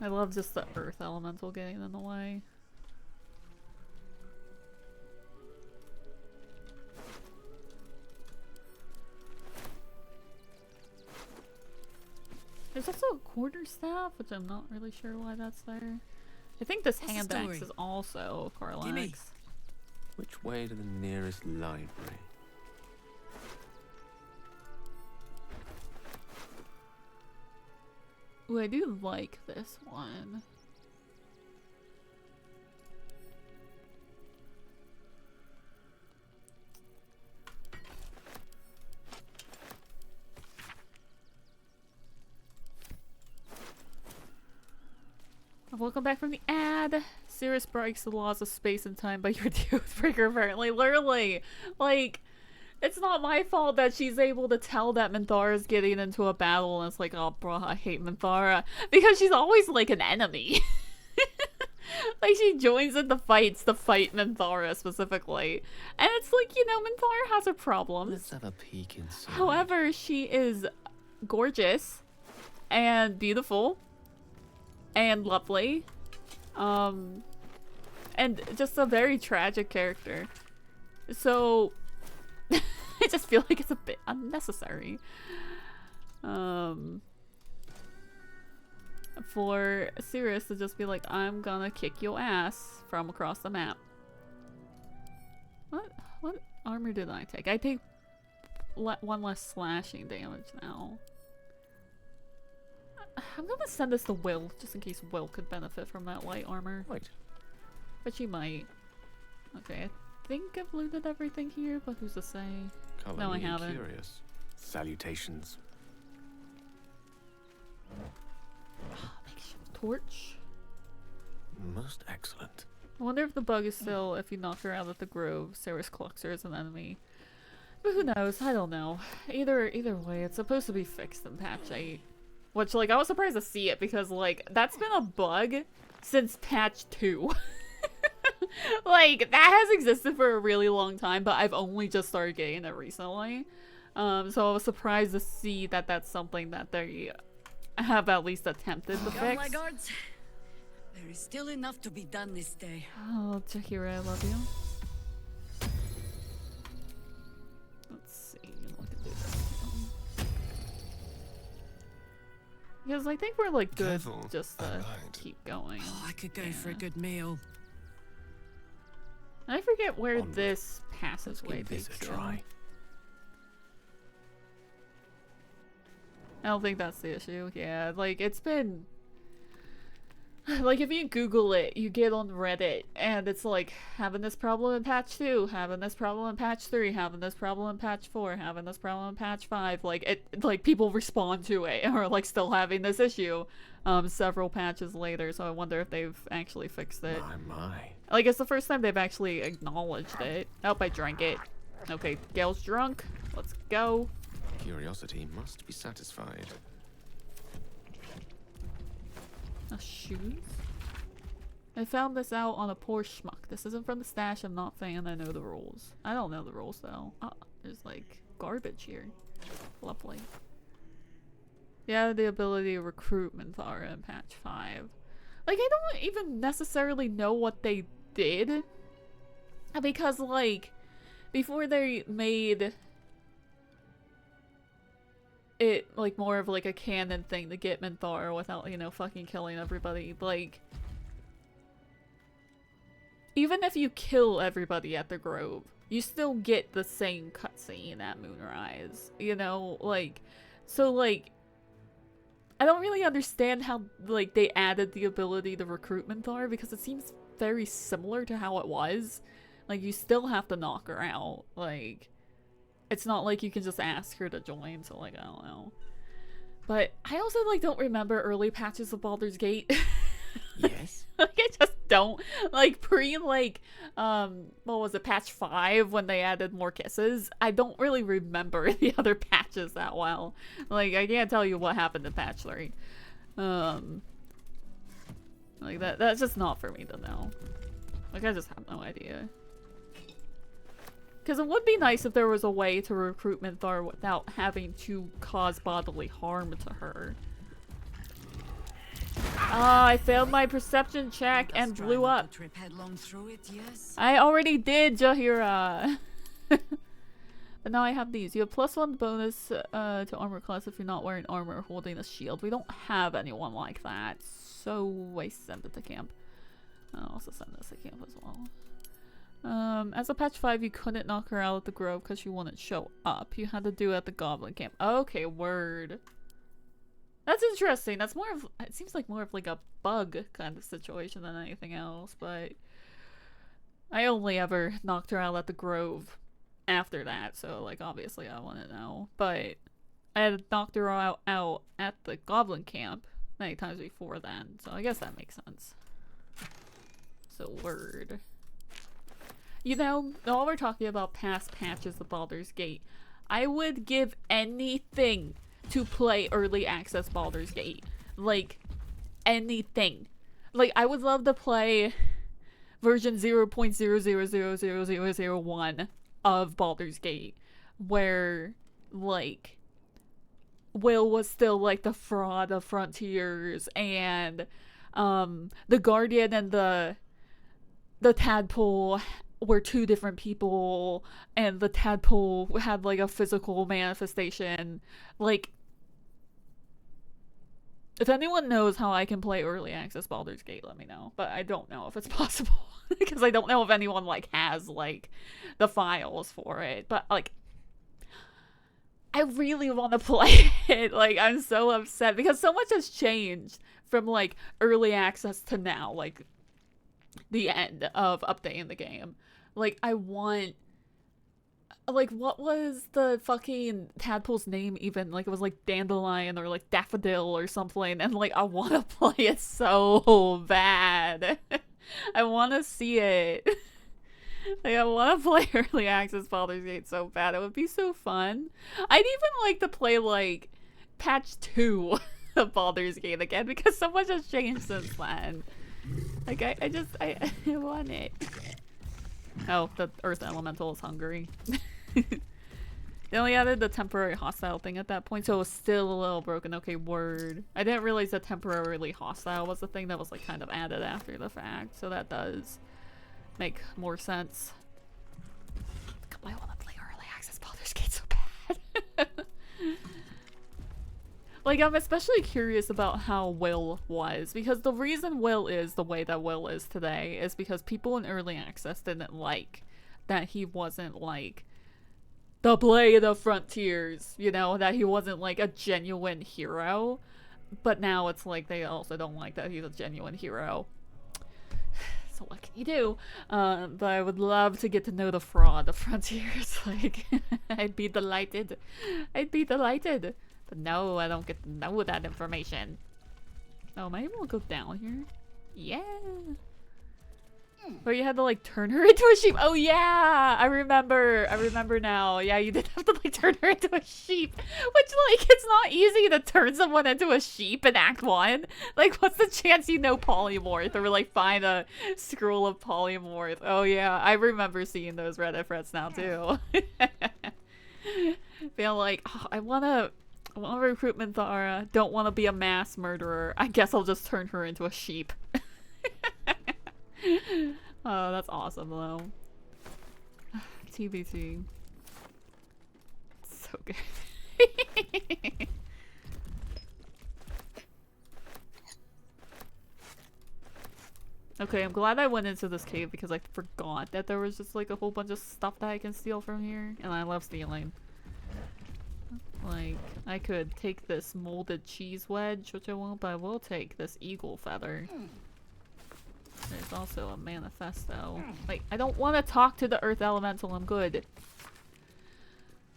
I love just the earth elemental getting in the way. There's also a quarterstaff, which I'm not really sure why that's there. I think this hand axe is also Carlax. Which way to the nearest library? Ooh, I do like this one. Welcome back from the ad. Cirrus breaks the laws of space and time, but you're the Oathbreaker apparently. Literally. Like, it's not my fault that she's able to tell that Minthara's getting into a battle and it's like, oh bro, I hate Minthara. Because she's always like an enemy. Like, she joins in the fights to fight Minthara specifically. And it's like, you know, Minthara has her problems. Let's have a peek inside. However, she is gorgeous and beautiful and lovely. And just a very tragic character. So I just feel like it's a bit unnecessary. For Cirrus to just be like, I'm gonna kick your ass from across the map. What armor did I take? I take one less slashing damage now. I'm gonna send this to Will, just in case Will could benefit from that light armor. Right. But she might. Okay, I think I've looted everything here, but who's to say? No, I haven't. Curious. Salutations. Torch. Most excellent. I wonder if the bug is still, if you knock her out at the grove, Cirrus clocks her as an enemy. But who knows? I don't know. Either way, it's supposed to be fixed in patch 8. Which, like, I was surprised to see it because, like, that's been a bug since patch 2. Like, that has existed for a really long time, but I've only just started getting it recently. So I was surprised to see that that's something that they have at least attempted to fix. My guards. There is still enough to be done this day. Oh, Jahira, I love you. Let's see what to do this. Because I think we're like good just to keep going. Oh, I could go for a good meal. I forget where this passageway takes a try. I don't think that's the issue. Yeah, like, it's been... Like, if you Google it, you get on Reddit, and it's like, having this problem in patch 2, having this problem in patch 3, having this problem in patch 4, having this problem in patch 5. Like, like, people respond to it, or, like, still having this issue several patches later, so I wonder if they've actually fixed it. My. Like, it's the first time they've actually acknowledged it. Oh, I drank it. Okay, Gale's drunk. Let's go. Curiosity must be satisfied. Shoes? I found this out on a poor schmuck. This isn't from the stash. I'm not saying I know the rules. I don't know the rules though. There's like garbage here. Lovely. Yeah, the ability to recruit Minthara in patch 5. Like, I don't even necessarily know what they did. Because, like, before they made it, like, more of, like, a canon thing to get Minthara without, you know, fucking killing everybody, like, even if you kill everybody at the Grove, you still get the same cutscene at Moonrise, you know, like, so, like, I don't really understand how, like, they added the ability to recruit Minthara, because it seems very similar to how it was. Like, you still have to knock her out, like, it's not like you can just ask her to join, so, like, I don't know. But I also, like, don't remember early patches of Baldur's Gate. Yes? Like, I just don't. Like, like, what was it, patch 5, when they added more kisses? I don't really remember the other patches that well. Like, I can't tell you what happened in patch 3. Like, that's just not for me to know. Like, I just have no idea. Because it would be nice if there was a way to recruit Minthara without having to cause bodily harm to her. I failed my perception check and blew up. Trip headlong through it, yes? I already did, Jahira. But now I have these. You have +1 bonus to armor class if you're not wearing armor or holding a shield. We don't have anyone like that, so I send it to camp. I'll also send this to camp as well. As a patch 5, you couldn't knock her out at the Grove because she wouldn't show up. You had to do it at the Goblin camp. Okay, word. That's interesting. That's more of, it seems like more of like a bug kind of situation than anything else, but I only ever knocked her out at the Grove after that, so like obviously I want to know. But I had knocked her out at the Goblin camp many times before then, so I guess that makes sense. So word. You know, while we're talking about past patches of Baldur's Gate, I would give anything to play early access Baldur's Gate. Like, anything. Like, I would love to play version 0.0000001 of Baldur's Gate, where, like, Will was still, like, the fraud of Frontiers, and, the Guardian and the Tadpole were two different people, and the Tadpole had, like, a physical manifestation. Like, if anyone knows how I can play early access Baldur's Gate, let me know. But I don't know if it's possible, because I don't know if anyone, like, has, like, the files for it. But, like, I really want to play it. Like, I'm so upset, because so much has changed from, like, early access to now, like, the end of updating the game. Like, I want... Like, what was the fucking tadpole's name even? Like, it was, like, Dandelion or, like, Daffodil or something. And, like, I want to play it so bad. I want to see it. Like, I want to play early access Baldur's Gate so bad. It would be so fun. I'd even like to play, like, patch 2 of Baldur's Gate again, because so much has changed since then. Like, I want it. Oh, the Earth Elemental is hungry. They only added the temporary hostile thing at that point, so it was still a little broken. Okay, word. I didn't realize that temporarily hostile was the thing that was, like, kind of added after the fact, so that does make more sense. I want to play early access Baldur's Gate so bad. Like, I'm especially curious about how Will was, because the reason Will is the way that Will is today is because people in early access didn't like that he wasn't, like, the Blade of Frontiers, you know, that he wasn't, like, a genuine hero. But now it's like they also don't like that he's a genuine hero. So what can you do? But I would love to get to know the fraud of Frontiers. Like, I'd be delighted. I'd be delighted. But no, I don't get to know that information. Oh, maybe we'll go down here. Yeah. Where you had to, like, turn her into a sheep. Oh, yeah! I remember now. Yeah, you did have to, like, turn her into a sheep. Which, like, it's not easy to turn someone into a sheep in Act 1. Like, what's the chance you know polymorph or, like, find a scroll of polymorph? Oh, yeah. I remember seeing those Reddit threads now, too. Feel like, oh, I want to recruit Minthara. Don't want to be a mass murderer. I guess I'll just turn her into a sheep. Oh, that's awesome, though. TBC. So good. Okay, I'm glad I went into this cave because I forgot that there was just, like, a whole bunch of stuff that I can steal from here. And I love stealing. Like, I could take this molded cheese wedge, which I won't, but I will take this eagle feather. There's also a manifesto. Like, I don't want to talk to the Earth Elemental. I'm good.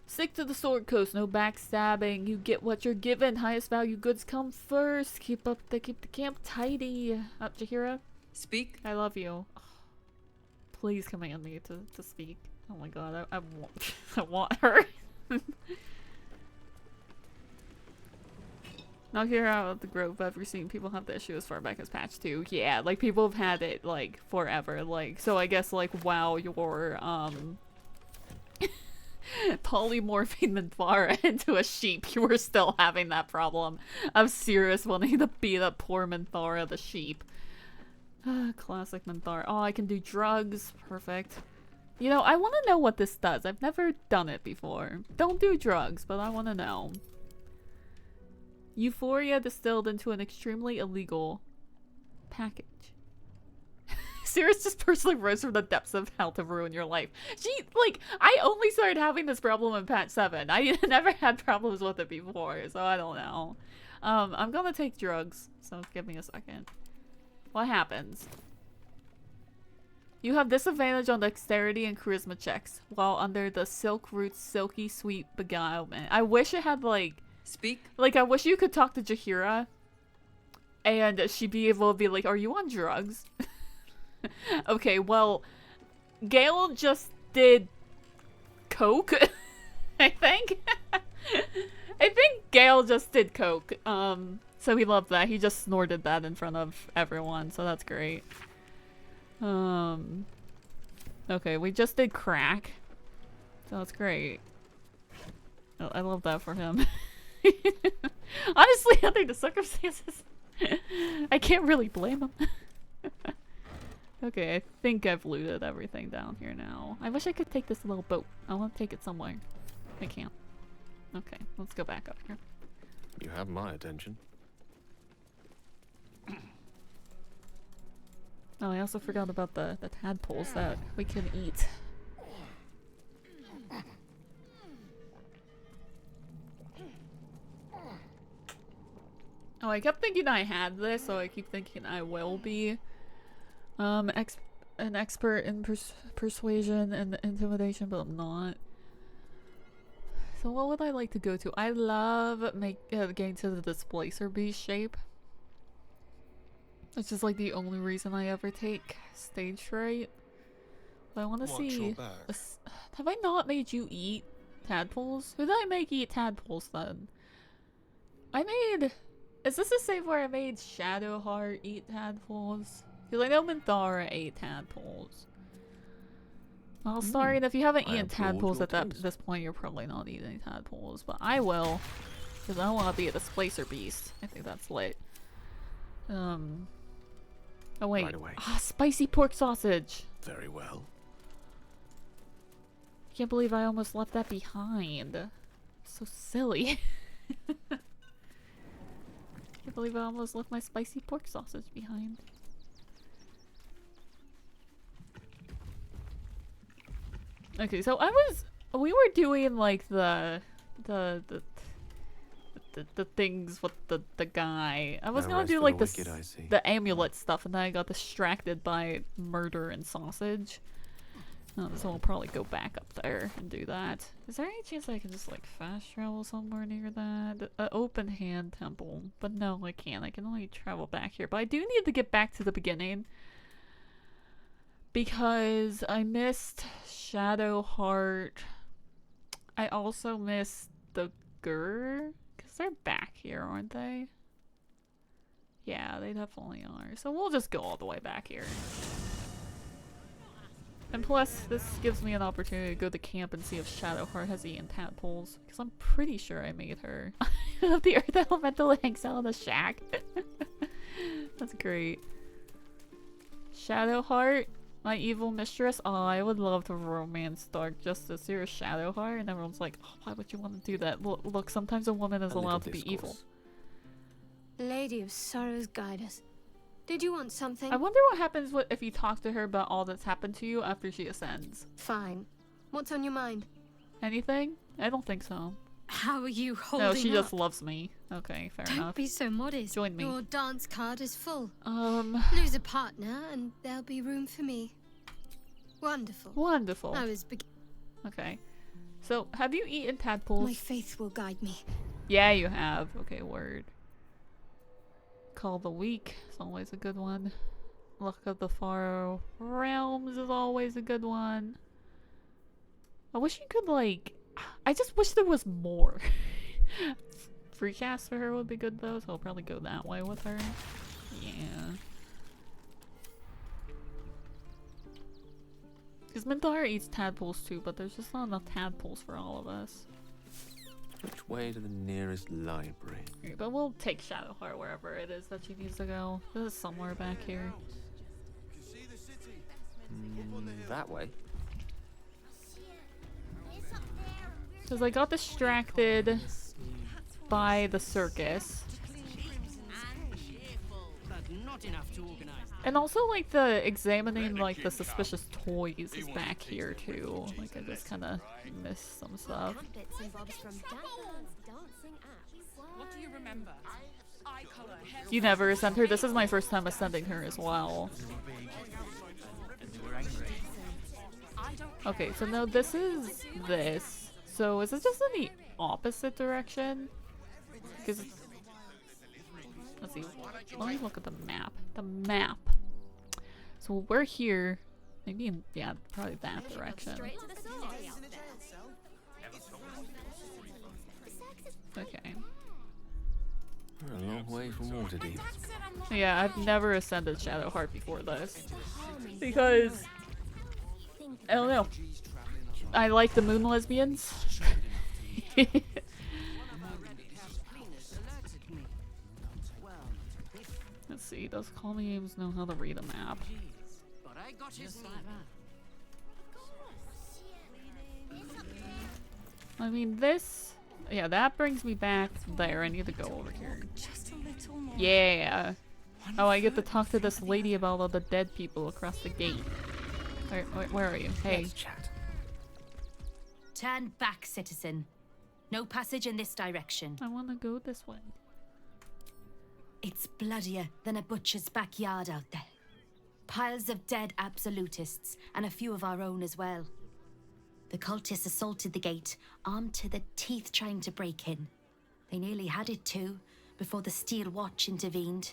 Stick to the Sword Coast. No backstabbing. You get what you're given. Highest value goods come first. Keep the camp tidy. Up, Jahira. Speak. I love you. Oh, please command me to speak. Oh my god, I want I want her. Now here out at the Grove, I've seen people have the issue as far back as patch 2. Yeah, like, people have had it, like, forever. Like, so I guess, like, while you're, polymorphing Minthara into a sheep, you were still having that problem of Cirrus wanting to beat up poor Minthara the sheep. Classic Minthara. Oh, I can do drugs. Perfect. You know, I want to know what this does. I've never done it before. Don't do drugs, but I want to know. Euphoria distilled into an extremely illegal package. Cirrus just personally rose from the depths of hell to ruin your life. She, like, I only started having this problem in patch 7. I never had problems with it before, so I don't know. I'm gonna take drugs, so give me a second. What happens? You have disadvantage on dexterity and charisma checks while under the Silk Root's silky sweet beguilement. I wish it had, like... Speak? Like, I wish you could talk to Jahira and she'd be able to be like, are you on drugs? Okay, well, Gale just did coke, I think. I think Gale just did coke. So he loved that. He just snorted that in front of everyone, so that's great. Okay, we just did crack. So that's great. I love that for him. Honestly, under the circumstances, I can't really blame him. Okay, I think I've looted everything down here now. I wish I could take this little boat. I want to take it somewhere. I can't. Okay, let's go back up here. You have my attention. Oh, I also forgot about the tadpoles that we can eat. Oh, I kept thinking I had this, so I keep thinking I will be an expert in persuasion and intimidation, but I'm not. So what would I like to go to? I love getting to the displacer beast shape. It's just like the only reason I ever take stage fright. But I want to see. Have I not made you eat tadpoles? Who did I make eat tadpoles then? I made. Is this a save where I made Shadowheart eat tadpoles? Because I know Minthara ate tadpoles. Well, sorry, if you haven't eaten tadpoles at this point, you're probably not eating tadpoles. But I will. Because I want to be a displacer beast. I think that's lit. Oh wait. Right away. Ah, spicy pork sausage. Very well. Can't believe I almost left that behind. So silly. Can't believe I almost left my spicy pork sausage behind. Okay, so we were doing like the things with the guy. I was gonna do like the amulet stuff, and then I got distracted by murder and sausage. So we'll probably go back up there and do that. Is there any chance I can just like fast travel somewhere near that? Open hand temple. But no, I can't. I can only travel back here. But I do need to get back to the beginning. Because I missed Shadowheart. I also missed the Gur. Because they're back here, aren't they? Yeah, they definitely are. So we'll just go all the way back here. And plus, this gives me an opportunity to go to camp and see if Shadowheart has eaten tadpoles. Because I'm pretty sure I made her. The Earth Elemental hangs out in the shack. That's great. Shadowheart, my evil mistress. Oh, I would love to romance Dark Justice. You're a Shadowheart, and everyone's like, oh, why would you want to do that? Look, sometimes a woman is allowed to be evil. Lady of Sorrows, guide us. Did you want something? I wonder what happens if you talk to her about all that's happened to you after she ascends. Fine. What's on your mind? Anything? I don't think so. How are you holding No, she up? just loves me. Okay, fair enough. Don't be so modest. Join me. Your dance card is full. Lose a partner and there'll be room for me. Wonderful. Wonderful. I was okay. So, have you eaten tadpoles? My faith will guide me. Yeah, you have. Okay, word. Call the Weak is always a good one. Luck of the Far Realms is always a good one. I wish you could, like... I just wish there was more. Free cast for her would be good, though, so I'll probably go that way with her. Yeah. Because Minthara eats tadpoles too, but there's just not enough tadpoles for all of us. Which way to the nearest library? Okay, but we'll take Shadowheart wherever it is that she needs to go. This is somewhere back here. That way. Because I got distracted by the circus. And also, like, the examining, like, the suspicious toys is back here, too. Like, I just kind of missed some stuff. What do you remember? You never ascend her? This is my first time ascending her as well. Okay, so now this is this. So is it just in the opposite direction? Because... let's see. Let me look at the map. The map. So So we're here. Maybe in, yeah, probably that direction. Okay. We're a long way from Waterdeep. Yeah, I've never ascended Shadowheart before this. Because I don't know. I like the moon lesbians. Let's see, does Call Me Ames know how to read a map? I mean, this... Yeah, that brings me back there. I need to go over here. Yeah! Oh, I get to talk to this lady about all the dead people across the gate. Where are you? Hey. Let's chat. Turn back, citizen. No passage in this direction. I want to go this way. It's bloodier than a butcher's backyard out there. Piles of dead absolutists, and a few of our own as well. The cultists assaulted the gate, armed to the teeth trying to break in. They nearly had it too, before the Steel Watch intervened.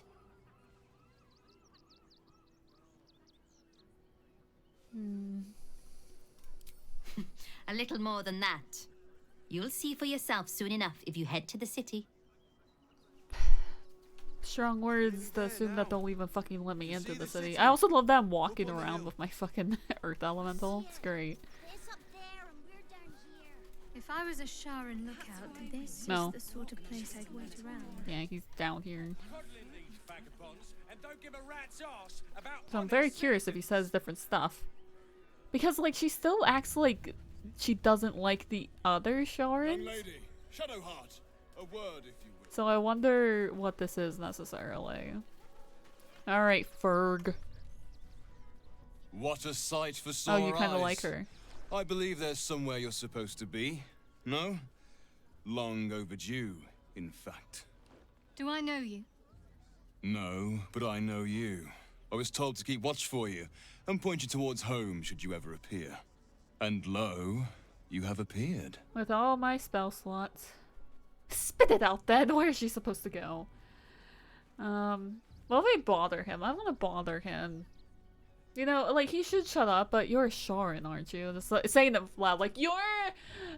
A little more than that. You'll see for yourself soon enough if you head to the city. Strong words to assume that they'll even fucking let me into the city. I also love that I'm walking around with my fucking earth elemental. It's great. If I was a Sharon lookout, this is the sort of place I'd wait around. Yeah, he's down here. So I'm very curious if he says different stuff. Because, like, she still acts like she doesn't like the other Sharons. Lady, Shadowheart, a word if you will. So I wonder what this is necessarily. Alright, Ferg. What a sight for sore eyes. Oh, you kind of like her. I believe there's somewhere you're supposed to be. No? Long overdue, in fact. Do I know you? No, but I know you. I was told to keep watch for you, and point you towards home should you ever appear. And lo, you have appeared. With all my spell slots. Spit it out then! Where is she supposed to go? Well, if I bother him, I want to bother him. You know, like, he should shut up, but you're a Sharon, aren't you? Just like, saying it loud, like, you're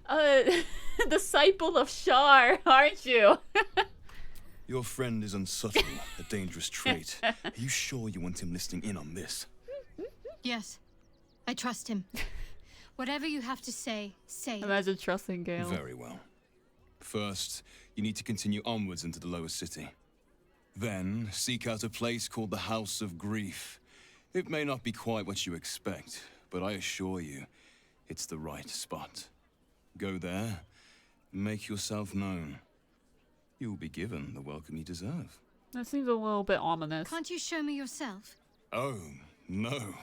a disciple of Shar, aren't you? Your friend is unsubtle, a dangerous trait. Are you sure you want him listening in on this? Yes. I trust him. Whatever you have to say, say it. Imagine trusting Gale. Very well. First, you need to continue onwards into the lower city. Then, seek out a place called the House of Grief. It may not be quite what you expect, but I assure you, it's the right spot. Go there, make yourself known. You will be given the welcome you deserve. That seems a little bit ominous. Can't you show me yourself? Oh, no.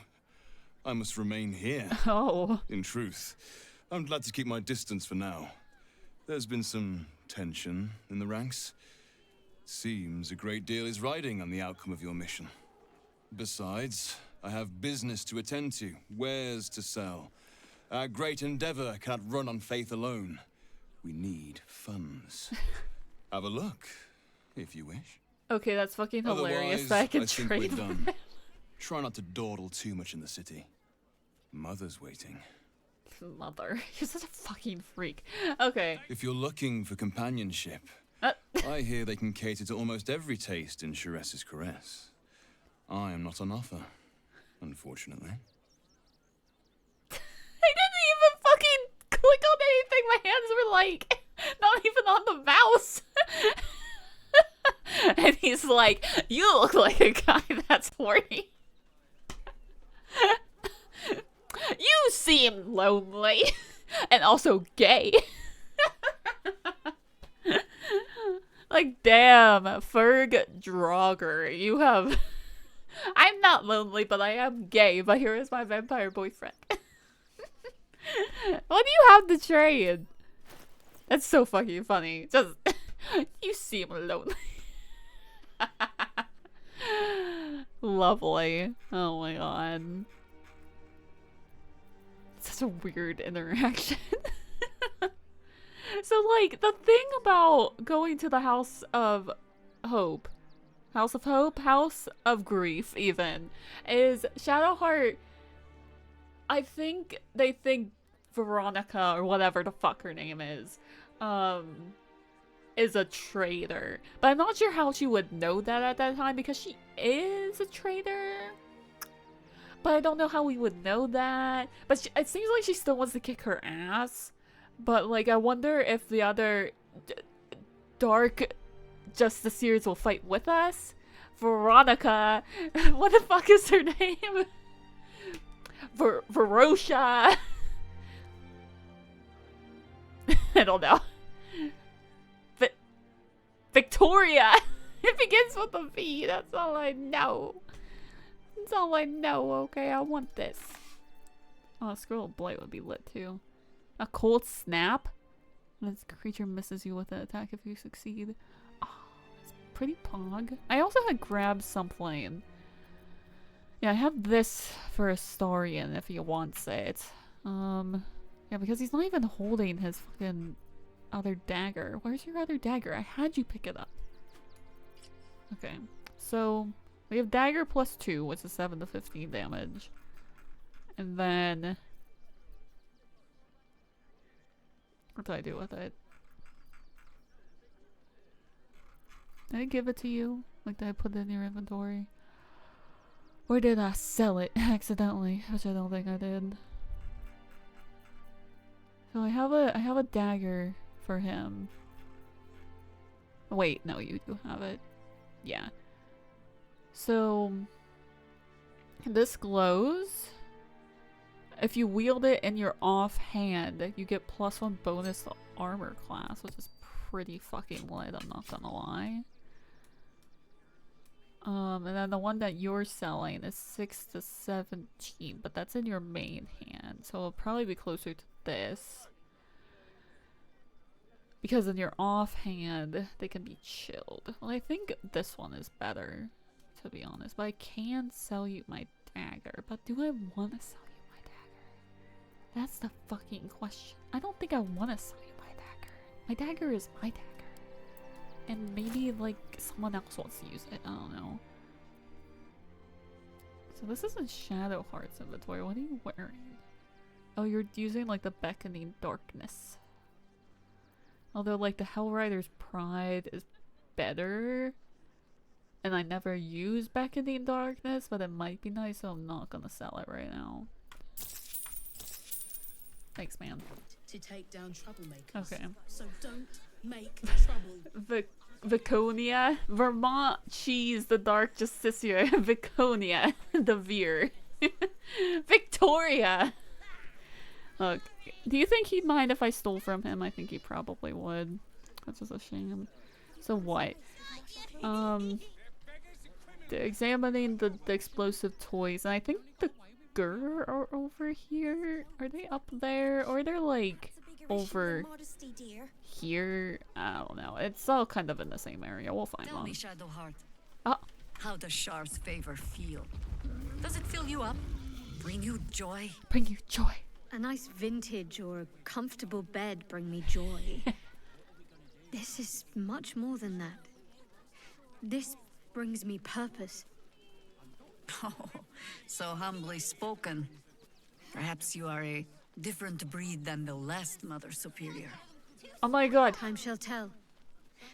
I must remain here. Oh. In truth, I'm glad to keep my distance for now. There's been some tension in the ranks. Seems a great deal is riding on the outcome of your mission. Besides, I have business to attend to, wares to sell. Our great endeavor cannot run on faith alone. We need funds. Have a look, if you wish. Okay, that's fucking hilarious. Otherwise, That I can I think trade we're done. with him. Try not to dawdle too much in the city. Mother's waiting. Mother. You're such a fucking freak. Okay. If you're looking for companionship, I hear they can cater to almost every taste in Sharess's caress. I am not on offer, unfortunately. I didn't even fucking click on anything. My hands were like, not even on the mouse. And he's like, you look like a guy that's horny. You seem lonely. And also gay. Like, damn, Ferg Draugr, you have... I'm not lonely, but I am gay, but here is my vampire boyfriend. What do you have to trade? That's so fucking funny. Just, you seem lonely. Lovely. Oh my god. Such a weird interaction. So, like, the thing about going to the House of Hope, House of Hope, House of Grief even, is Shadowheart. I think they think Veronica, or whatever the fuck her name is a traitor. But I'm not sure how she would know that at that time, because she is a traitor. But I don't know how we would know that. But it seems like she still wants to kick her ass. But, like, I wonder if the other Dark Justiciars will fight with us. Veronica. What the fuck is her name? Verosha. I don't know. Victoria. It begins with a V. That's all I know. That's all I know. Okay, I want this. Oh, a Scroll of Blight would be lit too. A Cold Snap. This creature misses you with an attack if you succeed. Oh, it's pretty pog. I also had Grab Something. Yeah, I have this for Astarion if he wants it. Yeah, because he's not even holding his fucking other dagger. Where's your other dagger? I had you pick it up. Okay, so we have dagger +2, which is 7 to 15 damage. And then what do I do with it? Did I give it to you? Like, did I put it in your inventory? Or did I sell it accidentally? Which I don't think I did. So I have a dagger for him. Wait, no, you do have it. Yeah. So this glows. If you wield it in your offhand, you get +1 bonus to armor class, which is pretty fucking lit, I'm not gonna lie. And then the one that you're selling is 6 to 17, but that's in your main hand, so it'll probably be closer to this. Because in your offhand, they can be chilled. Well, I think this one is better, to be honest. But I can sell you my dagger. But do I want to sell you my dagger? That's the fucking question. I don't think I want to sell you my dagger. My dagger is my dagger. And maybe, like, someone else wants to use it. I don't know. So this isn't Shadowheart's inventory. What are you wearing? Oh, you're using, like, the Beckoning Darkness. Although, like, the Hellrider's Pride is better. And I never use Beckoning Darkness, but it might be nice, so I'm not gonna sell it right now. Thanks, man. To take down troublemakers. Okay. So don't make trouble. Viconia. Vermont Cheese, the Dark Justiciar. Viconia, the Veer. Victoria! Look, do you think he'd mind if I stole from him? I think he probably would. That's just a shame. So what? Examining the explosive toys, and I think the Gur are over here. Are they up there? Or they're like over here? I don't know. It's all kind of in the same area. We'll find Tell one. me, Shadowheart. Oh. How does Shar's favor feel? Does it fill you up? Bring you joy? Bring you joy. A nice vintage or a comfortable bed bring me joy. This is much more than that. This brings me purpose. Oh, so humbly spoken. Perhaps you are a different breed than the last Mother Superior. Oh my god. Time shall tell.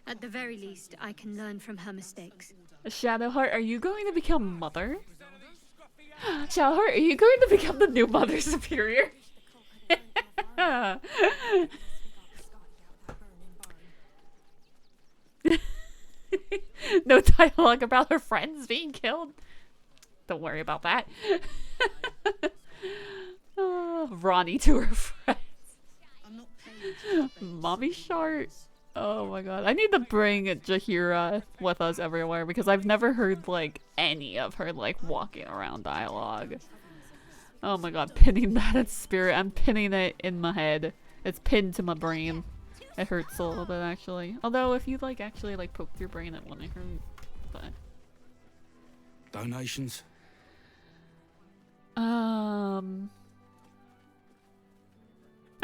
At the very least, I can learn from her mistakes. Shadowheart, are you going to become Mother? Shadowheart, are you going to become the new Mother Superior? No dialogue about her friends being killed. Don't worry about that. Ronnie to her friends. Mommy Shart. Oh my god. I need to bring Jaheira with us everywhere because I've never heard like any of her like walking around dialogue. Oh my god, pinning that in spirit. I'm pinning it in my head. It's pinned to my brain. It hurts a little bit actually. Although if you like actually like poked your brain, it wouldn't hurt. But donations. I'm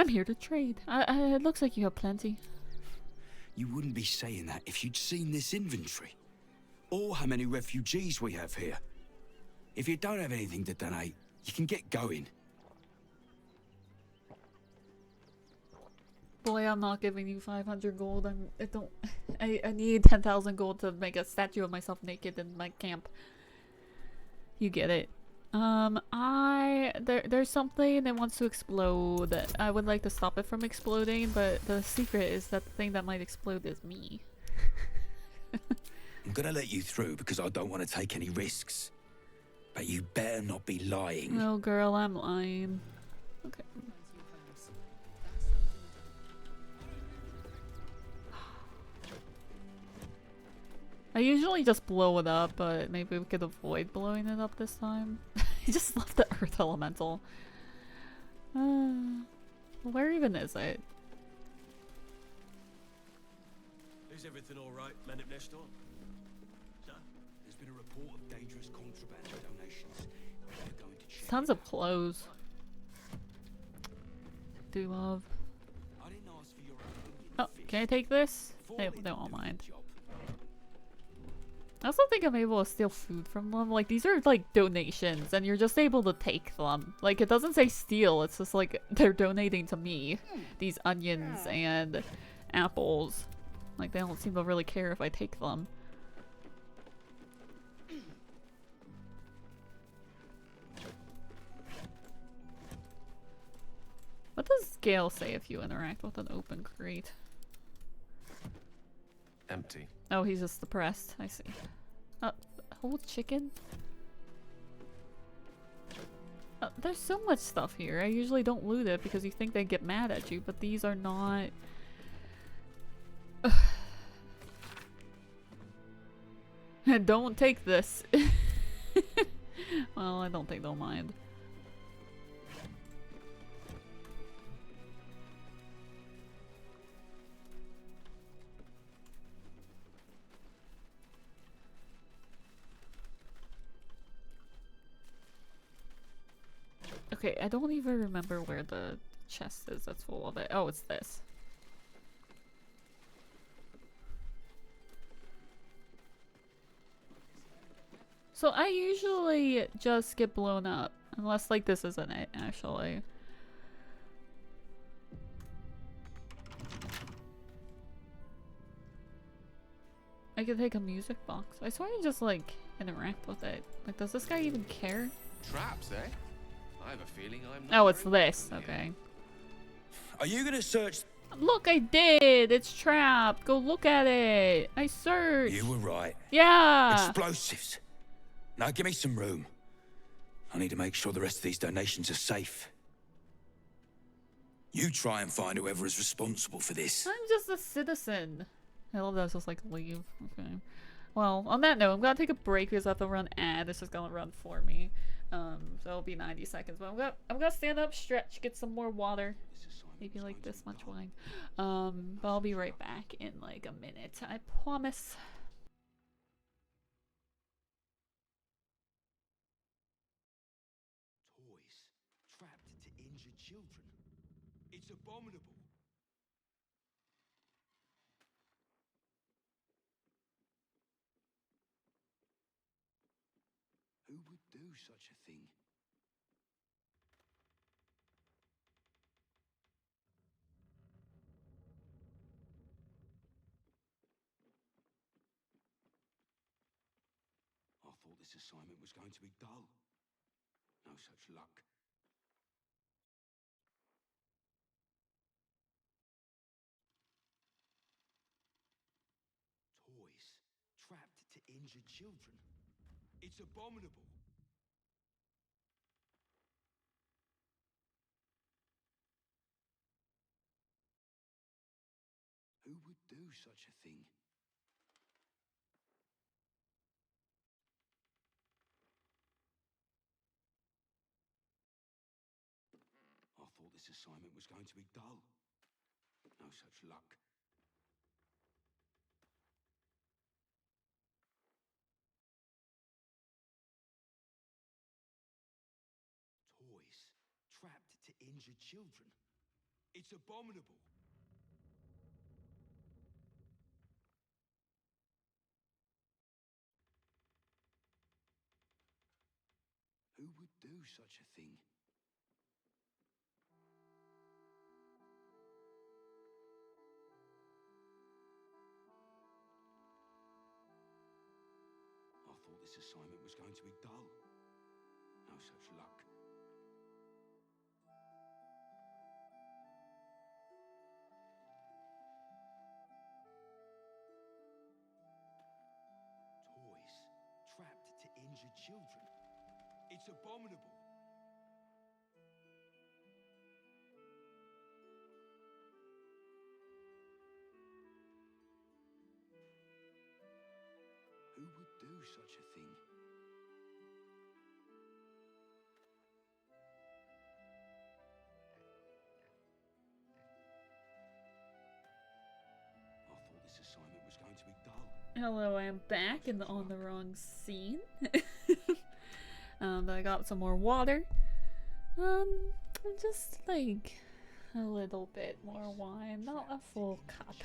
here to trade. It looks like you have plenty. You wouldn't be saying that if you'd seen this inventory. or how many refugees we have here. If you don't have anything to donate, you can get going. Boy, I'm not giving you 500 gold. I need 10,000 gold to make a statue of myself naked in my camp. You get it. There's something that wants to explode. I would like to stop it from exploding, but the secret is that the thing that might explode is me. I'm gonna let you through because I don't want to take any risks. But you better not be lying. No, girl, I'm lying. Okay. I usually just blow it up, but maybe we could avoid blowing it up this time. I just love the earth elemental. Where even is it? Is everything all right, man at Nestor? Sir? There's been a report of dangerous contraband donations. We're going to check. Tons of clothes. Do love. I didn't ask for your opinion. Oh, can I take this? They won't mind. I also think I'm able to steal food from them. Like, these are like donations and you're just able to take them. Like, it doesn't say steal, it's just like they're donating to me these onions and apples. Like, they don't seem to really care if I take them. What does Gale say if you interact with an open crate? Empty. Oh, he's just depressed. I see. Whole chicken? There's so much stuff here. I usually don't loot it because you think they get mad at you, but these are not... Don't take this. Well, I don't think they'll mind. Okay, I don't even remember where the chest is that's full of it. Oh, it's this. So I usually just get blown up. Unless, like, this isn't it, actually. I could take a music box. I swear you just, like, interact with it. Like, does this guy even care? Traps, eh? I have a feeling I'm not. Oh, it's this. Okay. Are you gonna search? Look, I did! It's trapped! Go look at it! I searched! You were right. Yeah! Explosives. Now give me some room. I need to make sure the rest of these donations are safe. You try and find whoever is responsible for this. I'm just a citizen. I love that it's just like leave. Okay. Well, on that note, I'm gonna take a break because I have to run ad. It's just gonna run for me. So it'll be 90 seconds. But I'm gonna stand up, stretch, get some more water. Maybe like this much wine. But I'll be right back in like a minute. I promise. Toys trapped to injure children. It's abominable. Who would do such a thing? I thought this assignment was going to be dull. No such luck. Toys trapped to injure children. It's abominable. Who would do such a thing? I thought this assignment was going to be dull. No such luck. Toys trapped to injure children. It's abominable. do such a thing? I thought this assignment was going to be dull. No such luck. Toys trapped to injured children. It's abominable. Who would do such a thing? I thought this assignment was going to be dull. Hello, I am back and on the wrong scene. But I got some more water. Just like a little bit more wine, not a full cup.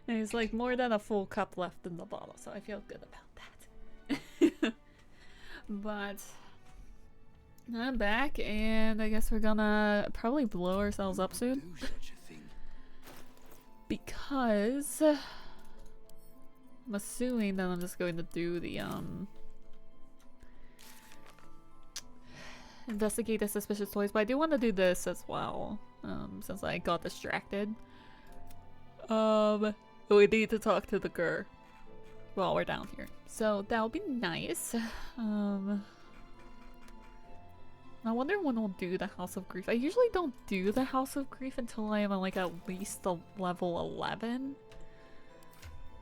There's like more than a full cup left in the bottle, so I feel good about that. But I'm back, and I guess we're gonna probably blow ourselves up soon. Because I'm assuming that I'm just going to do the investigate the suspicious toys, but I do want to do this as well, since I got distracted. We need to talk to the girl while we're down here, so that'll be nice. I wonder when we'll do the House of Grief. I usually don't do the House of Grief until I am on like at least a level 11.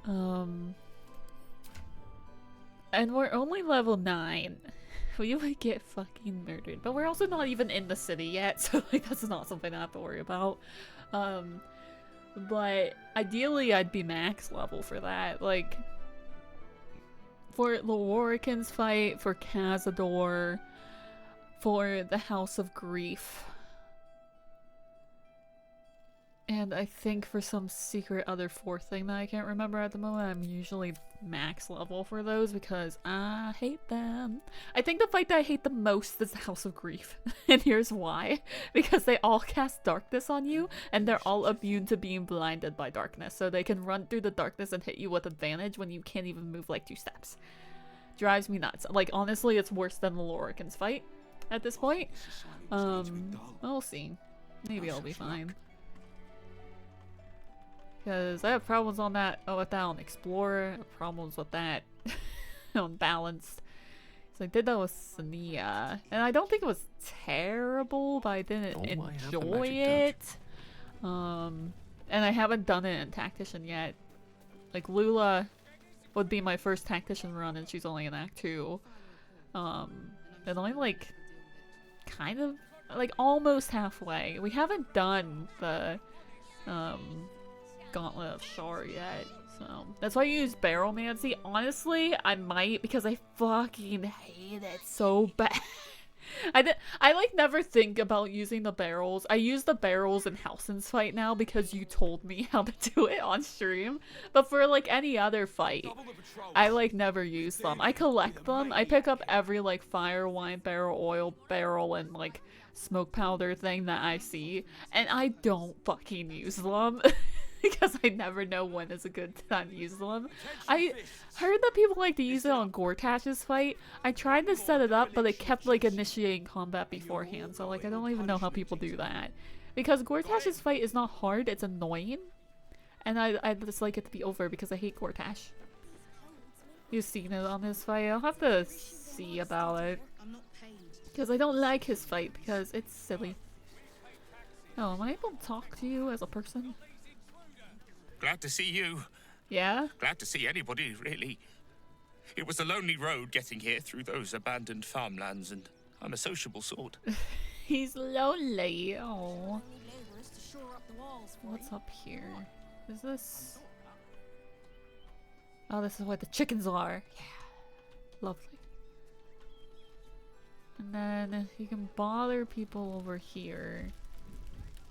And we're only level 9. We would get fucking murdered. But we're also not even in the city yet, so like that's not something I have to worry about. But ideally I'd be max level for that. Like for the Lorcan's fight, for Cazador, for the House of Grief. And I think for some secret other fourth thing that I can't remember at the moment, I'm usually max level for those because I hate them. I think the fight that I hate the most is the House of Grief. And here's why. Because they all cast darkness on you, and they're all immune to being blinded by darkness. So they can run through the darkness and hit you with advantage when you can't even move like 2 steps. Drives me nuts. Like, honestly, it's worse than the Lorcan's fight at this point. We'll see. Maybe I'll be fine. Because I have problems on that, with that on Explorer, I have problems with that on Balanced. So I did that with Sania, and I don't think it was terrible, but I didn't enjoy it. And I haven't done it in Tactician yet. Like, Lula would be my first Tactician run, and she's only in Act 2. And I'm like, kind of, like, almost halfway. We haven't done the, Gauntlet of Shar yet, so that's why I use Barrelmancy. Honestly, I might, because I fucking hate it so bad. I like never think about using the barrels. I use the barrels in Halsin's fight now because you told me how to do it on stream. But for like any other fight, I like never use them. I collect them. I pick up every like fire, wine barrel, oil barrel, and like smoke powder thing that I see, and I don't fucking use them. Because I never know when is a good time to use them. I heard that people like to use it on Gortash's fight. I tried to set it up, but it kept like initiating combat beforehand. So like I don't even know how people do that. Because Gortash's fight is not hard, it's annoying. And I just like it to be over because I hate Gortash. You've seen it on his fight. I'll have to see about it. Because I don't like his fight because it's silly. Oh, am I able to talk to you as a person? Glad to see you. Yeah? Glad to see anybody, really. It was a lonely road getting here through those abandoned farmlands, and I'm a sociable sort. He's lonely. Oh. What's up here? Is this... Oh, this is where the chickens are. Yeah. Lovely. And then you can bother people over here.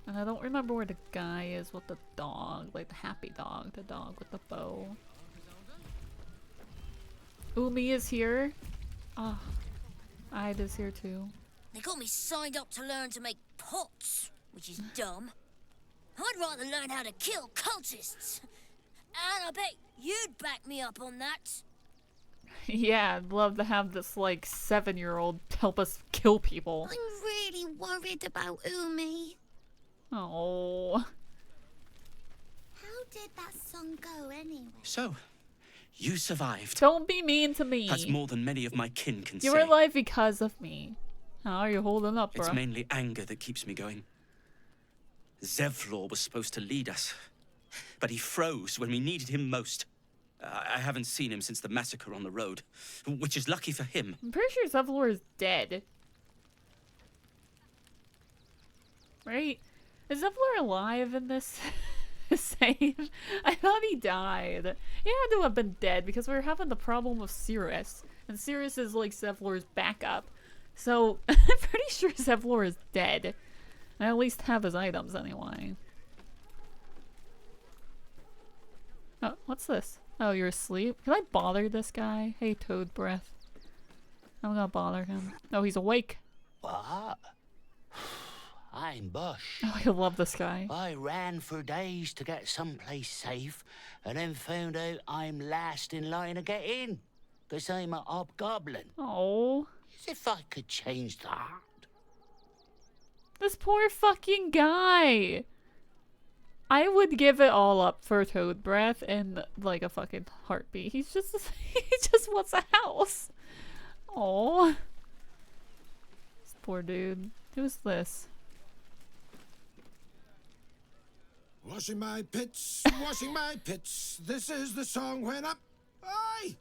And I don't remember where the guy is with the dog, like the happy dog, the dog with the bow. Umi is here. Ah, Ida is here too. They got me signed up to learn to make pots, which is dumb. I'd rather learn how to kill cultists. And I bet you'd back me up on that. Yeah, I'd love to have this, like, 7-year-old help us kill people. I'm really worried about Umi. Oh. How did that song go anyway? So, you survived. Don't be mean to me. That's more than many of my kin can say. You were alive because of me. How are you holding up, bro? It's mainly anger that keeps me going. Zevlor was supposed to lead us, but he froze when we needed him most. I haven't seen him since the massacre on the road, which is lucky for him. I'm pretty sure Zevlor is dead. Right? Is Zevlor alive in this save? I thought he died. He had to have been dead because we were having the problem with Cirrus. And Cirrus is like Zevlor's backup. So, I'm pretty sure Zevlor is dead. I at least have his items anyway. Oh, what's this? Oh, you're asleep? Can I bother this guy? Hey, Toad Breath. I'm gonna bother him. Oh, he's awake. What? I'm Bush. Oh, I love this guy. I ran for days to get someplace safe, and then found out I'm last in line to get in. Because I'm a hobgoblin. Oh. As if I could change that. This poor fucking guy. I would give it all up for Toad Breath in like a fucking heartbeat. He just wants a house. Oh. This poor dude. Who's this? Washing my pits, washing my pits. This is the song when up. Aye!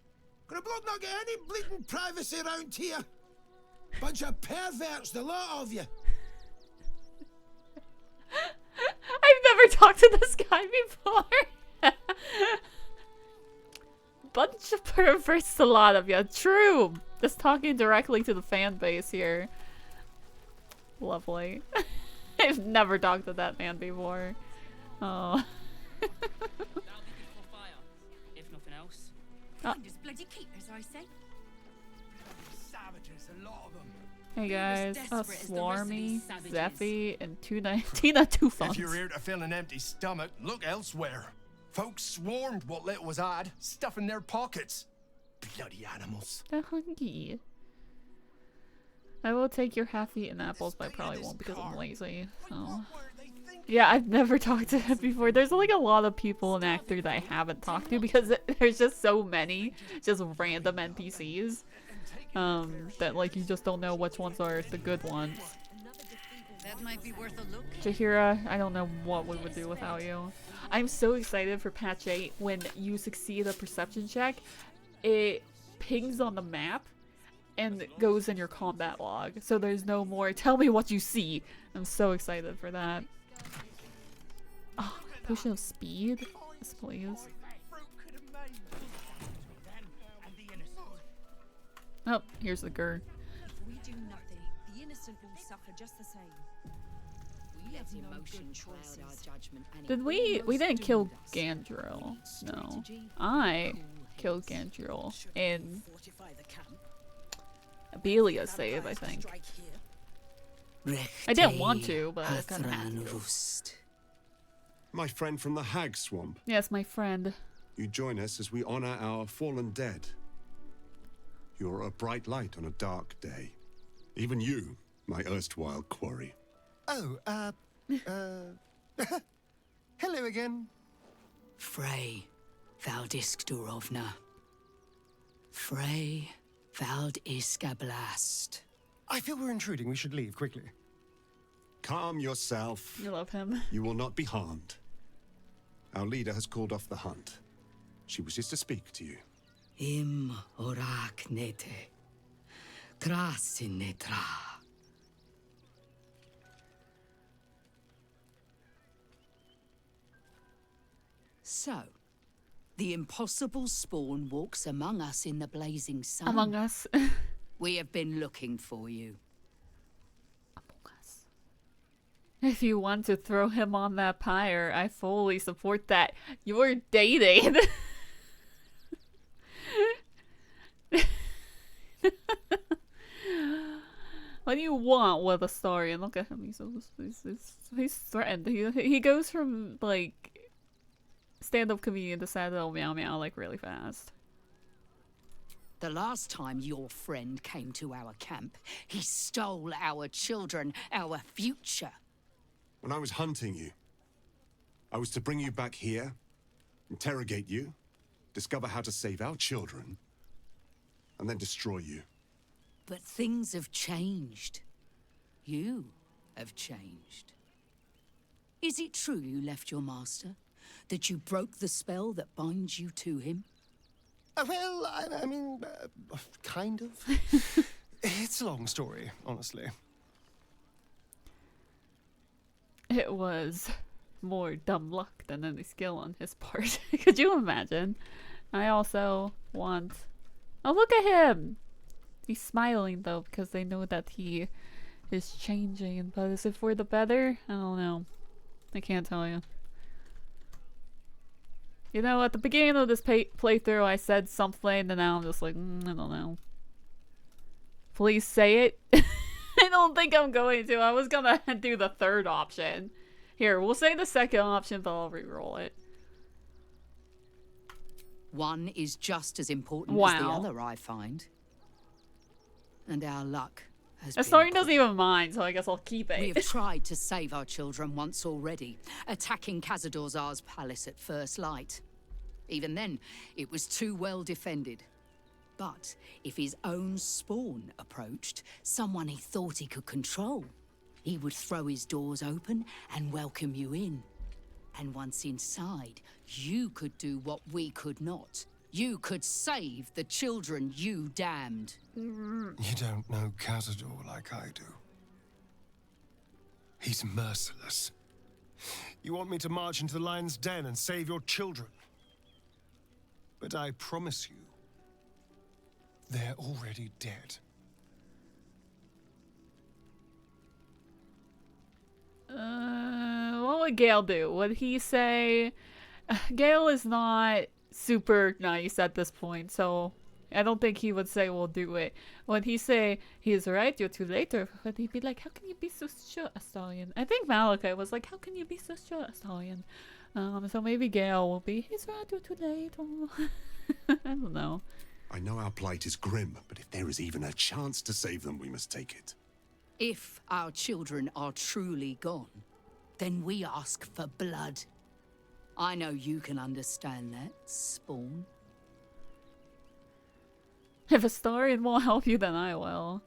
Gonna blood not get any bleeding privacy around here. Bunch of perverts, the lot of you. I've never talked to this guy before. Bunch of perverts, a lot of you. True. Just talking directly to the fan base here. Lovely. I've never talked to that man before. Oh. If nothing else. Bloody keepers, I say. Savages, a lot of them. Hey guys, Swarmy, Zeffy, and Tina Two Funks. If you're here to fill an empty stomach, look elsewhere. Folks swarmed what little was had, stuffing their pockets. Bloody animals. They're hungry. I will take your half-eaten apples, but I probably won't because I'm lazy. So. Yeah, I've never talked to him before. There's like a lot of people in Actor that I haven't talked to because there's just so many just random NPCs. That like you just don't know which ones are the good ones. That might be worth a look. Jahira, I don't know what we would do without you. I'm so excited for patch 8 when you succeed a perception check. It pings on the map and goes in your combat log. So there's no more tell me what you see. I'm so excited for that. Oh, potion of speed? Yes, please. Oh, here's the Gur. If we do nothing, the innocent will suffer just the same. We let emotion cloud our judgment. Did we didn't kill Gandril. No. I killed Gandril in Abelia's save, I think. I didn't want to, but I kinda had to. My friend from the Hag Swamp. Yes, my friend. You join us as we honor our fallen dead. You're a bright light on a dark day. Even you, my erstwhile quarry. Oh, hello again. Frey, Valdisk Durovna. Frey, Valdisk Blast. I feel we're intruding. We should leave quickly. Calm yourself. You love him. You will not be harmed. Our leader has called off the hunt. She wishes to speak to you. Im orak nete. Krasinetra. So, the impossible spawn walks among us in the blazing sun. Among us. We have been looking for you. If you want to throw him on that pyre, I fully support that. You're dating. What do you want with a story? And look at him. He's threatened. He goes from like stand-up comedian to sad little meow meow like really fast. The last time your friend came to our camp, he stole our children, our future. When I was hunting you, I was to bring you back here, interrogate you, discover how to save our children, and then destroy you. But things have changed. You have changed. Is it true you left your master? That you broke the spell that binds you to him? Well, I mean, kind of. It's a long story, honestly. It was more dumb luck than any skill on his part. Could you imagine? I also want... Oh, look at him! He's smiling, though, because they know that he is changing. But is it for the better? I don't know. I can't tell you. You know, at the beginning of this playthrough, I said something, and now I'm just like, I don't know. Please say it. I don't think I'm going to. I was gonna do the third option. Here, we'll say the second option, but I'll re-roll it. One is just as important Wow. as the other, I find. And our luck has The been story doesn't even mind, so I guess I'll keep it. We have tried to save our children once already, attacking Khazad-dûr's palace at first light. Even then, it was too well defended. But if his own spawn approached, someone he thought he could control, he would throw his doors open and welcome you in. And once inside, you could do what we could not. You could save the children you damned. You don't know Khazad-dûr like I do. He's merciless. You want me to march into the lion's den and save your children? But I promise you, they're already dead. What would Gale do? Would he say... Gale is not super nice at this point, so I don't think he would say we'll do it. Would he say, he's right, you're too late? Or would he be like, how can you be so sure, Astarion? I think Malachi was like, how can you be so sure, Astarion? So maybe Gale will be, he's right, you're too late. I don't know. I know our plight is grim, but if there is even a chance to save them, we must take it. If our children are truly gone, then we ask for blood. I know you can understand that, Spawn. If Astarion won't help you, then I will.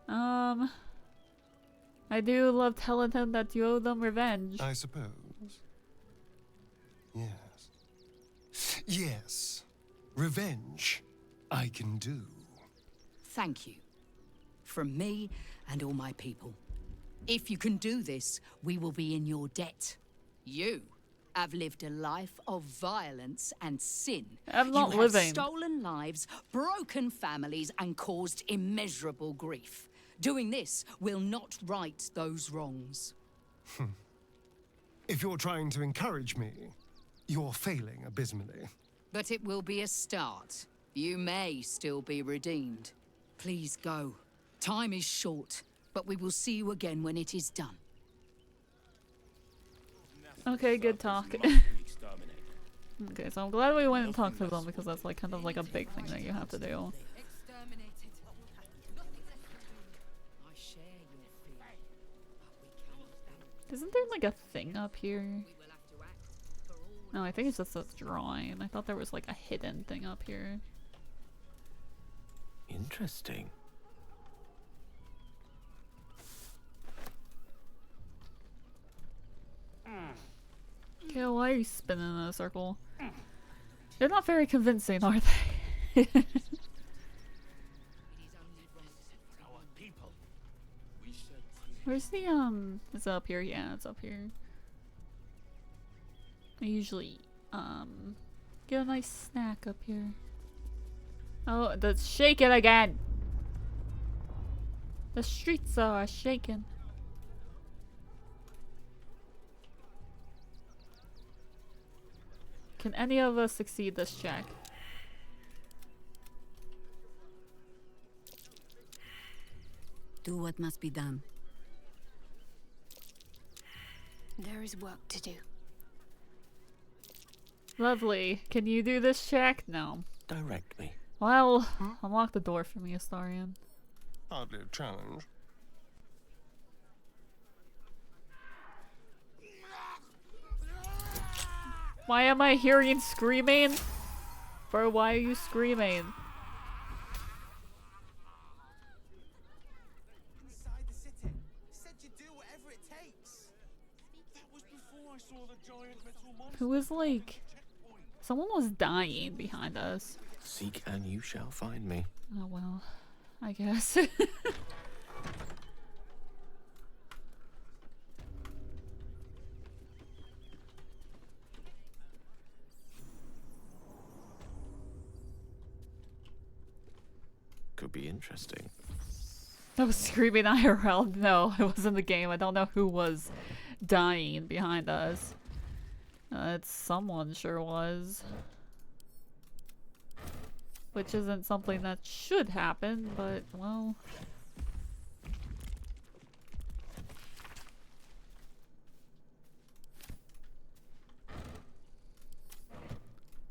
I do love telling him that you owe them revenge. I suppose. Yes. Yes. Revenge, I can do. Thank you. From me and all my people. If you can do this, we will be in your debt. You have lived a life of violence and sin. I'm not you living. have stolen lives, broken families, and caused immeasurable grief. Doing this will not right those wrongs. If you're trying to encourage me, you're failing abysmally. But it will be a start. You may still be redeemed. Please go. Time is short, but we will see you again when it is done. Okay, good talk. Okay, so I'm glad we went and talked to them because that's like kind of like a big thing that you have to do. Isn't there like a thing up here? No, I think it's just a drawing. I thought there was like a hidden thing up here. Interesting. Okay, why are you spinning in a circle? They're not very convincing, are they? Where's the, is it up here? Yeah, it's up here. I usually, get a nice snack up here. Oh, let's shake it again! The streets are shaking. Can any of us succeed this check? Do what must be done. There is work to do. Lovely. Can you do this check? No. Direct me. Well, unlock the door for me, Astarion. Hardly a challenge. Why am I hearing screaming? Bro, why are you screaming? Inside the city. Said you'd do whatever it takes. That was before I saw the giant metal monster. Who was like... Someone was dying behind us. Seek and you shall find me. Oh well, I guess. Could be interesting. I was screaming IRL. No, it wasn't the game. I don't know who was dying behind us. It's someone sure was. Which isn't something that should happen, but, well...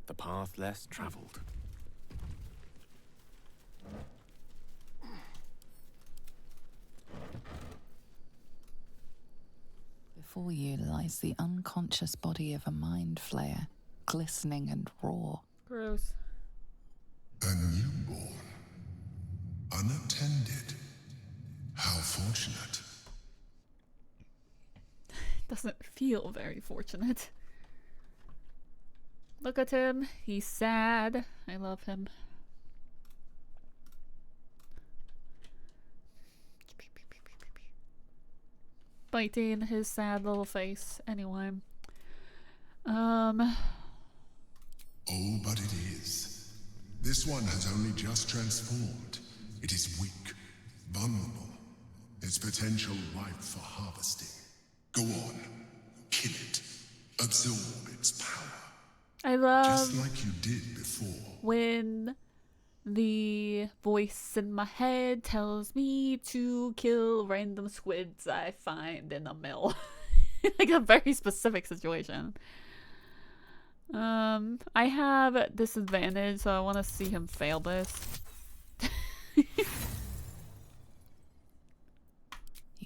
The path less traveled. Before you lies the unconscious body of a mind flayer, glistening and raw. Gross. A newborn. Unattended. How fortunate. Doesn't feel very fortunate. Look at him. He's sad. I love him. Biting his sad little face. Anyway. Oh, but it is. This one has only just transformed. It is weak, vulnerable. Its potential ripe for harvesting. Go on. Kill it. Absorb its power. I love... Just like you did before. When the voice in my head tells me to kill random squids I find in a mill. Like a very specific situation. I have disadvantage, so I want to see him fail this. You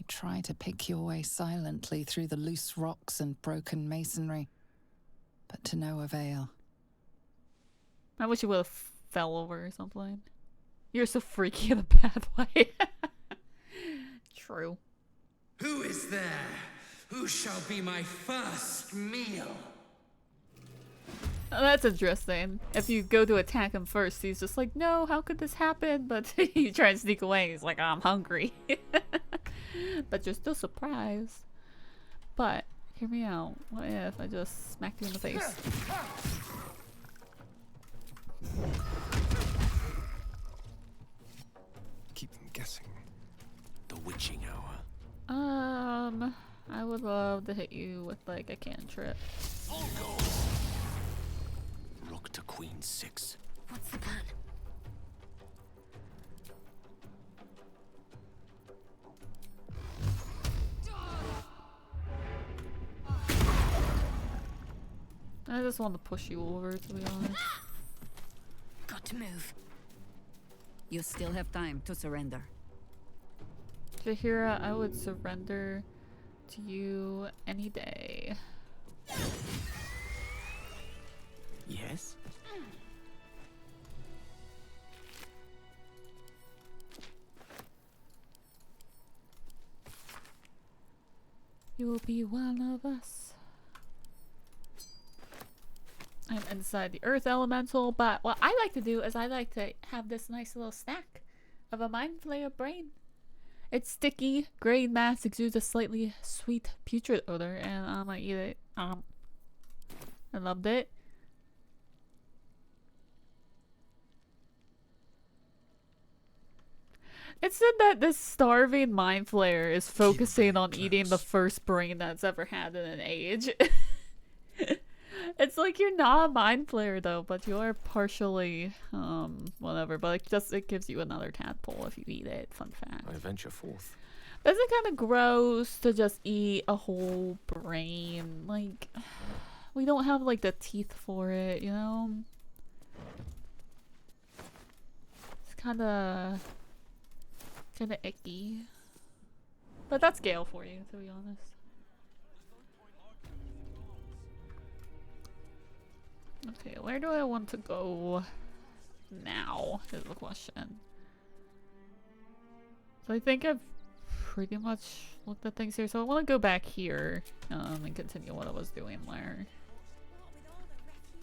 try to pick your way silently through the loose rocks and broken masonry, but to no avail. I wish you would have fell over or something. You're so freaky in a bad way. True. Who is there? Who shall be my first meal? Oh, that's interesting. If you go to attack him first, he's just like, no, how could this happen? But you try and sneak away, he's like, oh, I'm hungry. But you're still surprised. But, hear me out. What if I just smacked you in the face? Keep them guessing. The witching hour. I would love to hit you with like a cantrip. Rook to Queen 6. What's the plan? I just want to push you over, to be honest. Got to move. You still have time to surrender. Jahira, I would surrender to you any day. Yes? You'll be one of us. I'm inside the earth elemental, but what I like to do is I like to have this nice little snack of a mind flayer brain. It's sticky, grey mass exudes a slightly sweet putrid odor, and I'm gonna eat it. I loved it. It said that this starving mind flayer is focusing on eating the first brain that's ever had in an age. It's like you're not a mind player though, but you are partially whatever. But it gives you another tadpole if you eat it. Fun fact. I venture forth. But is it kind of gross to just eat a whole brain? Like, we don't have like the teeth for it, you know? It's kind of icky. But that's Gale for you, to be honest. Okay, where do I want to go now is the question. So I think I've pretty much looked at things here. So I want to go back here and continue what I was doing there.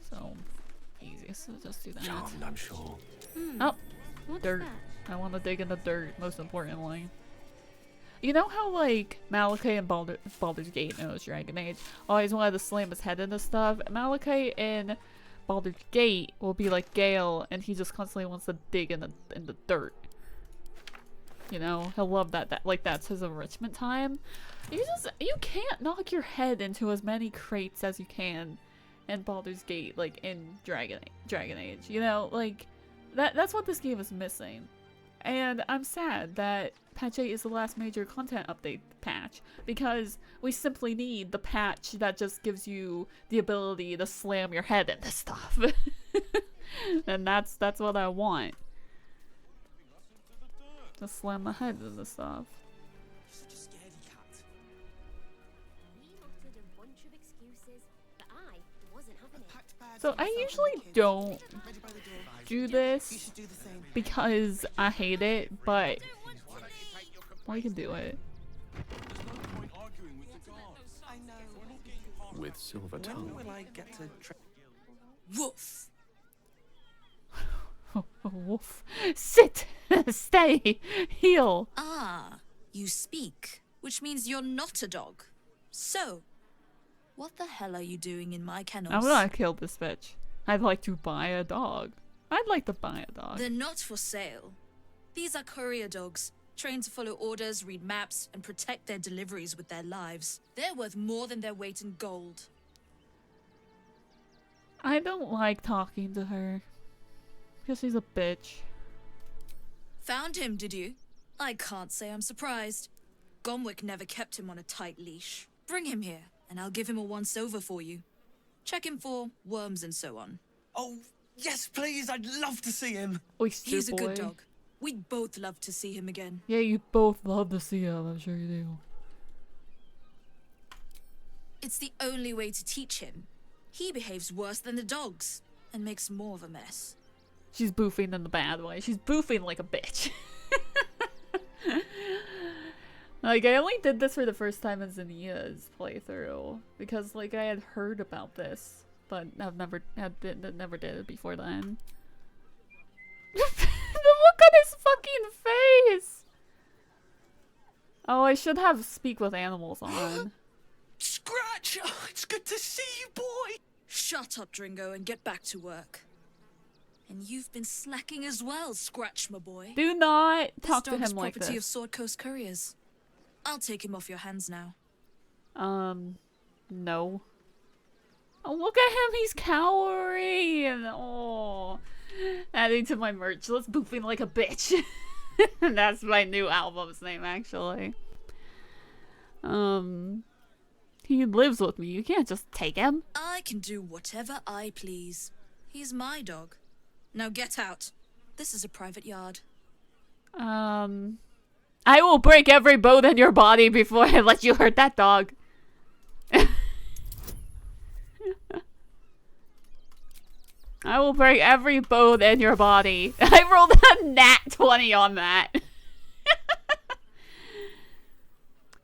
So easiest to just do that. Charmed, I'm sure. Oh, dirt. I want to dig in the dirt, most importantly. You know how, like, Malachi and Baldur's Gate knows Dragon Age always wanted to slam his head into stuff? Malachi in Baldur's Gate will be like Gale, and he just constantly wants to dig in the dirt. You know, he'll love that. Like, that's his enrichment time. You can't knock your head into as many crates as you can in Baldur's Gate, like, in Dragon Age. You know, like, that's what this game is missing. And I'm sad that Patch 8 is the last major content update patch, because we simply need the patch that just gives you the ability to slam your head into stuff. And that's what I want. To slam my head into stuff. Such a scaredy cat. He muttered a bunch of excuses, but I wasn't having it. So I usually don't do this because I hate it, but I can do it. With silver tongue. When will I get to Woof. Woof. Sit! Stay! Heal! Ah, you speak, which means you're not a dog. So, what the hell are you doing in my kennels? I'm gonna kill this bitch. I'd like to buy a dog. I'd like to buy a dog. They're not for sale. These are courier dogs, trained to follow orders, read maps, and protect their deliveries with their lives. They're worth more than their weight in gold. I don't like talking to her. Because she's a bitch. Found him, did you? I can't say I'm surprised. Gomwick never kept him on a tight leash. Bring him here, and I'll give him a once-over for you. Check him for worms and so on. Oh, yes, please. I'd love to see him. Oyster He's a boy. good dog. We'd both love to see him again. Yeah, you both love to see him. I'm sure you do. It's the only way to teach him. He behaves worse than the dogs, and makes more of a mess. She's boofing in the bad way. She's boofing like a bitch. Like, I only did this for the first time in Zinnia's playthrough. Because, like, I had heard about this. But I've never did it before then. The look on his fucking face! Oh, I should have speak with animals on. Scratch! Oh, it's good to see you, boy! Shut up, Dringo, and get back to work. And you've been slacking as well, Scratch, my boy. Do not talk to him like this dog is property of this. Sword Coast Couriers. I'll take him off your hands now. No. Oh, look at him, he's cowering. Oh, adding to my merch. Let's boofing like a bitch. That's my new album's name, actually. He lives with me. You can't just take him. I can do whatever I please. He's my dog. Now get out. This is a private yard. I will break every bone in your body before I let you hurt that dog. I will break every bone in your body. I rolled a nat 20 on that.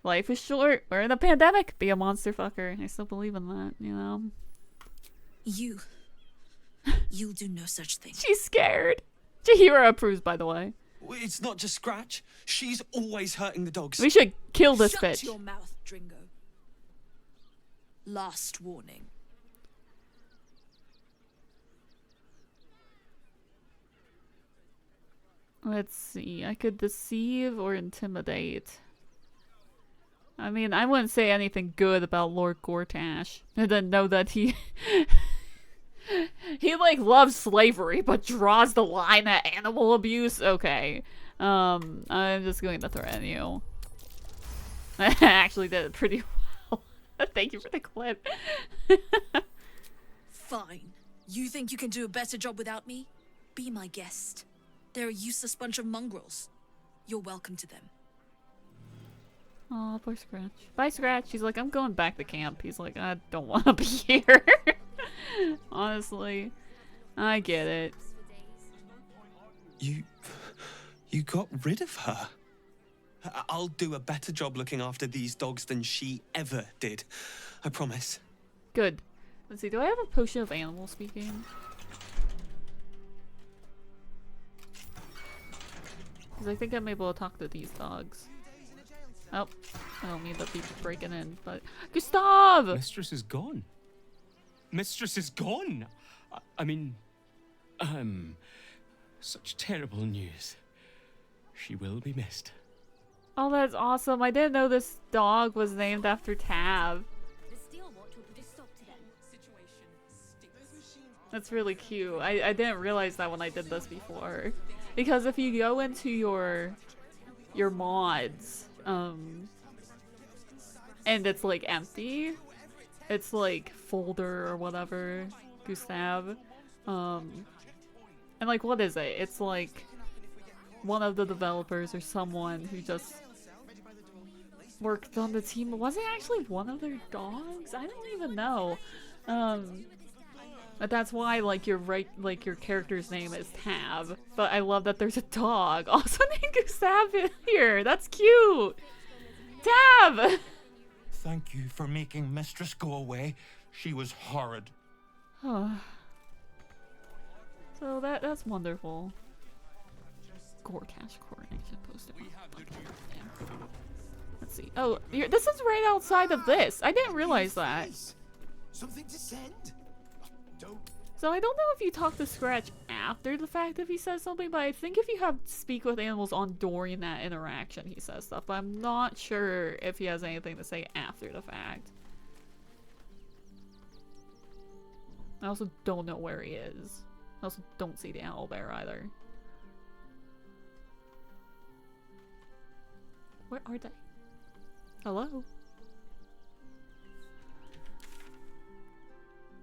Life is short. We're in a pandemic. Be a monster fucker. I still believe in that, you know? You'll do no such thing. She's scared. Chihiro approves, by the way. It's not just Scratch. She's always hurting the dogs. We should kill this Shut bitch. your mouth, Dringo. Last warning. Let's see. I could deceive or intimidate. I mean, I wouldn't say anything good about Lord Gortash. I didn't know that he... he, like, loves slavery, but draws the line at animal abuse? Okay. I'm just going to threaten you. I actually did it pretty well. Thank you for the clip. Fine. You think you can do a better job without me? Be my guest. They're a useless bunch of mongrels. You're welcome to them. Aw, poor Scratch. Bye, Scratch. He's like, I'm going back to camp. He's like, I don't want to be here. Honestly. I get it. You got rid of her? I'll do a better job looking after these dogs than she ever did. I promise. Good. Let's see, do I have a potion of animal speaking? Because I think I'm able to talk to these dogs. Oh, I don't mean to be breaking in, but... Gustav! Mistress is gone. Mistress is gone! I mean... Such terrible news. She will be missed. Oh, that's awesome. I didn't know this dog was named after Tav. That's really cute. I didn't realize that when I did this before. Because if you go into your mods, and it's like empty, it's like folder or whatever, Gustav, and like what is it? It's like one of the developers or someone who just worked on the team. Was it actually one of their dogs? I don't even know. But that's why like your character's name is Tab. But I love that there's a dog also named Gustav in here. That's cute. Tab. Thank you for making Mistress go away. She was horrid. So that's wonderful. Gortash coronation poster. Let's see. Oh, this is right outside of this. I didn't realize that. Something to send? So I don't know if you talk to Scratch after the fact if he says something, but I think if you have speak with animals on during that interaction, he says stuff. But I'm not sure if he has anything to say after the fact. I also don't know where he is. I also don't see the owlbear either. Where are they? Hello?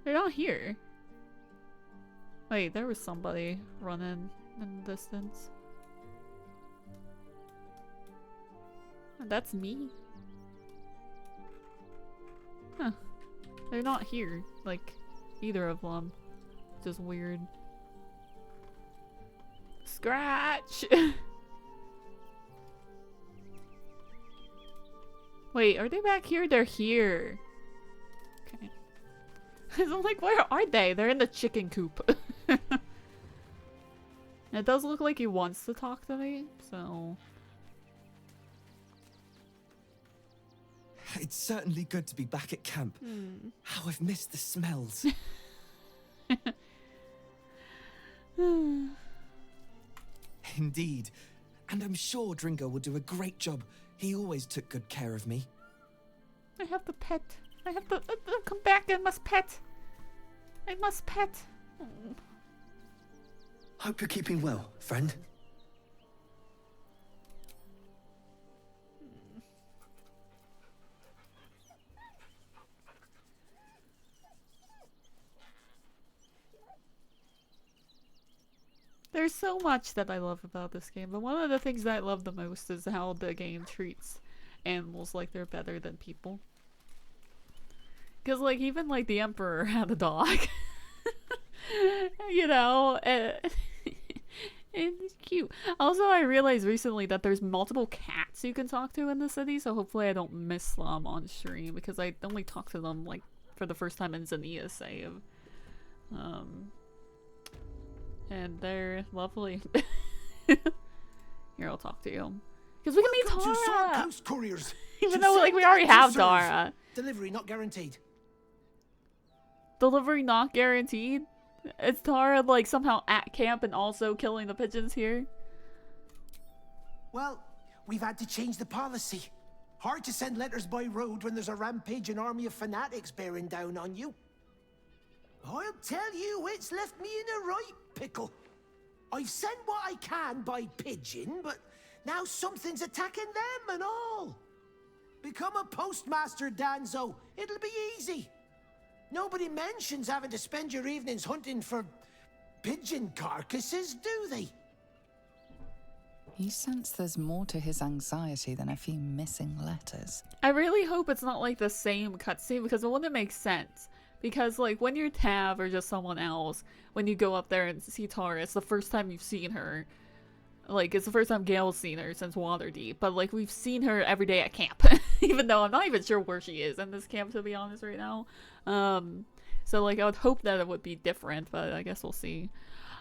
They're not here. Wait, there was somebody running in the distance. And that's me. Huh. They're not here. Like, either of them. Just weird. Scratch! Wait, are they back here? They're here. Okay. I'm like, where are they? They're in the chicken coop. It does look like he wants to talk to me, so... It's certainly good to be back at camp. How I've missed the smells. Indeed. And I'm sure Dringo will do a great job. He always took good care of me. I have to pet. I have to come back. I must pet. I must pet. Hope you're keeping well, friend. There's so much that I love about this game, but one of the things that I love the most is how the game treats animals like they're better than people. Because, like, even, like, the Emperor had a dog. You know? It's cute. Also, I realized recently that there's multiple cats you can talk to in the city, so hopefully I don't miss them on stream, because I only talked to them, like, for the first time in Zania's save. And they're lovely. Here, I'll talk to you. Because we can meet Tara! Coast couriers. Even though, like, we already have Tara. Delivery not guaranteed. Delivery not guaranteed? Is Tara, like, somehow at camp and also killing the pigeons here? Well, we've had to change the policy. Hard to send letters by road when there's a rampaging army of fanatics bearing down on you. I'll tell you, it's left me in a right pickle. I've sent what I can by pigeon, but now something's attacking them and all. Become a postmaster, Danzo. It'll be easy. Nobody mentions having to spend your evenings hunting for pigeon carcasses, do they? You sense there's more to his anxiety than a few missing letters. I really hope it's not like the same cutscene, because it wouldn't make sense. Because, like, when you're Tav or just someone else, when you go up there and see Tara, it's the first time you've seen her. Like, it's the first time Gale's seen her since Waterdeep. But, like, we've seen her every day at camp. Even though I'm not even sure where she is in this camp, to be honest, right now. So, like, I would hope that it would be different, but I guess we'll see.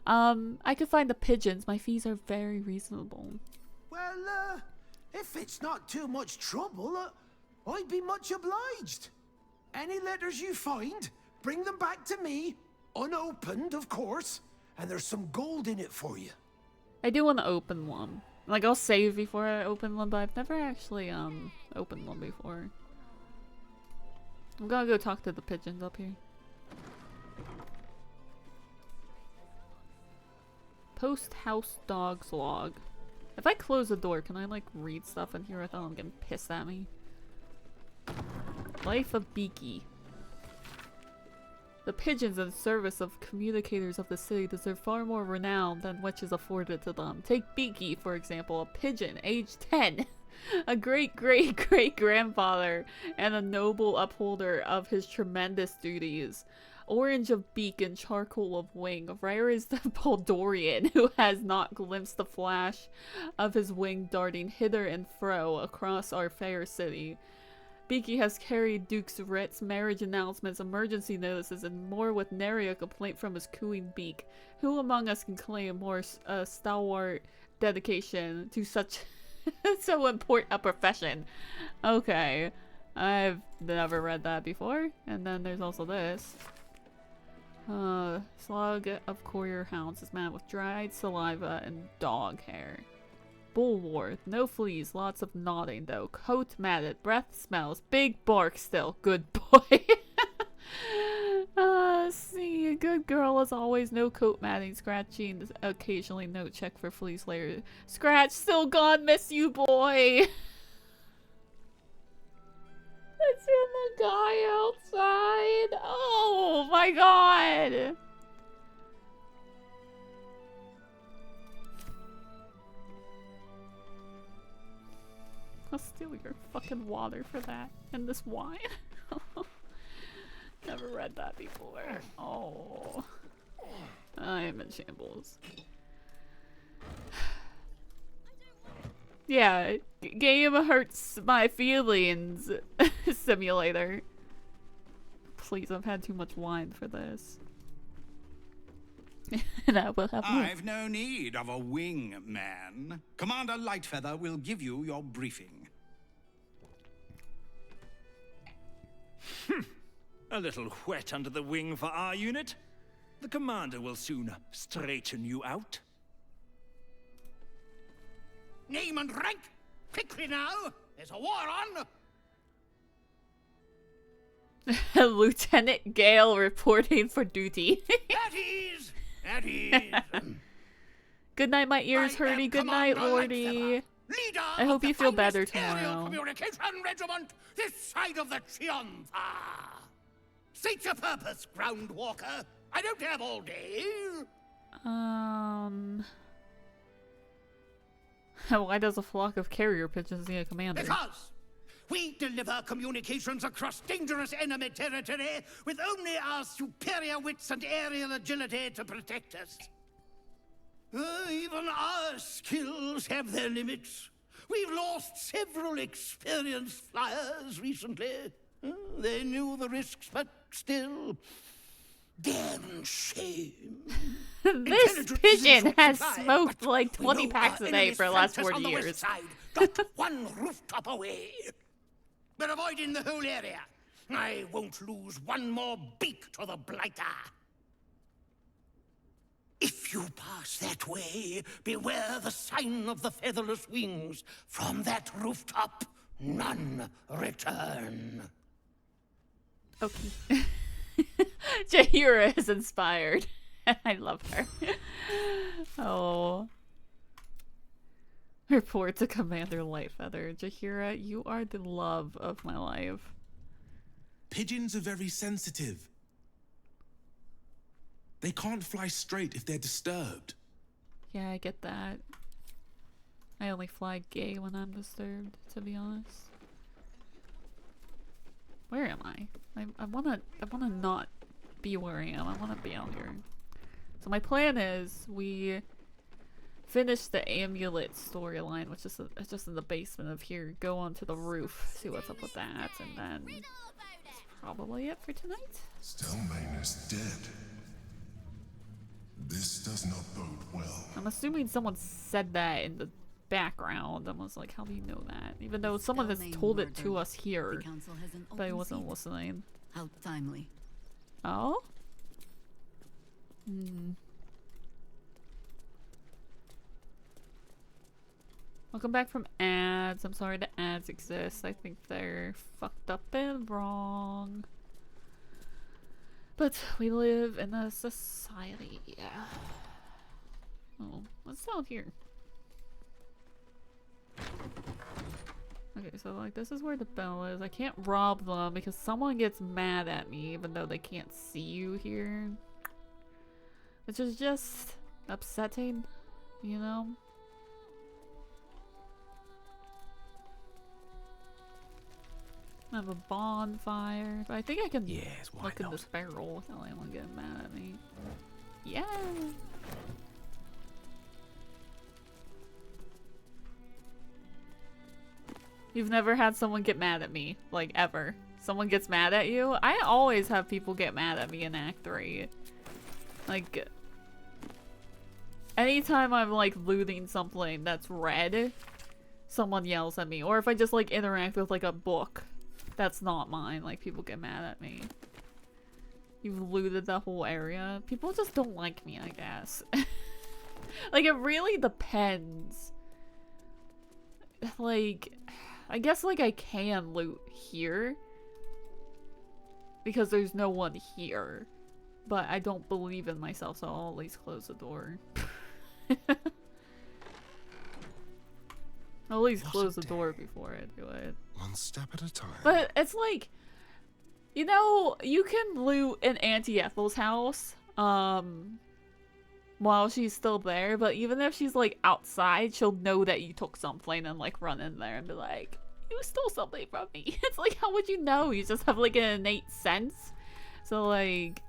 I could find the pigeons. My fees are very reasonable. Well, if it's not too much trouble, I'd be much obliged. Any letters you find, bring them back to me, unopened, of course, and there's some gold in it for you. I do want to open one. Like, I'll save before I open one, but I've never actually, opened one before. I'm gonna go talk to the pigeons up here. Post house dog's log. If I close the door, can I, like, read stuff in here without them getting pissed at me? Life of Beaky. The pigeons in service of communicators of the city deserve far more renown than which is afforded to them. Take Beaky, for example, a pigeon, age 10. A great-great-great-grandfather and a noble upholder of his tremendous duties. Orange of beak and charcoal of wing. Rare is the Baldorian, who has not glimpsed the flash of his wing darting hither and fro across our fair city. Beaky has carried Duke's writs, marriage announcements, emergency notices, and more with nary a complaint from his cooing beak. Who among us can claim more stalwart dedication to such so important a profession? Okay, I've never read that before. And then there's also this. Slug of courier hounds is man with dried saliva and dog hair. Bullwort, no fleas, lots of nodding though. Coat matted, breath smells, big bark still. Good boy. See, a good girl as always, no coat matting, scratching, occasionally no check for flea slayer. Scratch, still gone, miss you, boy. That's from the guy outside. Oh my god. I'll steal your fucking water for that. And this wine. Never read that before. Oh. I am in shambles. Yeah, game hurts my feelings. Simulator. Please, I've had too much wine for this. And I will have more. I've no need of a wing man. Commander Lightfeather will give you your briefing. A little wet under the wing for our unit. The commander will soon straighten you out. Name and rank? Quickly now! There's a war on! Lieutenant Gale reporting for duty. At ease! At ease! Good night, my ears hurty. Good night, Lordy. I hope you feel better tomorrow. Communication Regiment, this side of the Chiantha. State your purpose, Groundwalker. I don't have all day. Why does a flock of carrier pigeons need a commander? Because we deliver communications across dangerous enemy territory with only our superior wits and aerial agility to protect us. Even our skills have their limits. We've lost several experienced flyers recently. They knew the risks, but still, damn shame. This pigeon has smoked like 20 packs a day for the last 40 years. West side, not one rooftop away. We're avoiding the whole area. I won't lose one more beak to the blighter. If you pass that way, beware the sign of the featherless wings. From that rooftop, none return. Okay. Jahira is inspired. I love her. Oh. Report to Commander Lightfeather. Jahira, you are the love of my life. Pigeons are very sensitive. They can't fly straight if they're disturbed. Yeah, I get that. I only fly gay when I'm disturbed, to be honest. Where am I? I wanna not be where I am. I wanna be out here. So my plan is we finish the amulet storyline, which is just in the basement of here. Go onto the roof, see what's up with that, and then that's probably it for tonight. Stelmane is dead. This does not bode well. I'm assuming someone said that in the background. I was like, how do you know that? Even though someone has told it to us here, but I wasn't listening. How timely. Oh? Hmm. Welcome back from ads. I'm sorry the ads exist. I think they're fucked up and wrong. But we live in a society. Yeah. Oh, what's down here? Okay, so like this is where the bell is. I can't rob them because someone gets mad at me even though they can't see you here. Which is just upsetting, you know? I have a bonfire, but I think I can look in this barrel without anyone getting mad at me. Yeah. You've never had someone get mad at me, like ever. Someone gets mad at you? I always have people get mad at me in Act 3. Like, anytime I'm like looting something that's red, someone yells at me. Or if I just like interact with like a book that's not mine, like people get mad at me. You've looted the whole area. People just don't like me, I guess. Like, it really depends. Like, I guess like I can loot here because there's no one here, but I don't believe in myself, so I'll at least close the door. I'll at least close the door before I do it. One step at a time. But it's like, you know, you can loot in Auntie Ethel's house while she's still there, but even if she's like outside, she'll know that you took something and like run in there and be like, you stole something from me. It's like, how would you know? You just have like an innate sense. So like,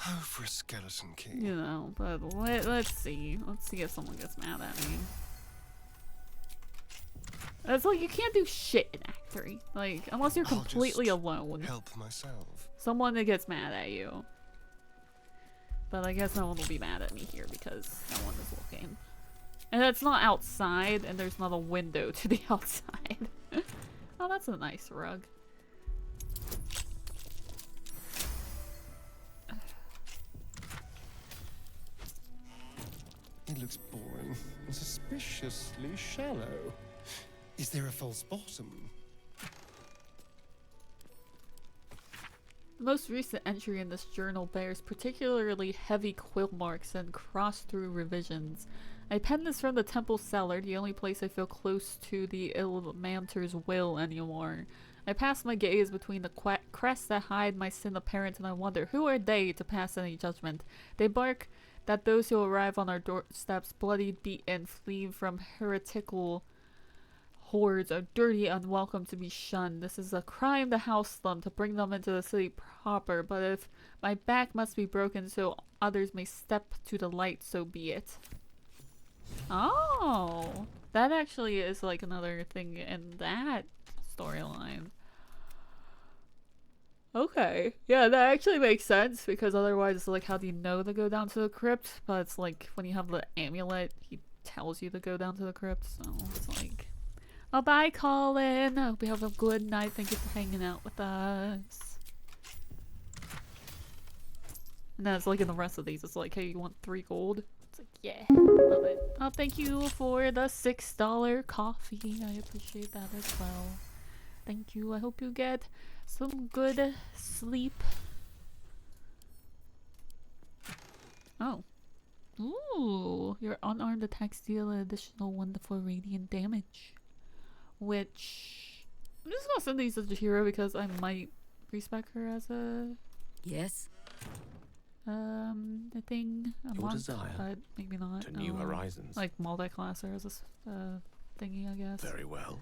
oh, for a skeleton key. You know, but let's see. Let's see if someone gets mad at me. It's like you can't do shit in Act 3. Like, unless you're completely alone. Help myself. Someone that gets mad at you. But I guess no one will be mad at me here because no one is looking. And it's not outside, and there's not a window to the outside. Oh, that's a nice rug. It looks boring and suspiciously shallow. Is there a false bottom? The most recent entry in this journal bears particularly heavy quill marks and crossed-through revisions. I penned this from the temple cellar, the only place I feel close to the Illuminator's will anymore. I pass my gaze between the crests that hide my sin apparent, and I wonder, who are they to pass any judgment? They bark that those who arrive on our doorsteps, bloodied, beaten, flee from heretical hordes are dirty, unwelcome to be shunned. This is a crime to house them, to bring them into the city proper, but if my back must be broken so others may step to the light, so be it. Oh, that actually is like another thing in that storyline. Okay, yeah, that actually makes sense, because otherwise it's like, how do you know to go down to the crypt? But it's like, when you have the amulet, he tells you to go down to the crypt, so it's like, oh, bye, Colin. I hope you have a good night. Thank you for hanging out with us. And then it's like in the rest of these, it's like, hey, you want 3 gold? It's like, yeah, love it. Oh, thank you for the $6 coffee. I appreciate that as well. Thank you. I hope you get some good sleep. Oh. Ooh. Your unarmed attacks deal an additional 1 to 4 radiant damage. Which... I'm just gonna send these to Jahira because I might respec her as a... Yes? a thing. A Your monk, desire but maybe not. to new horizons. Like multi-classer as a thingy, I guess. Very well.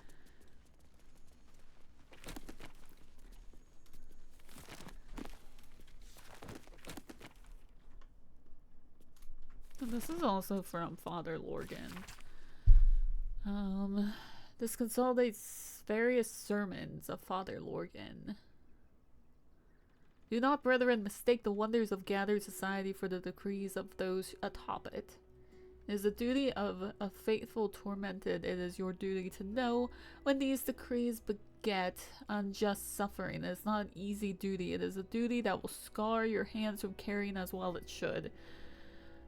And this is also from Father Lorgan. This consolidates various sermons of Father Lorgan. Do not, brethren, mistake the wonders of gathered society for the decrees of those atop it. It is the duty of a faithful tormented. It is your duty to know when these decrees beget unjust suffering. It is not an easy duty. It is a duty that will scar your hands from carrying as well it should.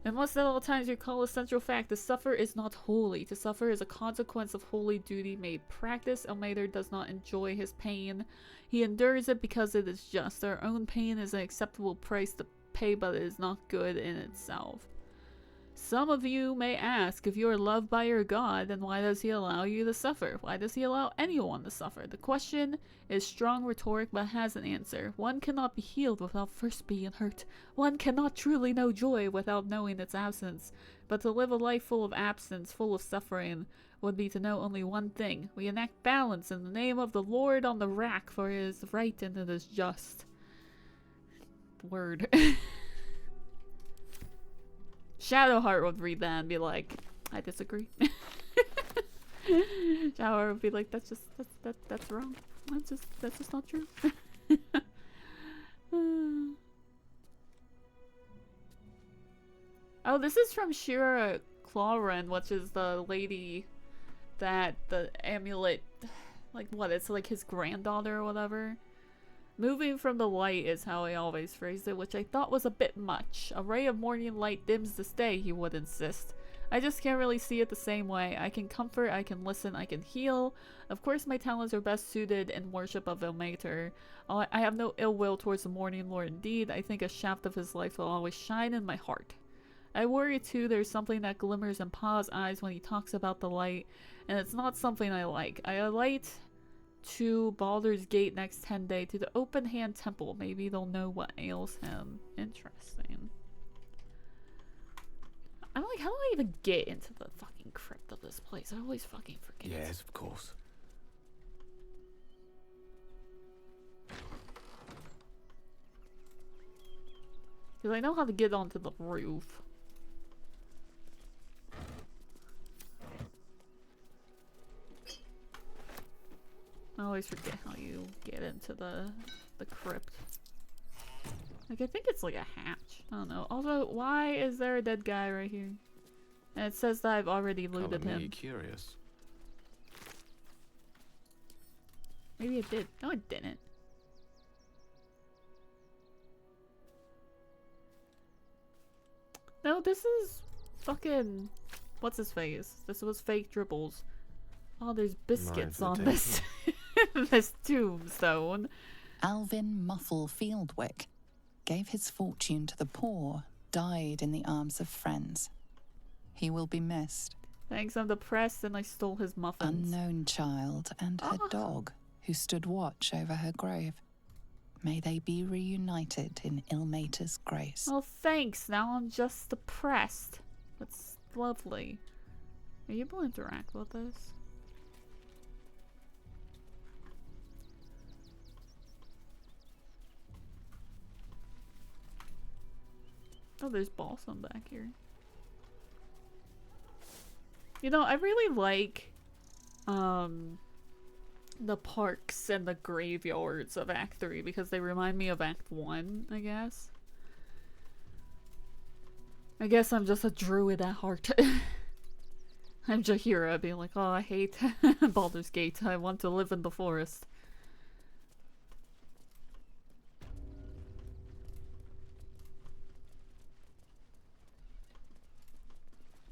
And must at all times recall a central fact: to suffer is not holy. To suffer is a consequence of holy duty made practice. Elmater does not enjoy his pain. He endures it because it is just. Our own pain is an acceptable price to pay, but it is not good in itself. Some of you may ask, if you are loved by your God, then why does he allow you to suffer? Why does he allow anyone to suffer? The question is strong rhetoric, but has an answer. One cannot be healed without first being hurt. One cannot truly know joy without knowing its absence. But to live a life full of absence, full of suffering, would be to know only one thing. We enact balance in the name of the Lord on the rack, for it is right and it is just. Word. Shadowheart would read that and be like, I disagree. Shadowheart would be like, that's wrong. That's just not true. Oh, this is from Shira Clawren, which is the lady that the amulet, like what, it's like his granddaughter or whatever. Moving from the light is how I always phrased it, which I thought was a bit much. A ray of morning light dims this day, he would insist. I just can't really see it the same way. I can comfort, I can listen, I can heal. Of course my talents are best suited in worship of Ilmater. I have no ill will towards the Morning Lord. Indeed, I think a shaft of his life will always shine in my heart. I worry too there's something that glimmers in Pa's eyes when he talks about the light, and it's not something I like. I alight to Baldur's Gate next 10 day to the Open Hand Temple. Maybe they'll know what ails him. Interesting. I'm like, how do I even get into the fucking crypt of this place? I always fucking forget. Yes, of course. Because I know how to get onto the roof. I always forget how you get into the crypt. Like, I think it's like a hatch. I don't know. Also, why is there a dead guy right here? And it says that I've already looted him. Curious. Maybe it did. No, it didn't. No, this is fucking... What's his face? This was fake dribbles. Oh, there's biscuits on this. This tombstone. Alvin Muffle Fieldwick gave his fortune to the poor, died in the arms of friends. He will be missed. Thanks, I'm depressed and I stole his muffins. Unknown child and her dog, who stood watch over her grave. May they be reunited in Ilmater's grace. Oh, thanks. Now I'm just depressed. That's lovely. Are you able to interact with this? Oh, there's balsam back here. You know, I really like the parks and the graveyards of Act 3 because they remind me of Act 1, I guess. I guess I'm just a druid at heart. I'm Jahira being like, oh, I hate Baldur's Gate. I want to live in the forest.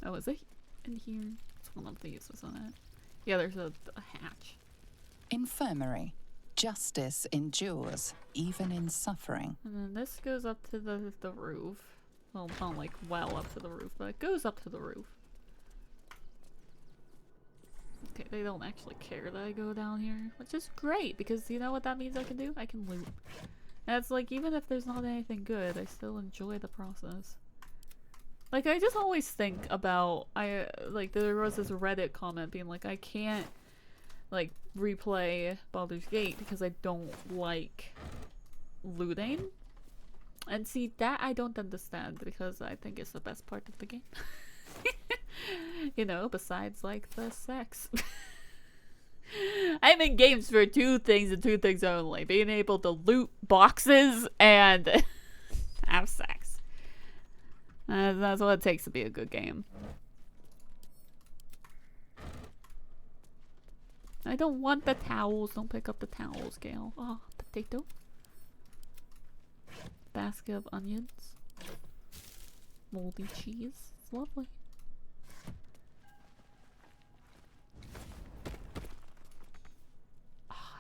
Oh, is it in here? It's one of these, isn't it? Yeah, there's a hatch. Infirmary. Justice endures, even in suffering. And then this goes up to the roof. Well, not like well up to the roof, but it goes up to the roof. Okay, they don't actually care that I go down here, which is great because you know what that means I can do? I can loot. And it's like, even if there's not anything good, I still enjoy the process. Like, I just always think about, like, there was this Reddit comment being like, I can't, like, replay Baldur's Gate because I don't like looting. And see, that I don't understand because I think it's the best part of the game. You know, besides, like, the sex. I'm in games for two things and two things only. Being able to loot boxes and have sex. That's what it takes to be a good game. I don't want the towels. Don't pick up the towels, Gale. Oh, potato. Basket of onions. Moldy cheese. It's lovely.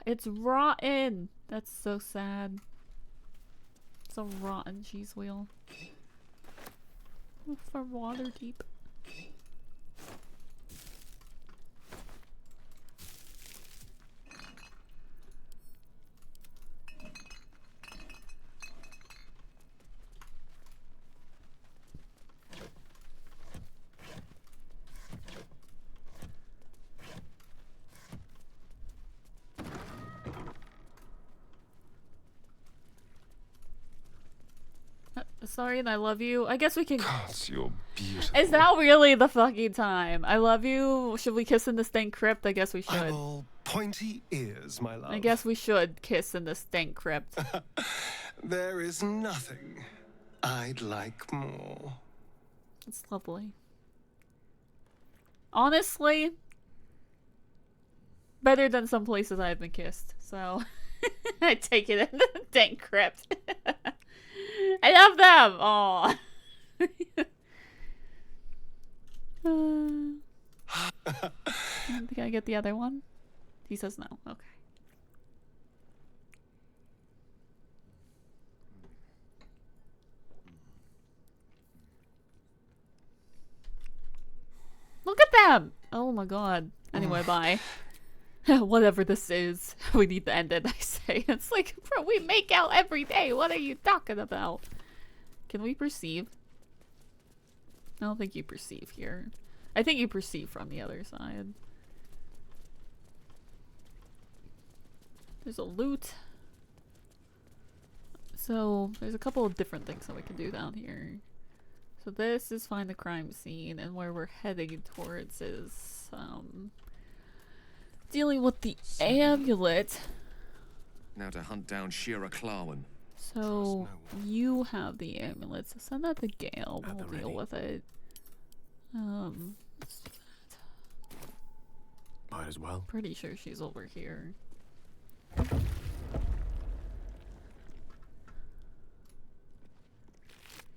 It's rotten! That's so sad. It's a rotten cheese wheel. From Waterdeep. Sorry and I love you. I guess we can. God, you're beautiful. Is now really the fucking time? I love you. Should we kiss in the stank crypt? I guess we should. All pointy ears, my love. I guess we should kiss in the stank crypt. There is nothing I'd like more. It's lovely. Honestly, better than some places I've been kissed. So I take it in the stank crypt. I love them! Aw. Can I get the other one? He says no. Okay. Look at them! Oh my god. Anyway, bye. Whatever this is, we need to end it, I say. It's like, bro, we make out every day. What are you talking about? Can we perceive? I don't think you perceive here. I think you perceive from the other side. There's a loot. So, there's a couple of different things that we can do down here. So this is find the crime scene, and where we're heading towards is, dealing with the amulet. Now to hunt down Shira Clarwen. So you have the amulet, so send that to Gale. We'll deal with it. Let's do that. Might as well. Pretty sure she's over here.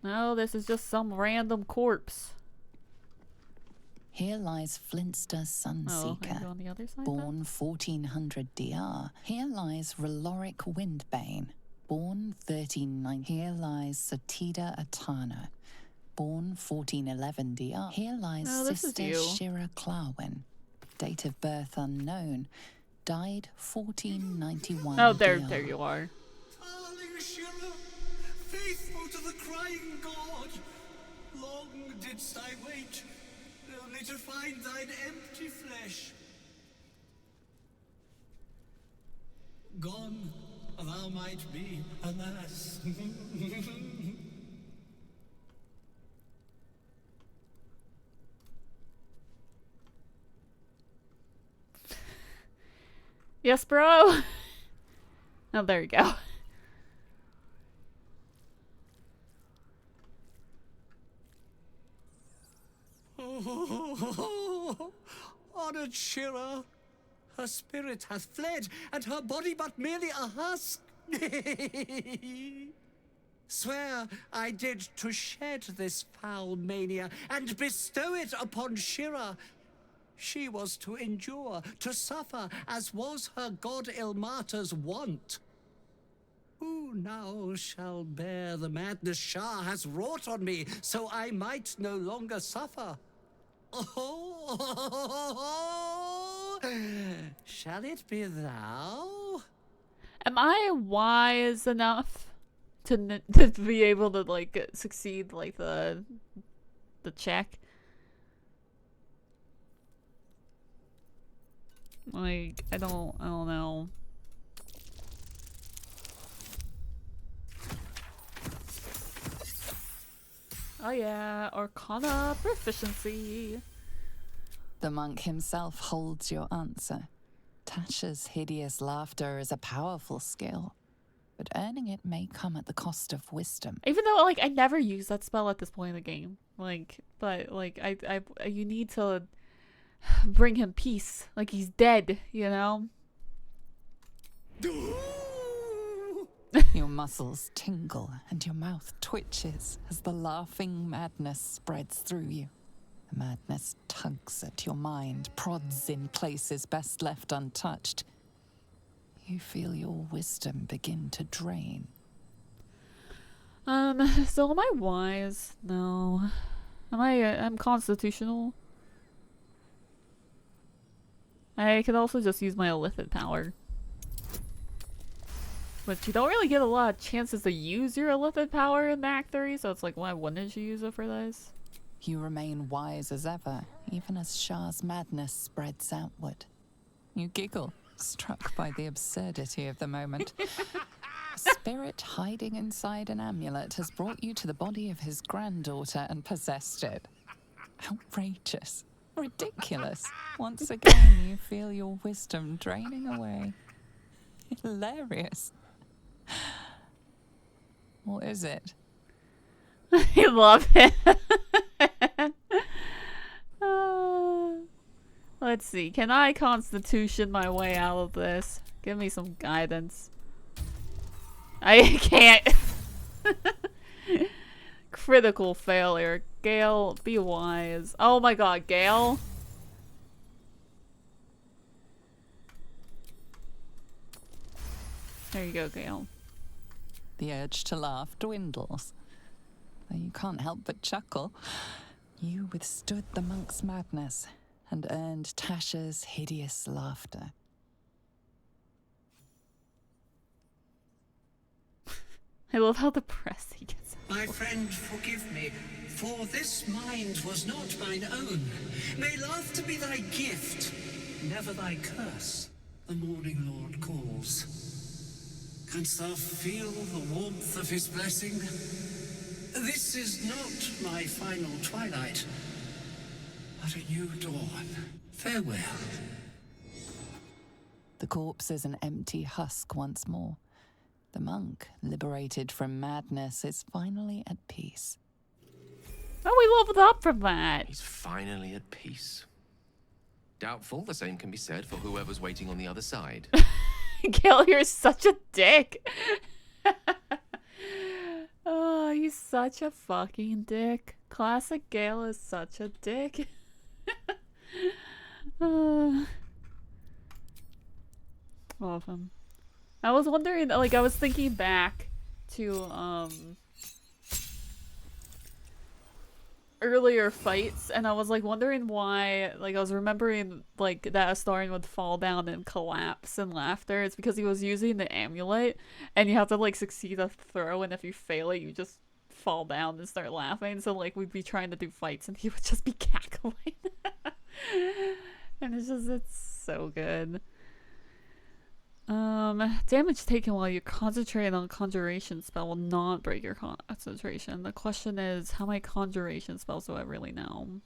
No, this is just some random corpse. Here lies Flintster Sunseeker, on the other side, born 1400 DR. Here lies Reloric Windbane, born 1390. Here lies Satida Atana, born 1411 DR. Here lies Sister Shira Clarwen, date of birth unknown, died 1491. Oh, there DR. you are. Darling Shira, faithful to the crying god, long didst I wait, only to find thine empty flesh. Gone, thou might be, alas. Yes, bro. Oh, there you go. Honored Shira, her spirit hath fled, and her body but merely a husk. Swear I did to shed this foul mania and bestow it upon Shira. She was to endure, to suffer, as was her god Ilmata's wont. Who now shall bear the madness Shah has wrought on me, so I might no longer suffer? Oh, shall it be thou? Am I wise enough to be able to like succeed like the check? Like I don't know. Oh yeah, Arcana proficiency. The monk himself holds your answer. Tasha's hideous laughter is a powerful skill, but earning it may come at the cost of wisdom. Even though like I never use that spell at this point in the game. Like, but like I you need to bring him peace. Like he's dead, you know? Your muscles tingle and your mouth twitches as the laughing madness spreads through you. The madness tugs at your mind, prods in places best left untouched. You feel your wisdom begin to drain. So am I wise? No. I'm constitutional. I could also just use my illithid power. But you don't really get a lot of chances to use your illithid power in Act 3, so it's like, why wouldn't you use it for this? You remain wise as ever, even as Shah's madness spreads outward. You giggle, struck by the absurdity of the moment. A spirit hiding inside an amulet has brought you to the body of his granddaughter and possessed it. Outrageous. Ridiculous. Once again, you feel your wisdom draining away. Hilarious. What is it? I love it. Let's see. Can I constitution my way out of this? Give me some guidance. I can't. Critical failure. Gale, be wise. Oh my god, Gale. There you go, Gale. The urge to laugh dwindles. Though you can't help but chuckle. You withstood the monk's madness and earned Tasha's hideous laughter. I love how depressed he gets. My friend, forgive me, for this mind was not mine own. May laughter be thy gift, never thy curse. The morning Lord calls. Canst thou feel the warmth of his blessing? This is not my final twilight, but a new dawn. Farewell. The corpse is an empty husk once more. The monk, liberated from madness, is finally at peace. Oh, we leveled up from that. He's finally at peace. Doubtful the same can be said for whoever's waiting on the other side. Gale, you're such a dick. Oh, he's such a fucking dick. Classic Gale is such a dick. Love him. I was wondering, like, I was thinking back to, earlier fights, and I was, like, wondering why, like, I was remembering, like, that Astarion would fall down and collapse in laughter. It's because he was using the amulet, and you have to, like, succeed a throw, and if you fail it, you just fall down and start laughing. So, like, we'd be trying to do fights, and he would just be cackling. And it's so good. Damage taken while you're concentrating on a conjuration spell will not break your concentration. The question is, how many conjuration spells do I really know?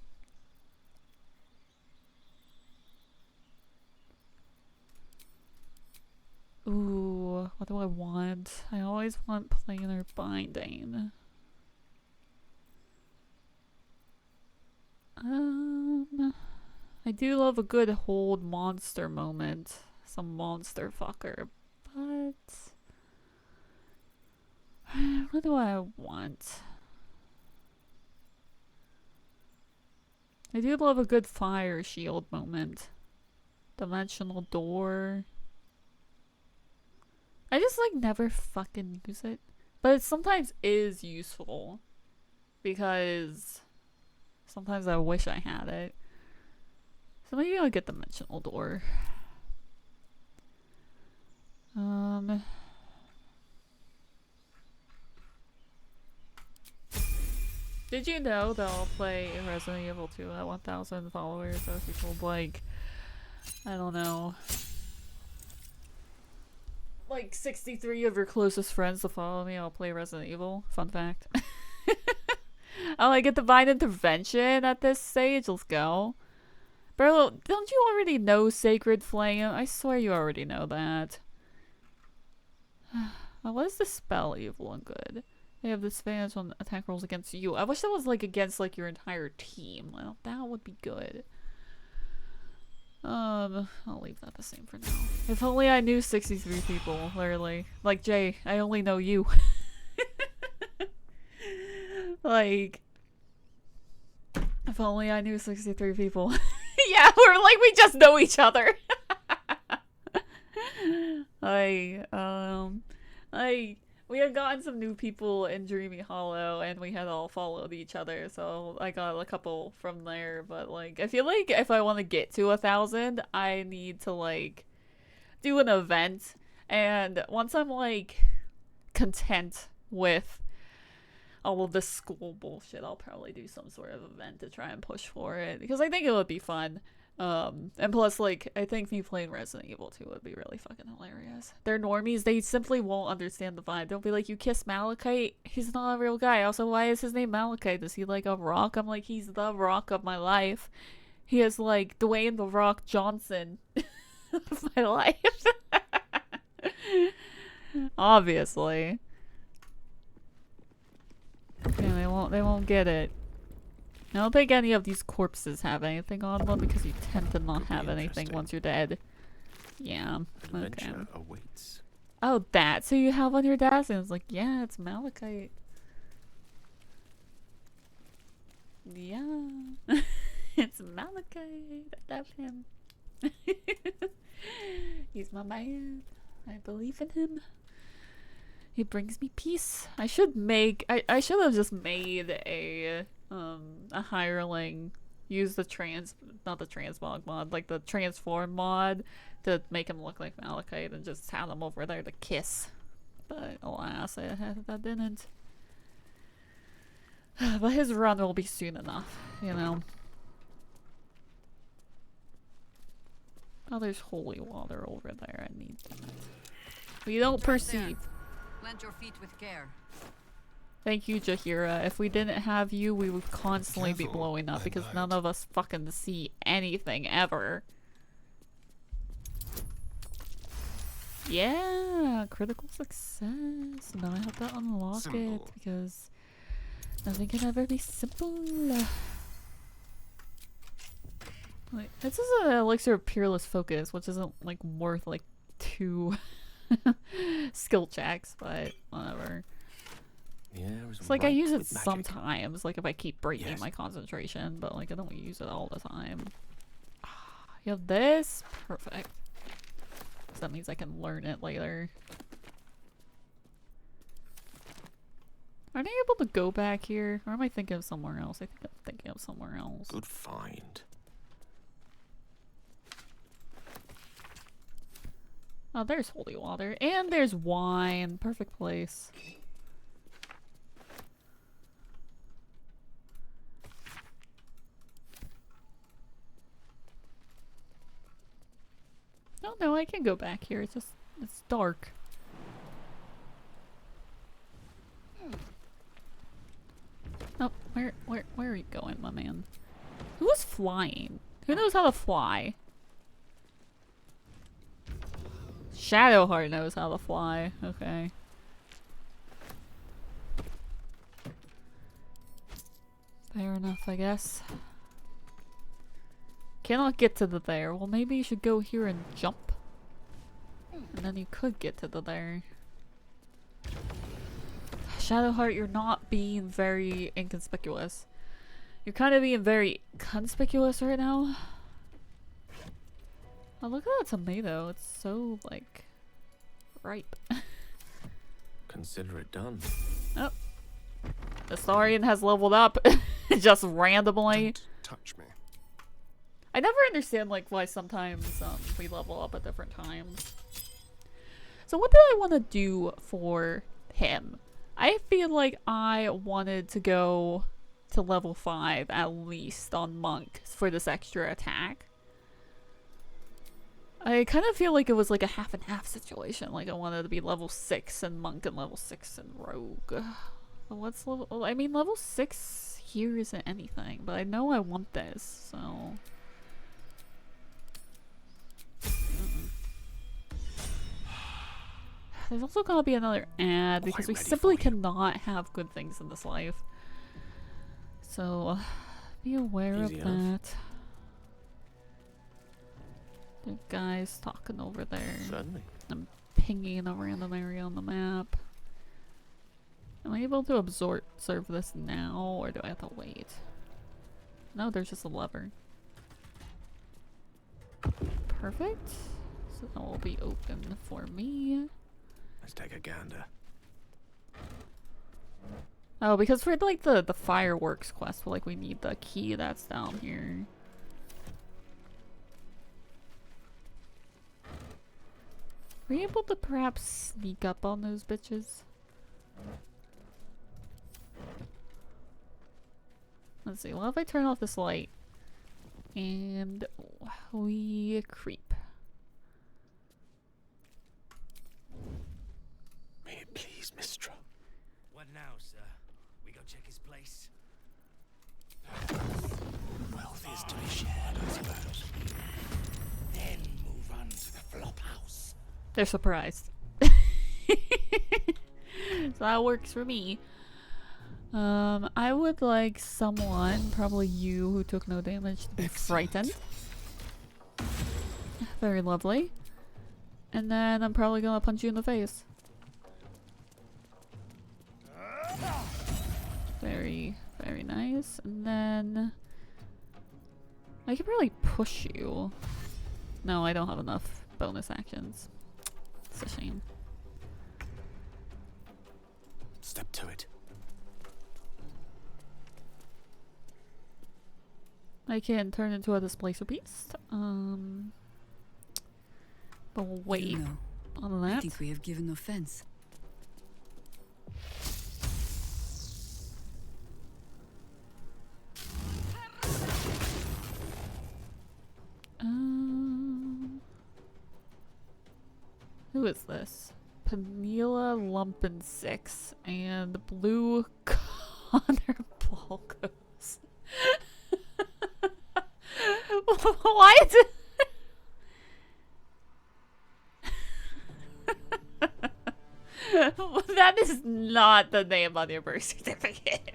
Ooh, what do I want? I always want planar binding. I do love a good hold monster moment. Some monster fucker, but what do I want? I do love a good fire shield moment. Dimensional door. I just like never fucking use it. But it sometimes is useful. Because sometimes I wish I had it. So maybe I'll get dimensional door. Did you know that I'll play Resident Evil 2 at 1,000 followers? So if people like, I don't know, like 63 of your closest friends to follow me, I'll play Resident Evil. Fun fact. Oh, I get divine intervention at this stage. Let's go. Bro, don't you already know Sacred Flame? I swear you already know that. What is the spell evil and good? They have disadvantage on attack rolls against you. I wish that was like against like your entire team. Well, that would be good. I'll leave that the same for now. If only I knew 63 people, literally. Like, Jay, I only know you. Like, if only I knew 63 people. Yeah, we're like, we just know each other. We had gotten some new people in Dreamy Hollow, and we had all followed each other, so I got a couple from there, but, like, I feel like if I want to get to 1,000, I need to, like, do an event, and once I'm, like, content with all of this school bullshit, I'll probably do some sort of event to try and push for it, because I think it would be fun. And plus, like, I think me playing Resident Evil 2 would be really fucking hilarious. They're normies, they simply won't understand the vibe. They'll be like, you kiss Malachite? He's not a real guy. Also, why is his name Malachite? Is he like a rock? I'm like, he's the rock of my life. He is like Dwayne The Rock Johnson of my life. Obviously. Yeah, they won't get it. I don't think any of these corpses have anything on them because you tend to not have anything once you're dead. Yeah. Okay. Awaits. Oh, that's who you have on your desk? And it's like, yeah, it's Malachite. Yeah. It's Malachite. I love him. He's my man. I believe in him. He brings me peace. I should have just made a hireling use the not the transmog mod, like the transform mod to make him look like Malachite and just have him over there to kiss. But alas, I didn't. But his run will be soon enough, you know. Oh, there's holy water over there. I need that. We don't perceive. Plant your feet with care. Thank you, Jahira. If we didn't have you, we would constantly be blowing up because none of us fucking see anything ever. Yeah, critical success. Now I have to unlock it because nothing can ever be simple. Like, this is an elixir of peerless focus, which isn't like worth like 2 skill checks, but whatever. Yeah, it's like I use it sometimes, like if I keep breaking my concentration, but like I don't use it all the time. You have this? Perfect. So that means I can learn it later. Are they able to go back here? Or am I thinking of somewhere else? I think I'm thinking of somewhere else. Good find. Oh, there's holy water. And there's wine. Perfect place. Oh no, I can go back here. It's just, it's dark. Oh, where are you going, my man? Who is flying? Who knows how to fly? Shadowheart knows how to fly. Okay. Fair enough, I guess. Cannot get to the there. Well, maybe you should go here and jump. And then you could get to the there. Shadowheart, you're not being very inconspicuous. You're kind of being very conspicuous right now. Oh, look at that tomato. It's so, like, ripe. Consider it done. Oh. The Saurian has leveled up just randomly. Don't touch me. I never understand, like, why sometimes we level up at different times. So what did I want to do for him? I feel like I wanted to go to level 5 at least on Monk for this extra attack. I kind of feel like it was like a half and half situation. Like I wanted to be level 6 in Monk and level 6 in Rogue. What's level... I mean, level 6 here isn't anything, but I know I want this, so... There's also gonna be another ad because we simply cannot have good things in this life. So, be aware of that. The guy's talking over there. Certainly. I'm pinging a random area on the map. Am I able to observe this now, or do I have to wait? No, there's just a lever. Perfect. So that will be open for me. Let's take a gander. Oh, because for like the fireworks quest, like we need the key that's down here. Are you able to perhaps sneak up on those bitches? Let's see. Well, if I turn off this light and we creep. May it please, Mistra. What now, sir? We go check his place? Wealth is to be shared, I suppose. Then move on to the flop house. They're surprised. So that works for me. I would like someone, probably you who took no damage, to be frightened. Very lovely. And then I'm probably gonna punch you in the face. Very, very nice. And then I could probably push you. No, I don't have enough bonus actions. It's a shame. Step to it. I can turn into a displacer beast. But we'll wait You know, on I that. think we have given offense. Who is this? Panila Lumpin 6 and Blue Connor Balkos. Why did that is not the name on your birth certificate.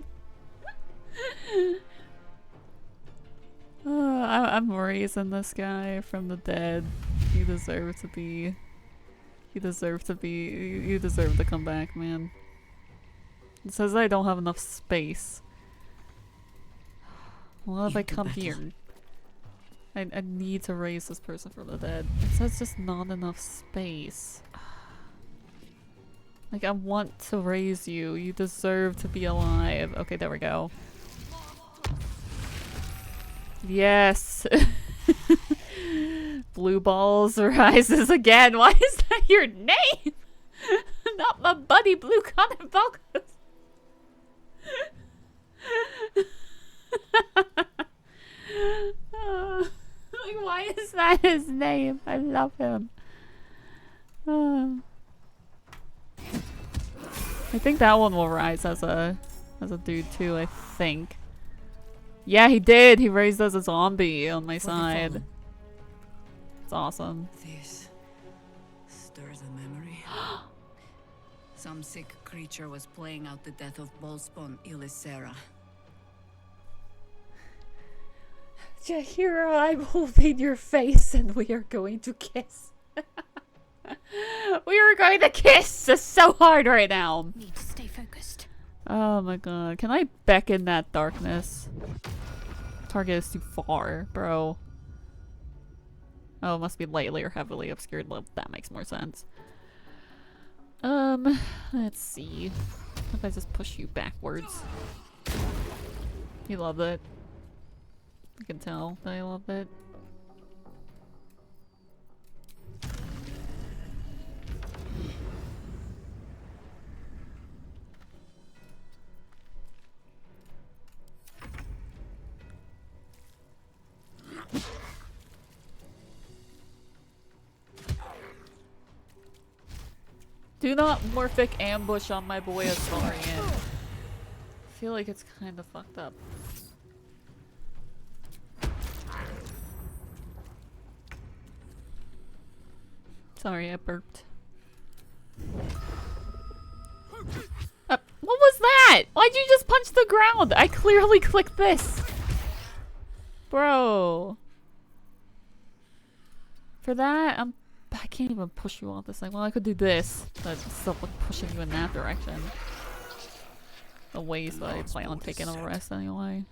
I'm raising this guy from the dead. He deserves to be. You deserve to come back, man. It says I don't have enough space. Well, if I come here? I need to raise this person from the dead. It says just not enough space. Like, I want to raise you. You deserve to be alive. Okay, there we go. Yes! Blue balls rises again. Why is that your name? Not my buddy Blue Connor Balkos. Like, why is that his name? I love him. I think that one will rise as a dude too, I think. Yeah, he did. He raised as a zombie on my side. It's awesome. This stirs a memory. Some sick creature was playing out the death of Bolspon Ilisera. Jahira, I will paint your face and we are going to kiss. We are going to kiss so hard right now. Need to stay focused. Oh my god. Can I beckon that darkness? Target is too far, bro. Oh, it must be lightly or heavily obscured. Well, that makes more sense. Let's see. What if I just push you backwards? You love it. I can tell that I love it. Do not morphic ambush on my boy Astarian. I feel like it's kind of fucked up. Sorry, I burped. What was that? Why'd you just punch the ground? I clearly clicked this. Bro. For that, I can't even push you off this thing. Well, I could do this, but still pushing you in that direction. The ways that I plan on taking a rest anyway.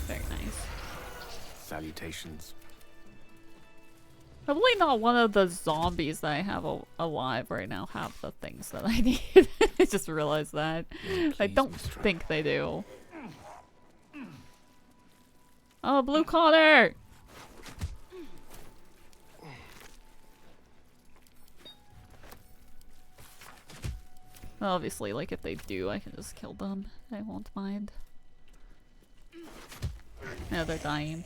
Very nice. Salutations. Probably not one of the zombies that I have alive right now have the things that I need. I just realized that. I don't think they do. Oh, Blue Collar! Obviously, like, if they do, I can just kill them. I won't mind. Yeah, they're dying.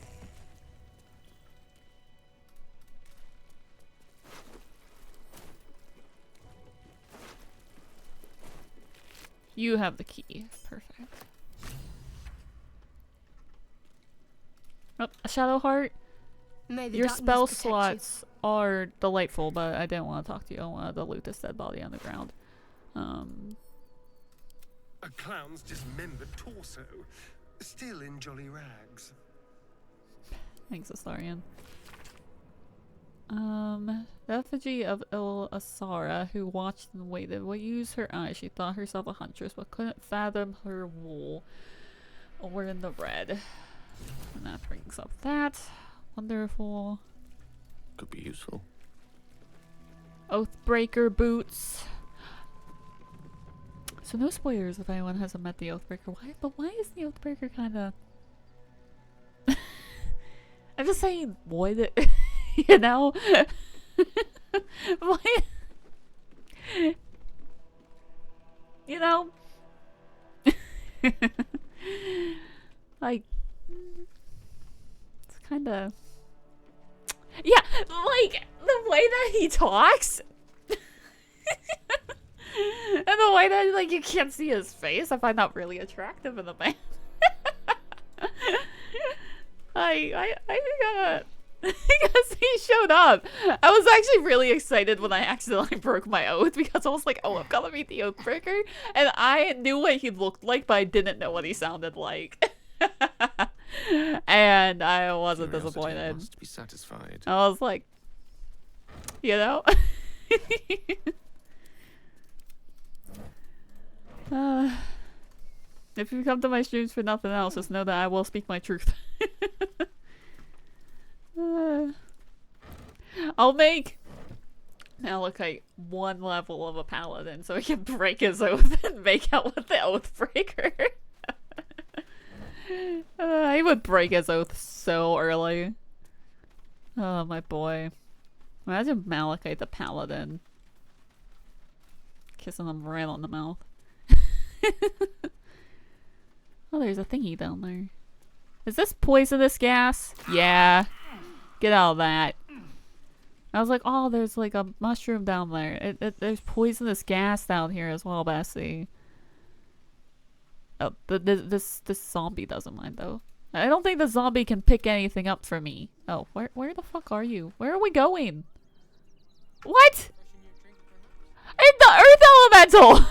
You have the key. Perfect. Oh, a Shadow Heart. Your spell slots are delightful, but I didn't want to talk to you. I wanted to loot this dead body on the ground. A clown's dismembered torso, still in jolly rags. Thanks, Astarian. The effigy of Il Asara, who watched and waited, will use her eyes. She thought herself a huntress, but couldn't fathom her wool. Or in the red. And that brings up that. Wonderful. Could be useful. Oathbreaker boots. So no spoilers if anyone hasn't met the Oathbreaker. Why? But why is the Oathbreaker kind of? I'm just saying, what? You know? Why? You know? Like, it's kind of. Yeah, like the way that he talks. And the way that, like, you can't see his face, I find that really attractive in the man. Because he showed up. I was actually really excited when I accidentally broke my oath because I was like, oh, I'm gonna meet the Oathbreaker. And I knew what he looked like, but I didn't know what he sounded like. And I wasn't disappointed. Must be satisfied. I was like, you know? If you come to my streams for nothing else, just know that I will speak my truth. I'll make Malachite one level of a paladin so he can break his oath and make out with the Oathbreaker. He would break his oath so early. Oh, my boy. Imagine Malachite the paladin. Kissing him right on the mouth. Oh, there's a thingy down there. Is this poisonous gas? Yeah. Get out of that. I was like, oh, there's like a mushroom down there. There's poisonous gas down here as well, Bessie. Oh, this zombie doesn't mind though. I don't think the zombie can pick anything up for me. Oh, where the fuck are you? Where are we going? What? In the Earth Elemental!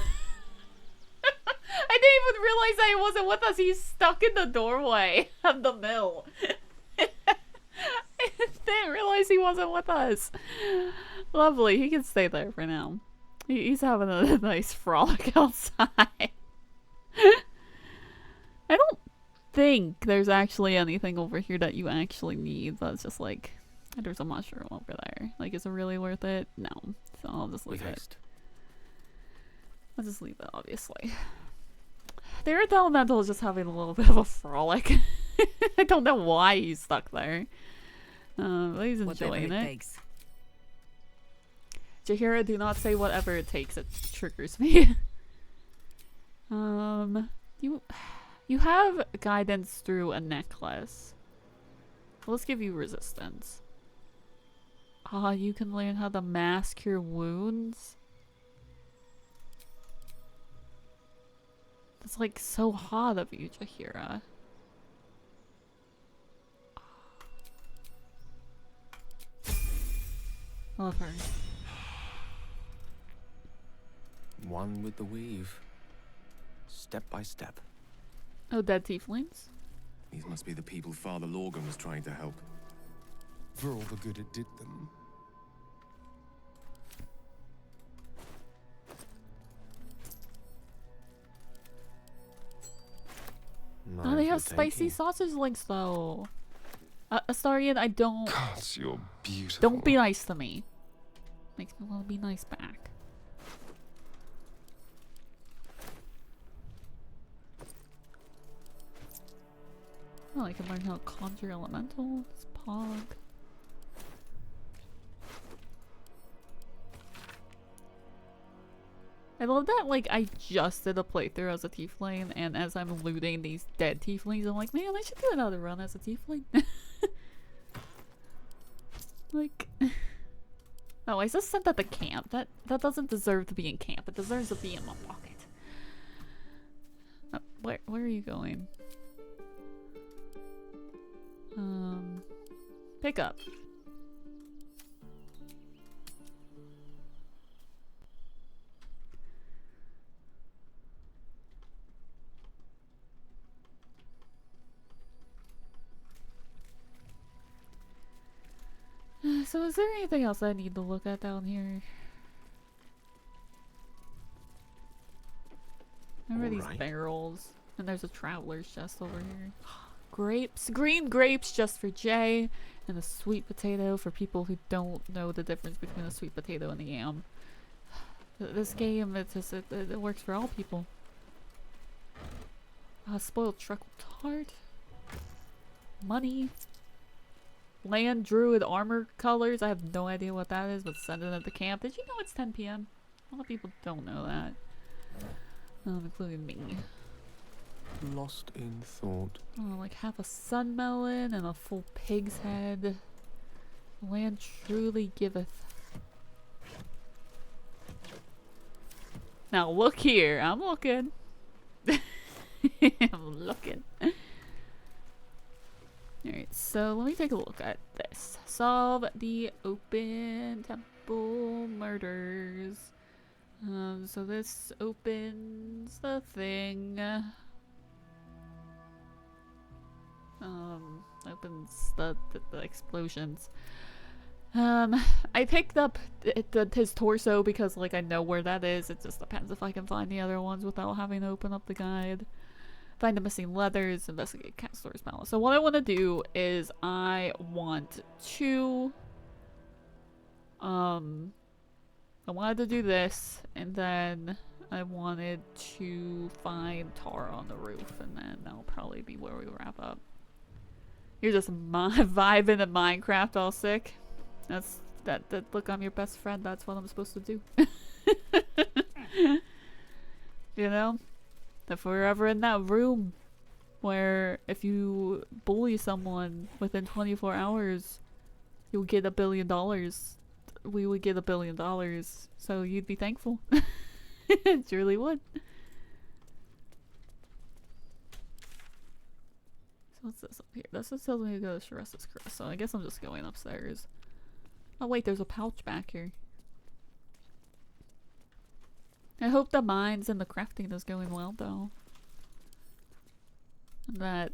I didn't even realize that he wasn't with us. He's stuck in the doorway of the mill. I didn't realize he wasn't with us. Lovely. He can stay there for now. He's having a nice frolic outside. I don't think there's actually anything over here that you actually need. That's just like, there's a mushroom over there. Like, is it really worth it? No. So I'll just leave it. I'll just leave it, obviously. The Earth Elemental is just having a little bit of a frolic. I don't know why he's stuck there. But he's enjoying it. Jaheira, do not say whatever it takes. It triggers me. You have guidance through a necklace. Let's give you resistance. Ah, you can learn how to mask your wounds. That's like so hot of you, Jaheira. Love her. One with the weave. Step by step. Oh, dead tieflings? These must be the people Father Lorgan was trying to help. For all the good it did them. Oh, they have spicy sausage links though. Astarian, I don't. God, you're beautiful. Don't be nice to me. Makes me want to be nice back. Oh, I can learn how to conjure elementals. Pog. I love that, like, I just did a playthrough as a tiefling, and as I'm looting these dead tieflings, I'm like, man, I should do another run as a tiefling. Like, oh, I just sent that to camp. That doesn't deserve to be in camp. It deserves to be in my pocket. Where are you going? Pick up. So is there anything else I need to look at down here? Remember these barrels? And there's a traveler's chest over here. Grapes. Green grapes just for Jay. And a sweet potato for people who don't know the difference between a sweet potato and a yam. This game, it works for all people. Spoiled truckle tart. Money. Land druid armor colors. I have no idea what that is, but send it at the camp. Did you know it's 10 p.m? A lot of people don't know that. Including me. Lost in thought. Oh, like half a sun melon and a full pig's head. Land truly giveth. Now look here. I'm looking. I'm looking. Alright, so let me take a look at this. Solve the open temple murders. So this opens the thing. Opens the explosions. I picked up his torso because, like, I know where that is. It just depends if I can find the other ones without having to open up the guide. Find the missing leathers, investigate Castor's palace. So what I want to do is I want to I wanted to do this, and then I wanted to find Tara on the roof, and then that'll probably be where we wrap up. You're just vibing in Minecraft all sick. That's that look, I'm your best friend. That's what I'm supposed to do. You know? If we're ever in that room where if you bully someone within 24 hours, you'll get $1 billion. We would get $1 billion. So you'd be thankful. Truly would. So what's this up here? This just tells me to go to Sharesa's Crest. So I guess I'm just going upstairs. Oh wait, there's a pouch back here. I hope the mines and the crafting is going well, though. That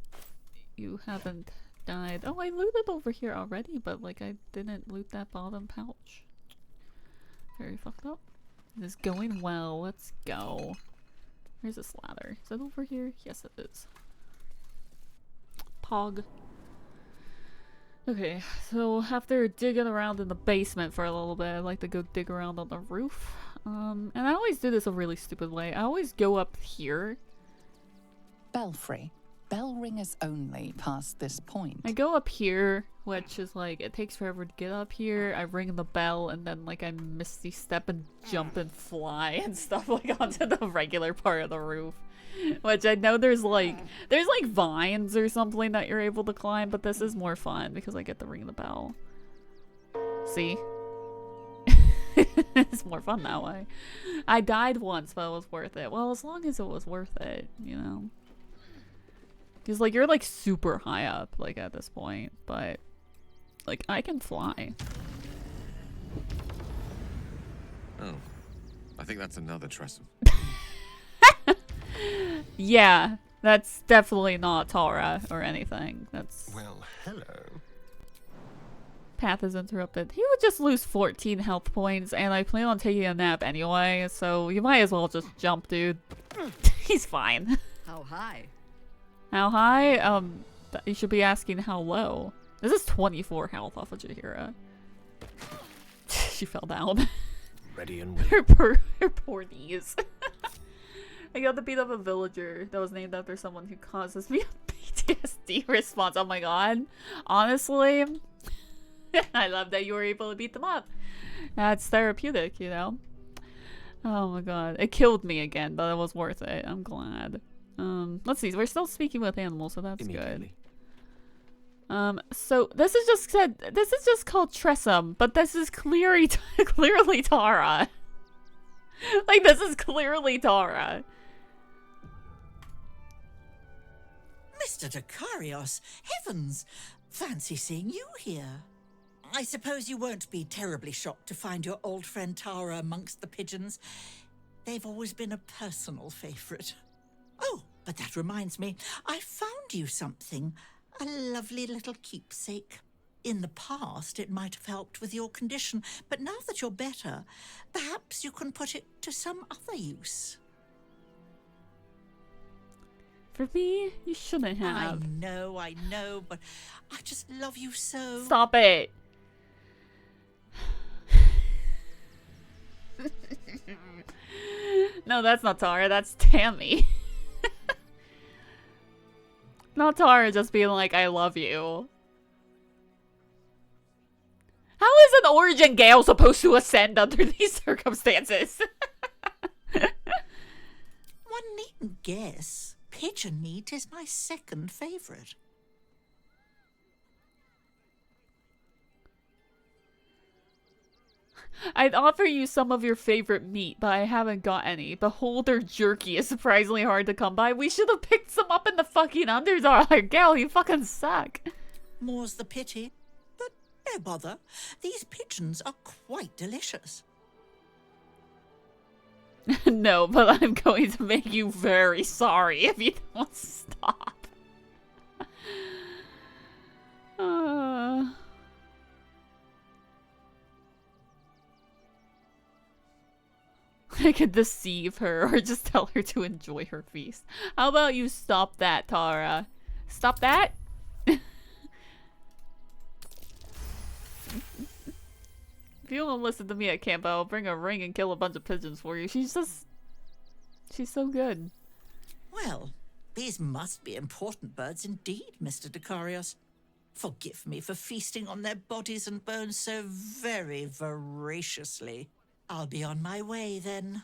you haven't died. Oh, I looted over here already, but, like, I didn't loot that bottom pouch. Very fucked up. It is going well. Let's go. Where's this ladder? Is it over here? Yes, it is. Pog. Okay, so after digging around in the basement for a little bit, I'd like to go dig around on the roof. And I always do this a really stupid way. I always go up here. Belfry. Bell ringers only past this point. I go up here, which is like, it takes forever to get up here. I ring the bell, and then like I misty step and jump and fly and stuff like onto the regular part of the roof. Which I know there's like vines or something that you're able to climb, but this is more fun because I get to ring the bell. See? It's more fun that way. I died once, but it was worth it. Well, as long as it was worth it, you know? Because, like, you're, like, super high up, like, at this point. But, like, I can fly. Oh. I think that's another Tressum. Yeah, that's definitely not Tara or anything. That's... Well, hello. Path is interrupted. He would just lose 14 health points, and I plan on taking a nap anyway, so you might as well just jump, dude. He's fine. How high? How high? You should be asking how low. This is 24 health off of Jaheira. She fell down. Ready and willing. Her poor knees. I got to beat up a villager that was named after someone who causes me a PTSD response. Oh my god. Honestly, I love that you were able to beat them up. That's therapeutic, you know? Oh my god. It killed me again, but it was worth it. I'm glad. Let's see. We're still speaking with animals, so that's good. So this is just called Tressum, but this is clearly Tara. Like, this is clearly Tara. Mr. Dakarios, heavens! Fancy seeing you here. I suppose you won't be terribly shocked to find your old friend Tara amongst the pigeons. They've always been a personal favourite. Oh, but that reminds me, I found you something. A lovely little keepsake. In the past, it might have helped with your condition, but now that you're better, perhaps you can put it to some other use. For me, you shouldn't have. I know, but I just love you so. Stop it. No, that's not Tara, that's Tammy. Not Tara just being like, I love you. How is an origin gale supposed to ascend under these circumstances? One needn't guess. Pigeon meat is my second favourite. I'd offer you some of your favorite meat, but I haven't got any. Beholder jerky is surprisingly hard to come by. We should have picked some up in the fucking Underdark. Gal, you fucking suck. More's the pity. But no bother. These pigeons are quite delicious. No, but I'm going to make you very sorry if you don't stop. I could deceive her or just tell her to enjoy her feast. How about you stop that, Tara? Stop that? If you don't listen to me at camp, I'll bring a ring and kill a bunch of pigeons for you. She's so good. Well, these must be important birds indeed, Mr. Dakarios. Forgive me for feasting on their bodies and bones so very voraciously. I'll be on my way then.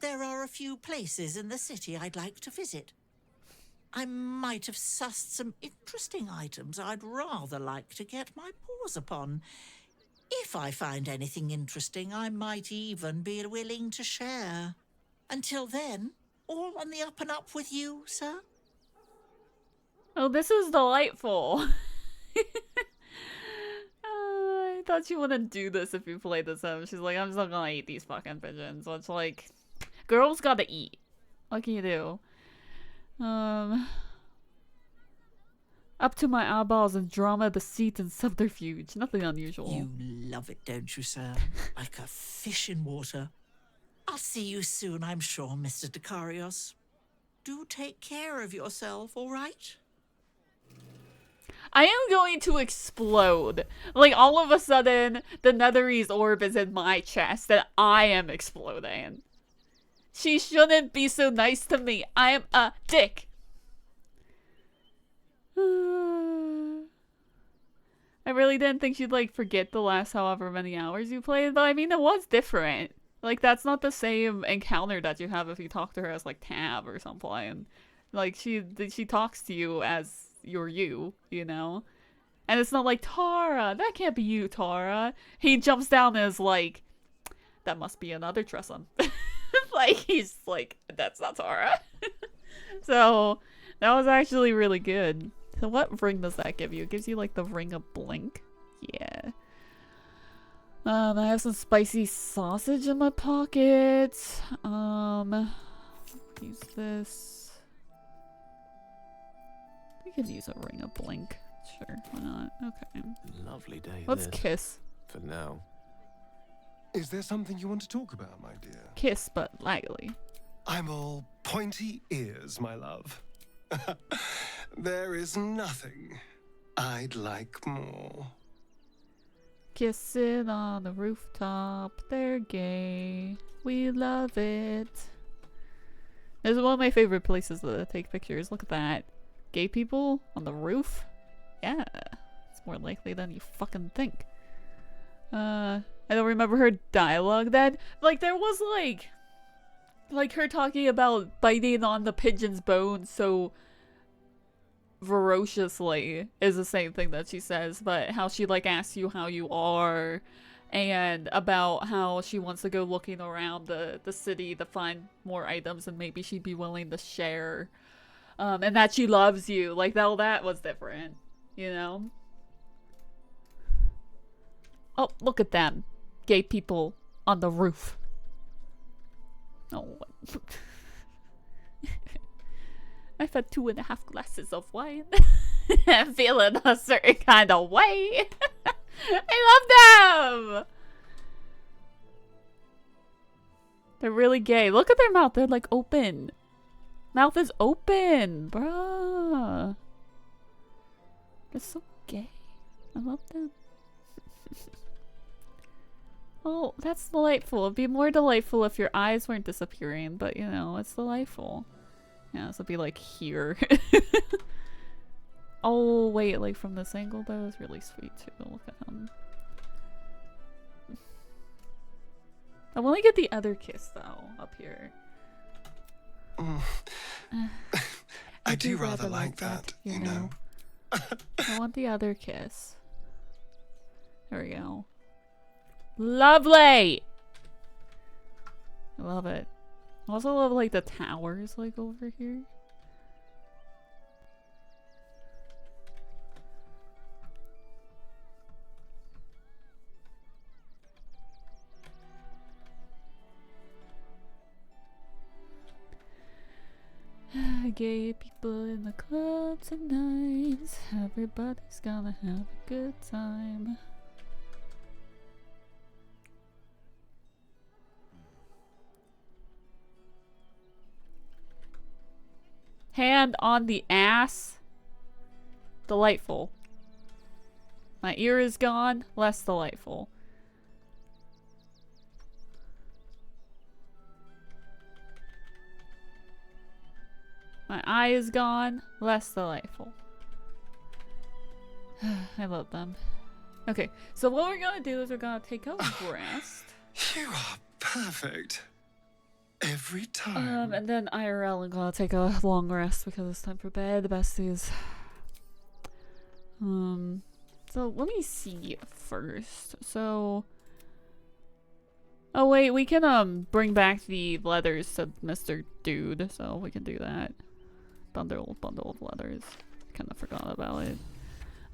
There are a few places in the city I'd like to visit. I might have sussed some interesting items I'd rather like to get my paws upon. If I find anything interesting, I might even be willing to share. Until then, all on the up and up with you, sir? Oh, this is delightful. I thought you wouldn't do this if you played this game. She's like, I'm just not gonna eat these fucking pigeons. So it's like, girls gotta eat. What can you do? Up to my eyeballs in drama, deceit, and subterfuge. Nothing unusual. You love it, don't you, sir? Like a fish in water. I'll see you soon, I'm sure, Mr. Dekarios. Do take care of yourself, all right? I am going to explode. Like, all of a sudden, the Netherese orb is in my chest, and I am exploding. She shouldn't be so nice to me. I am a dick. I really didn't think she'd, like, forget the last however many hours you played, but I mean, it was different. Like, that's not the same encounter that you have if you talk to her as, like, Tab or something. Like, she talks to you as you're you know? And it's not like, Tara, that can't be you, Tara. He jumps down and is like, that must be another Tressum. Like, he's like, that's not Tara. So, that was actually really good. So what ring does that give you? It gives you, like, the Ring of Blink. Yeah. I have some spicy sausage in my pocket. Use this. We could use a Ring of Blink. Sure, why not? Okay. Lovely day. Let's kiss. For now. Is there something you want to talk about, my dear? Kiss, but lightly. I'm all pointy ears, my love. There is nothing I'd like more. Kissing on the rooftop, they're gay. We love it. This is one of my favorite places to take pictures. Look at that. Gay people on the roof? Yeah. It's more likely than you fucking think. I don't remember her dialogue then. Like, there was like her talking about biting on the pigeon's bone so ferociously is the same thing that she says, but how she, like, asks you how you are, and about how she wants to go looking around the city to find more items and maybe she'd be willing to share. And that she loves you. Like, that was different, you know? Oh, look at them. Gay people on the roof. Oh, I've had 2.5 glasses of wine. I'm feeling a certain kind of way. I love them! They're really gay. Look at their mouth. They're, like, open. Mouth is open, bruh. They're so gay. I love them. Oh, that's delightful. It'd be more delightful if your eyes weren't disappearing, but, you know, it's delightful. Yeah, this would be, like, here. Oh, wait, like, from this angle, that was really sweet, too. Look at him. I want to get the other kiss, though, up here. I do rather like that, you know. I want the other kiss. There we go. Lovely! I love it. I also love, like, the towers, like, over here. Gay people in the club tonight. Everybody's gonna have a good time. Hand on the ass. Delightful. My ear is gone. Less delightful. My eye is gone. Less delightful. I love them. Okay, so what we're gonna do is we're gonna take a rest. You are perfect. Every time. And then IRL, I'm gonna take a long rest because it's time for bed, the besties. So let me see first. So, oh wait, we can bring back the leathers to Mr. Dude, so we can do that. Bundle of leathers. Kind of forgot about it.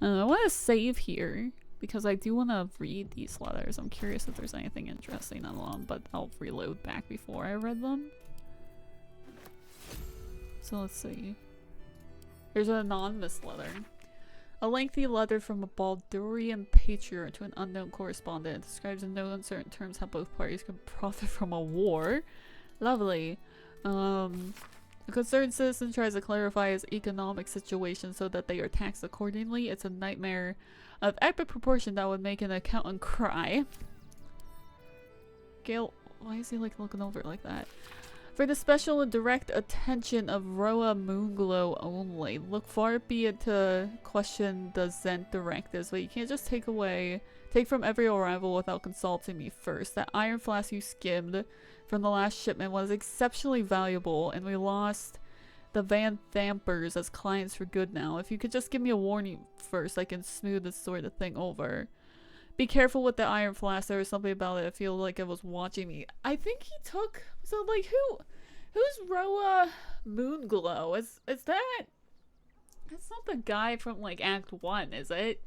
I want to save here because I do want to read these letters. I'm curious if there's anything interesting on them, but I'll reload back before I read them. So let's see. There's an anonymous letter. A lengthy letter from a Baldurian patriarch to an unknown correspondent describes in no uncertain terms how both parties could profit from a war. Lovely. A concerned citizen tries to clarify his economic situation so that they are taxed accordingly. It's a nightmare of epic proportion that would make an accountant cry. Gale, why is he like looking over it like that? For the special and direct attention of Roa Moonglow only. Look far be it to question the Zent directives, but you can't just take from every arrival without consulting me first. That iron flask you skimmed from the last shipment was exceptionally valuable, and we lost the Van Thampers as clients for good now. If you could just give me a warning first, I can smooth this sort of thing over. Be careful with the iron flask. There was something about it. I feel like it was watching me. I think he took... So, like, who's Roa Moonglow? Is that... That's not the guy from, like, Act 1, is it?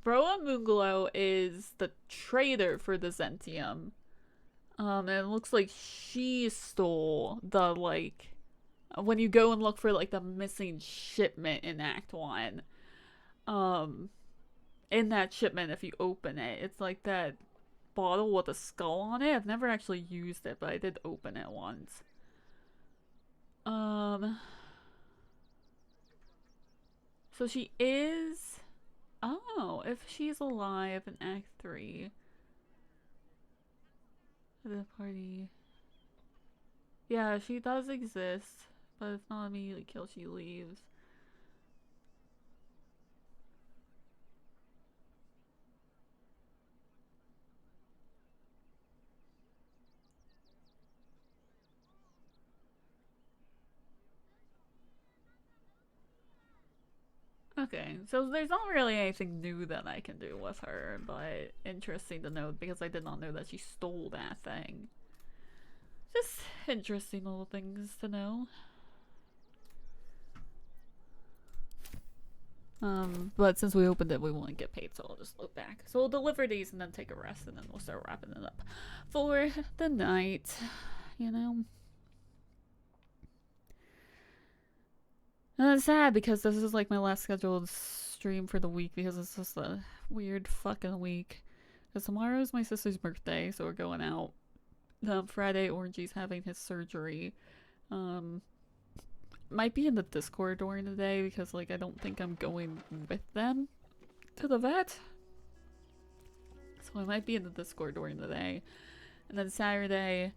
Roa Moonglow is the trader for the Zentium. And it looks like she stole the, like... When you go and look for, like, the missing shipment in Act 1, in that shipment, if you open it, it's like that bottle with a skull on it. I've never actually used it, but I did open it once. So she is... Oh, if she's alive in Act 3. The party... Yeah, she does exist. But it's not immediately killed, she leaves. Okay, so there's not really anything new that I can do with her, but interesting to note because I did not know that she stole that thing. Just interesting little things to know. But since we opened it, we won't get paid, so I'll just look back. So we'll deliver these and then take a rest, and then we'll start wrapping it up for the night, you know? And it's sad because this is like my last scheduled stream for the week because it's just a weird fucking week. Because tomorrow's my sister's birthday, so we're going out. Friday, Orangey's having his surgery. Might be in the Discord during the day because, like, I don't think I'm going with them to the vet. So I might be in the Discord during the day. And then Saturday,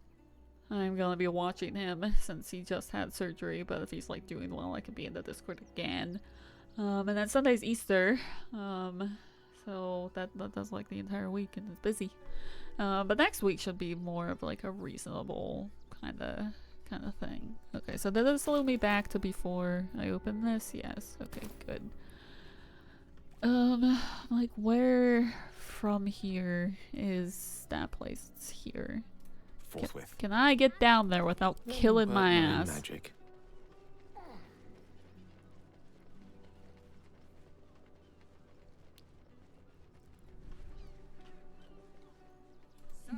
I'm gonna be watching him since he just had surgery. But if he's, like, doing well, I could be in the Discord again. And then Sunday's Easter. So that's, like, the entire week and it's busy. But next week should be more of, like, a reasonable kind of thing. Okay, so did it slow me back to before I open this? Yes. Okay, good. Like, where from here is that place? It's here. Forthwith. Can I get down there without killing my ass? Magic.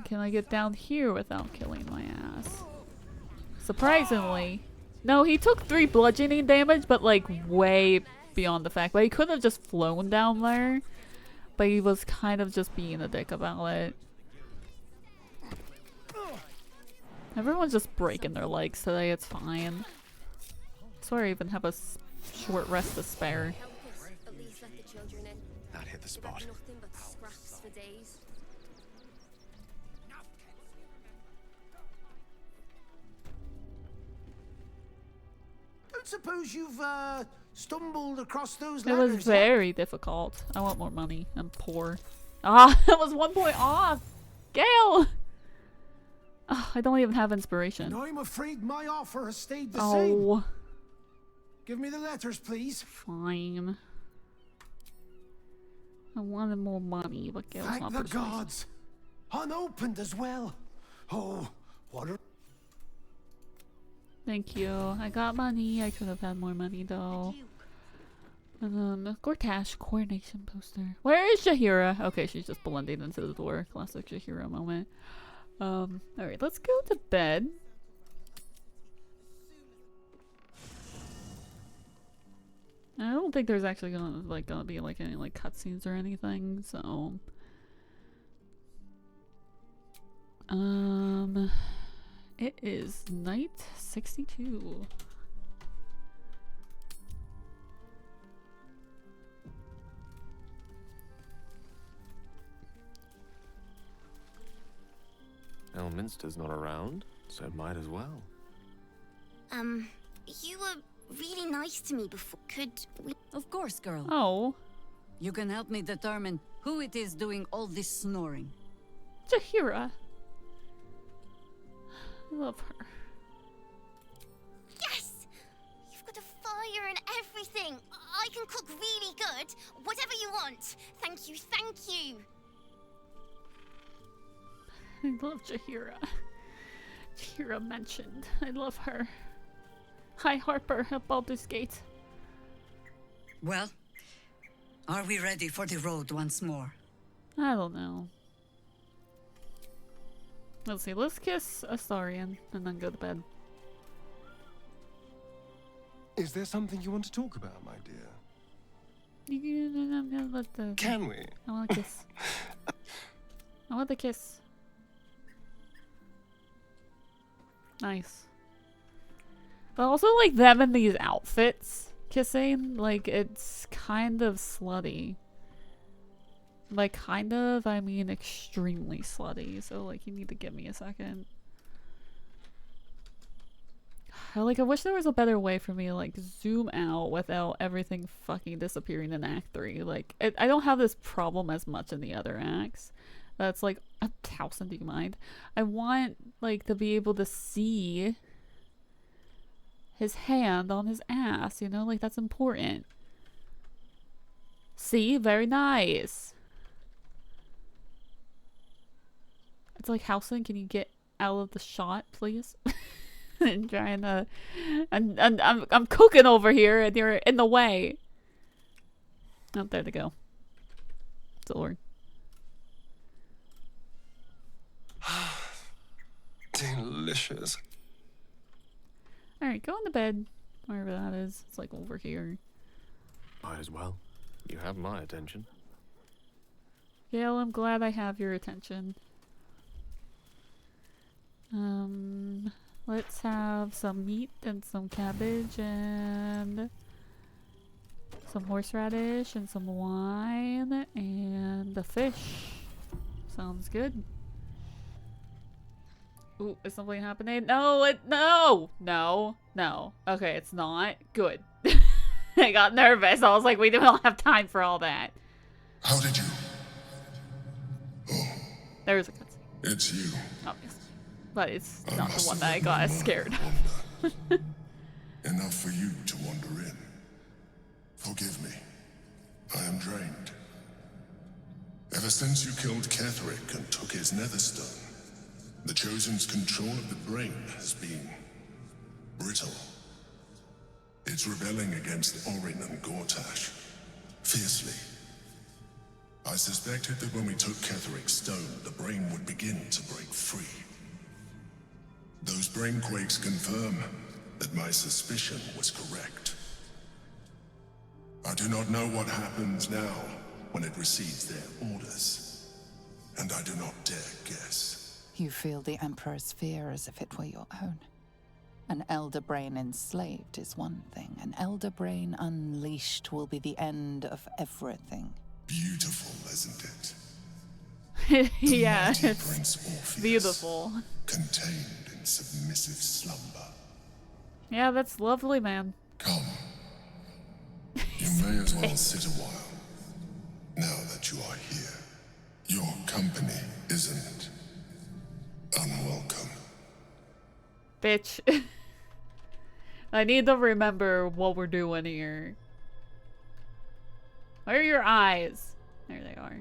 Can I get down here without killing my ass? Surprisingly. No, he took 3 bludgeoning damage, but like way beyond the fact. But he could have just flown down there. But he was kind of just being a dick about it. Everyone's just breaking their legs today, it's fine. Sorry I even have a short rest to spare. That hit the spot. Don't suppose you've stumbled across those It ladders? was very difficult. I want more money. I'm poor. Ah, that was 1 point off! Gale! Oh, I don't even have inspiration. And I'm afraid my offer has stayed the Oh. same. Give me the letters, please. Fine. I wanted more money, but Gale's Thank not the persuasive. gods. Unopened as well. Oh, what a... Thank you. I got money. I could have had more money though. Gortash coordination poster. Where is Shahira? Okay, she's just blending into the door. Classic Shahira moment. Alright, let's go to bed. don't think there's actually gonna be like any like cutscenes or anything, so it is night 62. Elminster's not around, so might as well. You were really nice to me before. Could we... Of course, girl. Oh. You can help me determine who it is doing all this snoring. Jahira. I love her. Yes! You've got a fire and everything. I can cook really good. Whatever you want. Thank you, thank you. I love Jahira. Jahira mentioned. I love her. Hi, Harper, at Baldur's Gate. Well, are we ready for the road once more? I don't know. Let's see, let's kiss Astarion and then go to bed. Is there something you want to talk about, my dear? Can we? I want to kiss. I want the kiss. Nice. But also, like, them in these outfits kissing, like, it's kind of slutty. By kind of, I mean extremely slutty, so, like, you need to give me a second. Like, I wish there was a better way for me to, like, zoom out without everything fucking disappearing in Act 3. Like, I don't have this problem as much in the other acts. That's, like, 1,000, do you mind? I want, like, to be able to see his hand on his ass, you know? Like, that's important. See? Very nice. It's like, Housen, can you get out of the shot, please? And trying to... And I'm cooking over here, and you're in the way. Oh, there they go. Lord. Delicious. Alright, go into bed. Wherever that is. It's like over here. Might as well. You have my attention. Gail, I'm glad I have your attention. Let's have some meat and some cabbage and some horseradish and some wine and the fish. Sounds good. Ooh, is something happening? No, no. Okay, it's not. Good. I got nervous. I was like, we don't have time for all that. How did you? Oh. There's a cutscene. It's you. Obviously. But it's not the one that I got scared of. Enough for you to wander in. Forgive me. I am drained. Ever since you killed Ketherick and took his netherstone, the Chosen's control of the brain has been brittle. It's rebelling against Orin and Gortash fiercely. I suspected that when we took Ketherick's stone, the brain would begin to break free. Those brain quakes confirm that my suspicion was correct. I do not know what happens now when it receives their orders, and I do not dare guess. You feel the Emperor's fear as if it were your own. An elder brain enslaved is one thing. An elder brain unleashed will be the end of everything. Beautiful, isn't it? Yeah, Mighty it's Prince Orpheus, beautiful. contained in submissive slumber. Yeah, that's lovely, man. Come. You may as well sit a while. Now that you are here, your company isn't unwelcome. Bitch. I need to remember what we're doing here. Where are your eyes? There they are.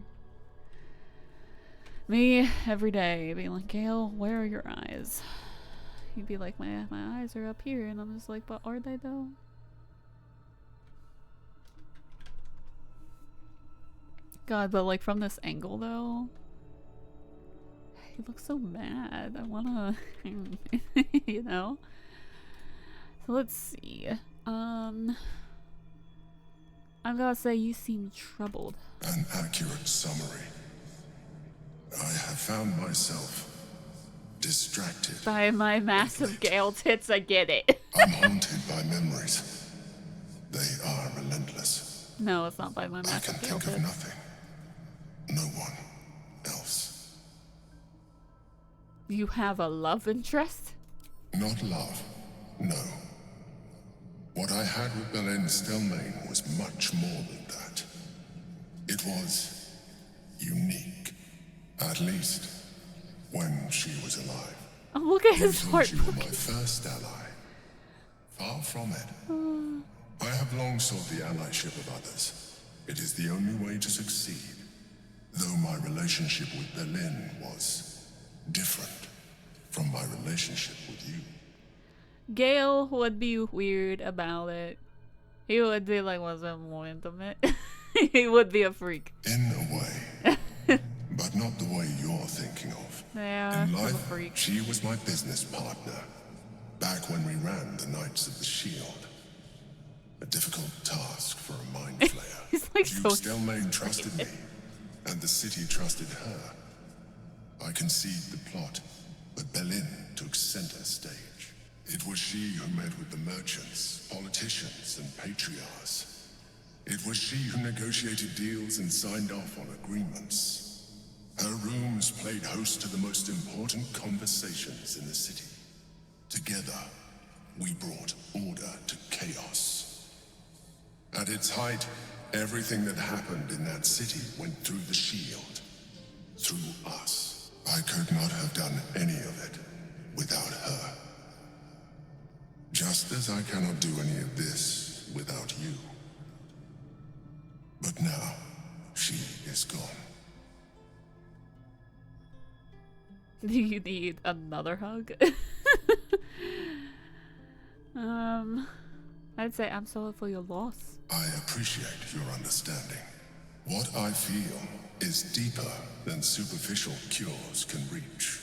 Me, every day, being like, Gail, where are your eyes? He'd be like, my eyes are up here. And I'm just like, but are they though? God, but like from this angle though, he looks so mad. I wanna, you know? So let's see. I'm gonna say you seem troubled. An accurate summary. I have found myself distracted. By my massive Gale tits, I get it. I'm haunted by memories. They are relentless. No, it's not by my I massive can Gale think of tits. nothing. No one else. You have a love interest? Not love. No. What I had with Belen Stelmane was much more than that. It was unique. At least, when she was alive. Oh, look at his heart. You were my first ally. Far from it. I have long sought the allyship of others. It is the only way to succeed. Though my relationship with Belen was different from my relationship with you. Gale would be weird about it. He would be like, was it more intimate? He would be a freak. In a way. But not the way you're thinking of. Yeah, In he's a life, freak. she was my business partner. Back when we ran the Knights of the Shield. A difficult task for a mind flayer. He's like Duke so Stelmane trusted me, and the city trusted her. I conceived the plot, but Belen took center stage. It was she who met with the merchants, politicians, and patriarchs. It was she who negotiated deals and signed off on agreements. Her rooms played host to the most important conversations in the city. Together, we brought order to chaos. At its height, everything that happened in that city went through the shield. Through us. I could not have done any of it without her. Just as I cannot do any of this without you. But now, she is gone. Do you need another hug? I'd say I'm sorry for your loss. I appreciate your understanding. What I feel is deeper than superficial cures can reach.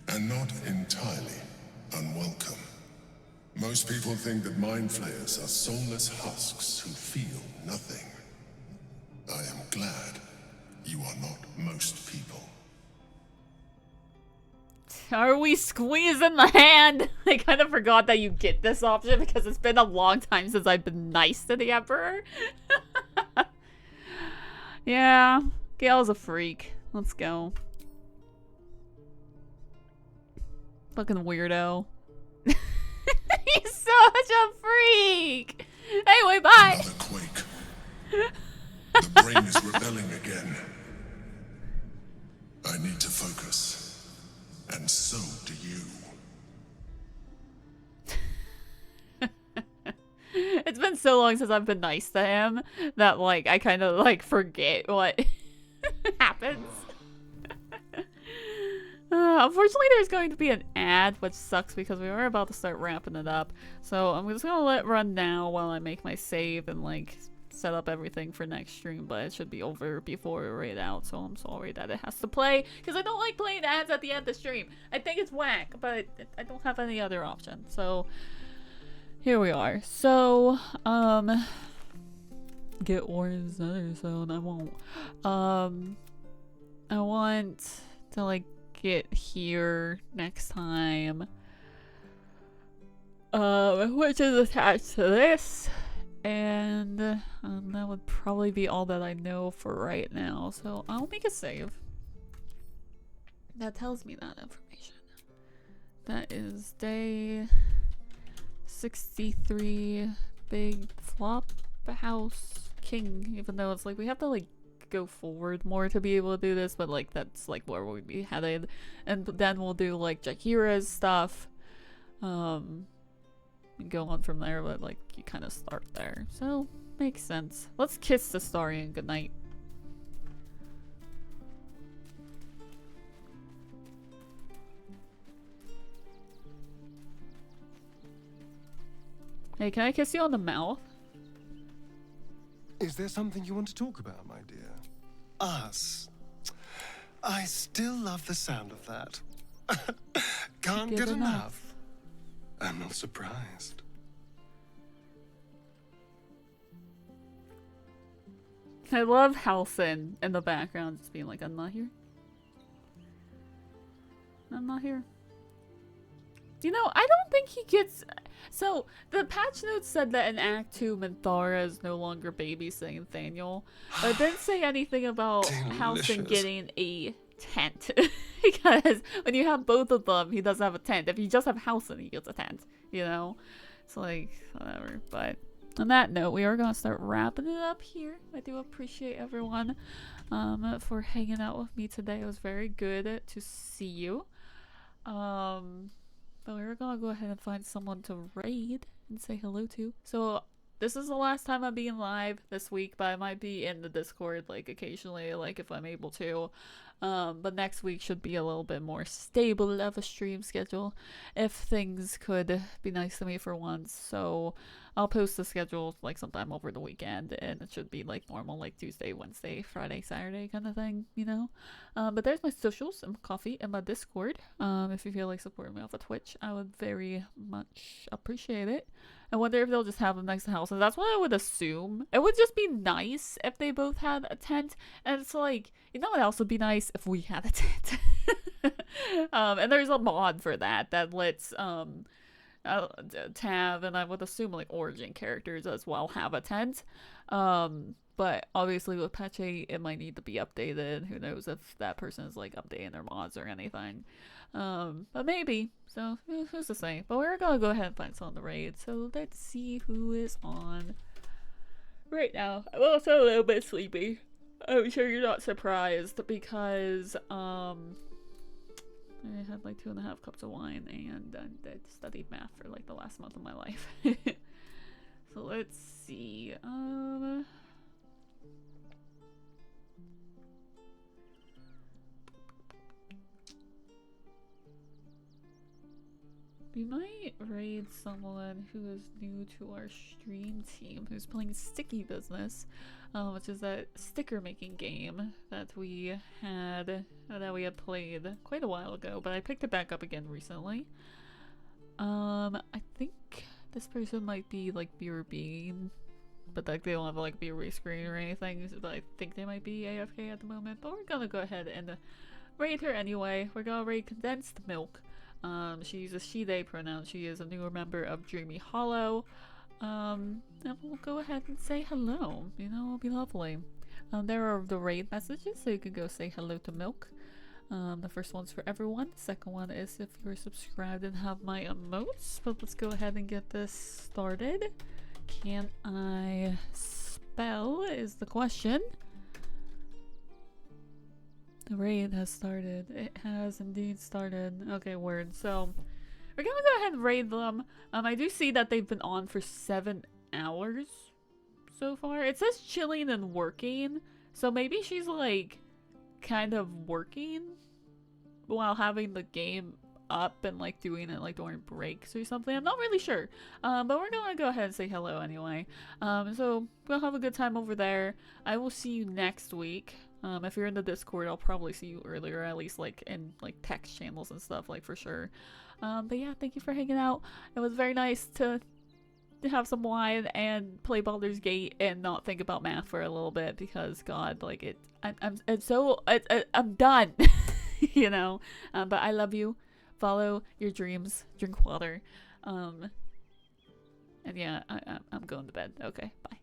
And not entirely unwelcome. Most people think that mind flayers are soulless husks who feel nothing. I am glad you are not most people. Are we squeezing the hand? I kind of forgot that you get this option because it's been a long time since I've been nice to the Emperor. Yeah, Gale's a freak. Let's go. Fucking weirdo. He's such a freak! Anyway, bye! Another quake. The brain is rebelling again. I need to focus. And so do you. It's been so long since I've been nice to him that, like, I kind of, like, forget what happens. Unfortunately, there's going to be an ad, which sucks because we are about to start wrapping it up. So I'm just going to let it run now while I make my save and, like, set up everything for next stream. But it should be over before we raid out, so I'm sorry that it has to play. Because I don't like playing ads at the end of the stream. I think it's whack, but I don't have any other option. So here we are. So, get Orange Nether Zone. I won't. I want to, like, get here next time, which is attached to this, and that would probably be all that I know for right now, so I'll make a save that tells me that information. That is day 63, big flop house king, even though it's like we have to, like, go forward more to be able to do this, but, like, that's, like, where we'd be headed, and then we'll do, like, Jakira's stuff, and go on from there, but, like, you kind of start there, so makes sense. Let's kiss the story and good night. Hey, can I kiss you on the mouth? Is there something you want to talk about, my dear? Us. I still love the sound of that. Can't Good get enough. enough. I'm not surprised. I love Halcyon in the background just being like, I'm not here. I'm not here. You know, I don't think he gets... So, the patch notes said that in Act 2, Minthara is no longer babysitting Nathaniel. But it didn't say anything about Halcyon getting a tent. Because when you have both of them, he doesn't have a tent. If you just have Halcyon, he gets a tent. You know? It's like, whatever. But on that note, we are going to start wrapping it up here. I do appreciate everyone for hanging out with me today. It was very good to see you. But we're gonna go ahead and find someone to raid and say hello to. So this is the last time I'm being live this week, but I might be in the Discord like occasionally, like if I'm able to. But next week should be a little bit more stable of a stream schedule, if things could be nice to me for once. So I'll post the schedule like sometime over the weekend, and it should be like normal, like Tuesday, Wednesday, Friday, Saturday kind of thing, you know. But there's my socials and coffee and my Discord. If you feel like supporting me off of Twitch, I would very much appreciate it. I wonder if they'll just have them next to houses. That's what I would assume. It would just be nice if they both had a tent. And it's like, you know what else would be nice? If we had a tent. And there's a mod for that lets Tav and I would assume like origin characters as well have a tent. But obviously with patch 8 it might need to be updated. Who knows if that person is like updating their mods or anything. But maybe. So who's to say? But we're gonna go ahead and find someone to raid. So let's see who is on right now. I'm also a little bit sleepy. I'm sure you're not surprised because I had like 2.5 cups of wine and I studied math for like the last month of my life. So let's see. We might raid someone who is new to our stream team, who's playing Sticky Business, which is that sticker making game that we had played quite a while ago, but I picked it back up again recently. I think this person might be like Beer Bean, but like they don't have like Beer screen or anything, but I think they might be AFK at the moment. But we're gonna go ahead and raid her anyway. We're gonna raid Condensed Milk. She uses she, they pronouns. She is a newer member of Dreamy Hollow. And we'll go ahead and say hello. You know, it'll be lovely. There are the raid messages, so you can go say hello to Milk. The first one's for everyone. The second one is if you're subscribed and have my emotes. But let's go ahead and get this started. Can I spell is the question. The raid has started. It has indeed started. Okay, word. So we're gonna go ahead and raid them. I do see that they've been on for 7 hours so far. It says chilling and working, so maybe she's like kind of working while having the game up and like doing it like during breaks or something. I'm not really sure. But we're gonna go ahead and say hello anyway. So we'll have a good time over there. I will see you next week. If you're in the Discord, I'll probably see you earlier, at least like in like text channels and stuff, like for sure. But yeah, thank you for hanging out. It was very nice to have some wine and play Baldur's Gate and not think about math for a little bit because God, like I'm done, you know. But I love you. Follow your dreams. Drink water. And yeah, I'm going to bed. Okay, bye.